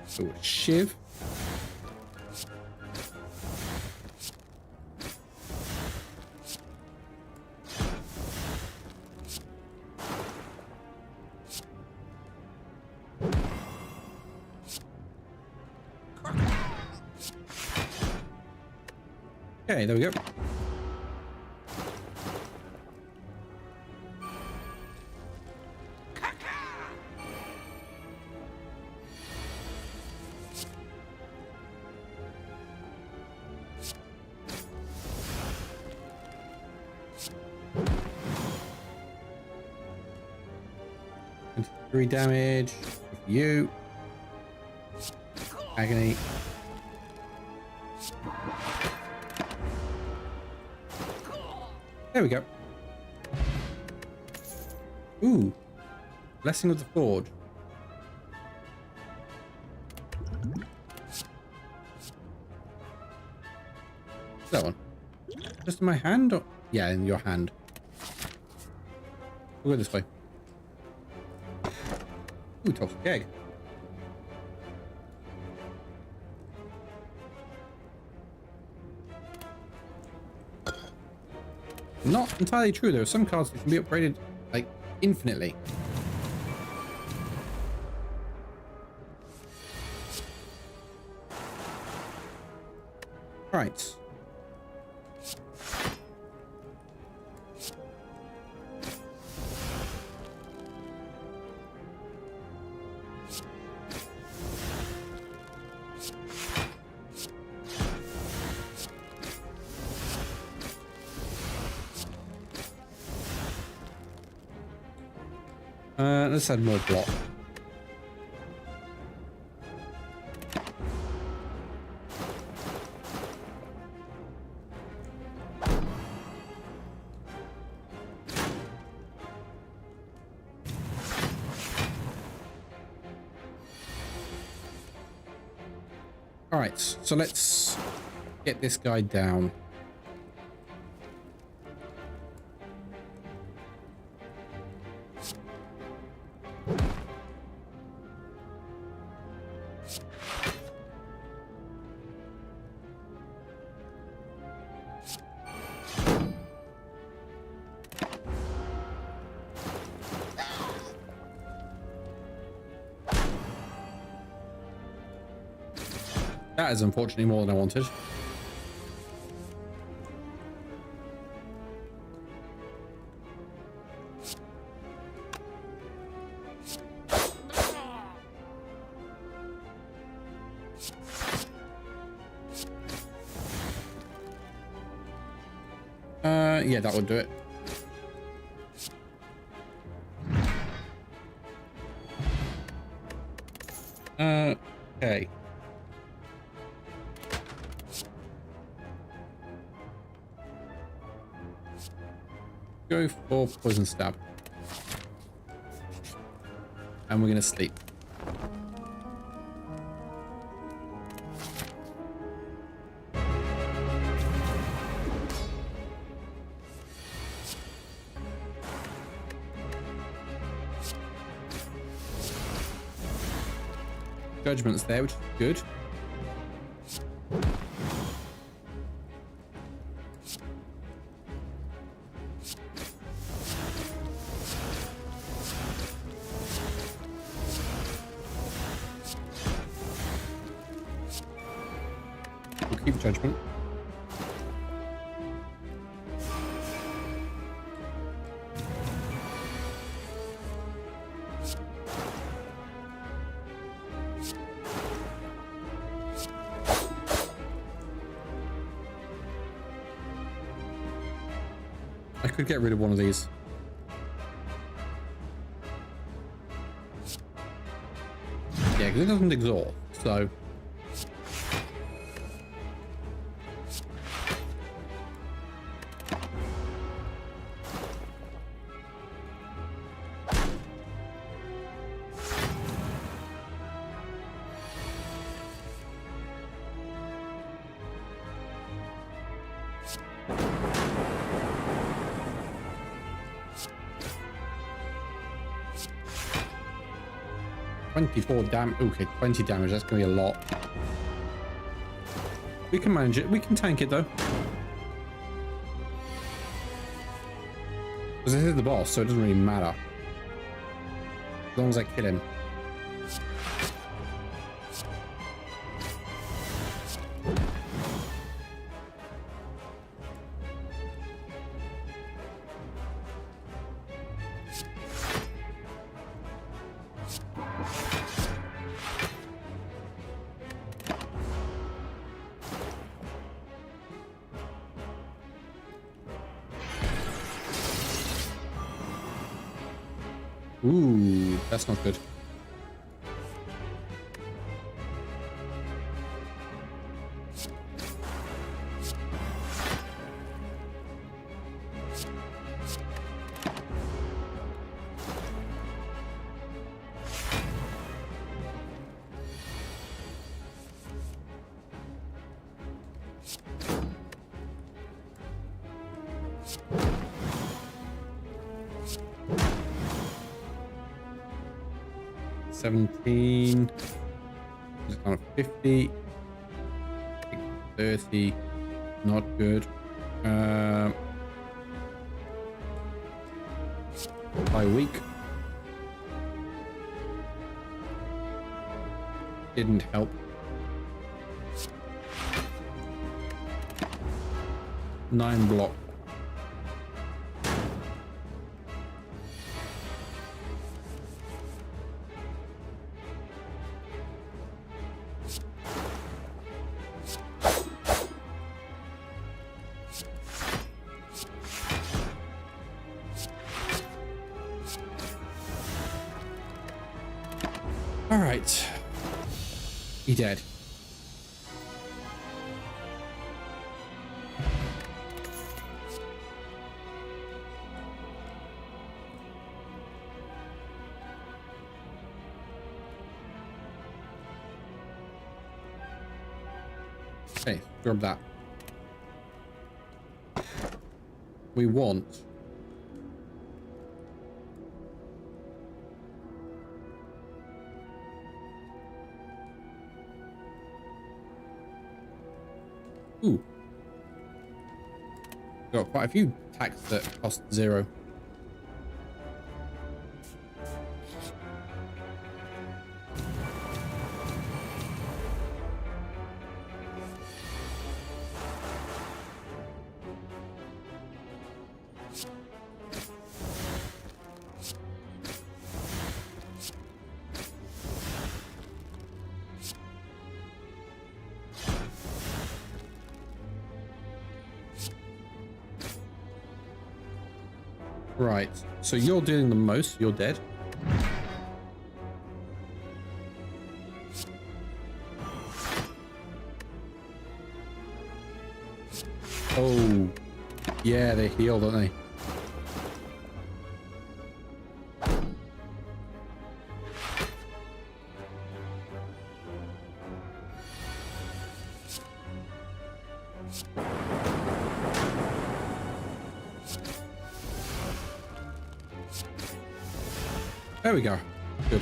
So a shiv. Okay, there we go. And 3 damage for you. Agony. There we go. Ooh. Blessing of the Forge. That one. Just in my hand? Or? Yeah, in your hand. We'll go this way. Ooh, toxic egg. Not entirely true. There are some cards that can be upgraded like infinitely. Right. Let's add more block. All right, so let's get this guy down. That is unfortunately more than I wanted. Yeah, that would do it. Okay. Go for poison stab. And we're gonna sleep. Judgment's there, which is good. We'll keep judgment. I could get rid of one of these. Yeah, because it doesn't exhaust, so... Okay, 20 damage. That's gonna be a lot. We can manage it. We can tank it though. Because this is the boss, so it doesn't really matter. As long as I kill him. Ooh, that's not good. 17. It's on 50. 30. Not good. By week. Didn't help. Nine block. All right. He dead. Okay, grab that. We want ooh. Got quite a few attacks that cost 0. Right, so you're doing the most, you're dead. Oh, yeah, they heal, don't they? There we go. Good.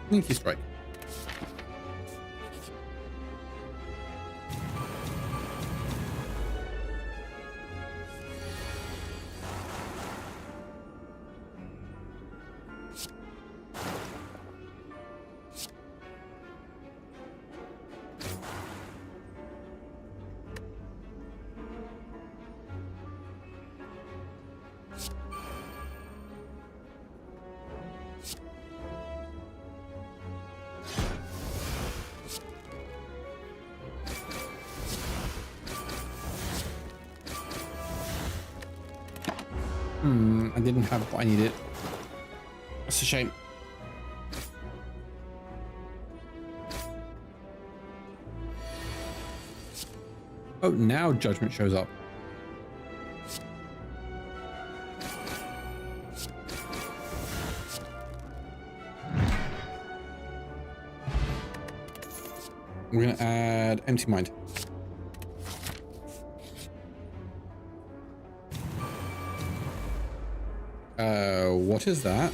Sneaky strike. I didn't have what I needed. That's a shame. Oh, now Judgment shows up. We're gonna add Empty Mind. What is that?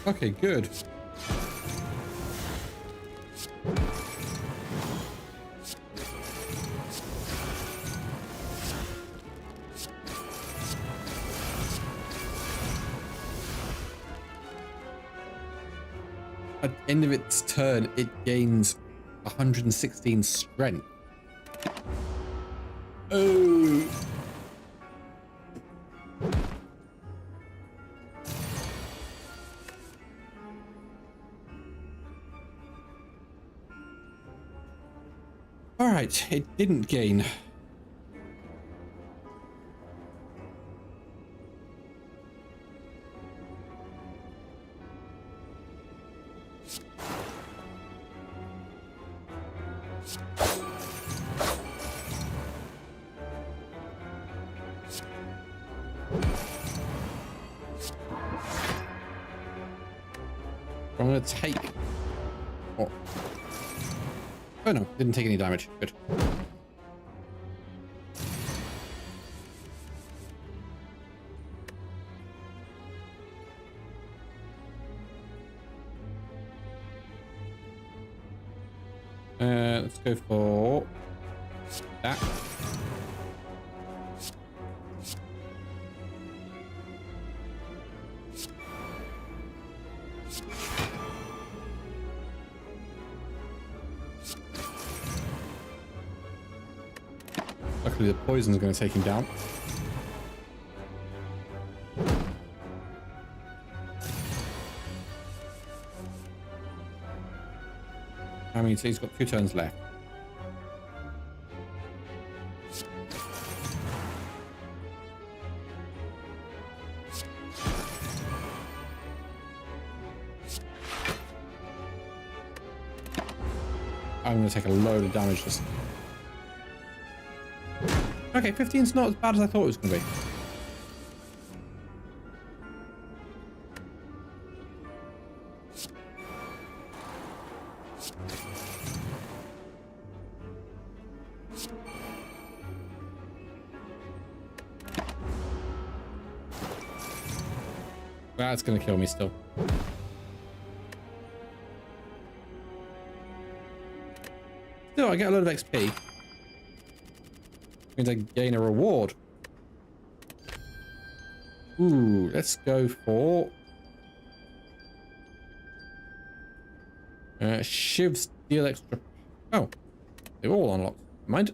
Okay, good. At the end of its turn, it gains 116 strength. Oh. All right, it didn't gain. I'm going to take... Oh. Oh no, didn't take any damage. Good. Let's go for that. Luckily the poison's going to take him down. I mean, so he's got 2 turns left. I'm going to take a load of damage just... Okay, 15's not as bad as I thought it was going to be. That's going to kill me still. Still, I get a load of XP. Means I gain a reward. Ooh, let's go for... Shivs deal extra... Oh, they're all unlocked. Mind.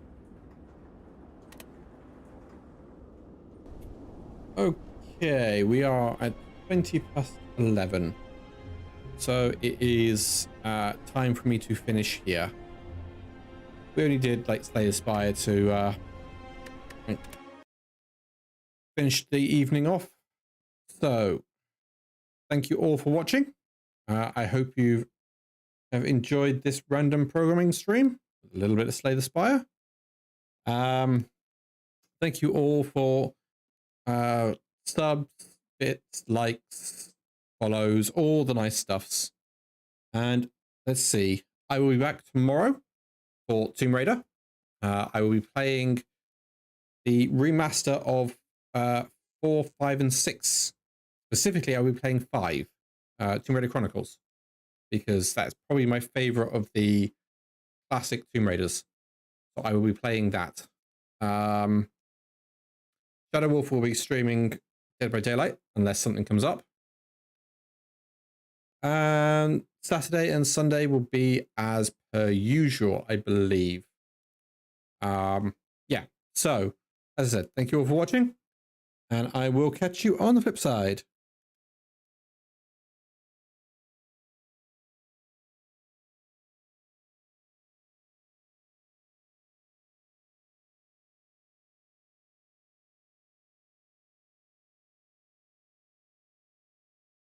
Okay, we are at 20 plus 11. So it is time for me to finish here. We only did like Spay the Spire to finish the evening off. So thank you all for watching. I hope you have enjoyed this random programming stream. A little bit of Slay the Spire. Thank you all for subs, bits, likes, follows, all the nice stuffs. And let's see, I will be back tomorrow for Tomb Raider. I will be playing the remaster of 4, 5, and 6. Specifically, I will be playing 5, Tomb Raider Chronicles, because that's probably my favorite of the classic Tomb Raiders. So I will be playing that. Shadow Wolf will be streaming Dead by Daylight, unless something comes up. And Saturday and Sunday will be as per usual, I believe. Yeah, so, as I said, thank you all for watching, and I will catch you on the flip side.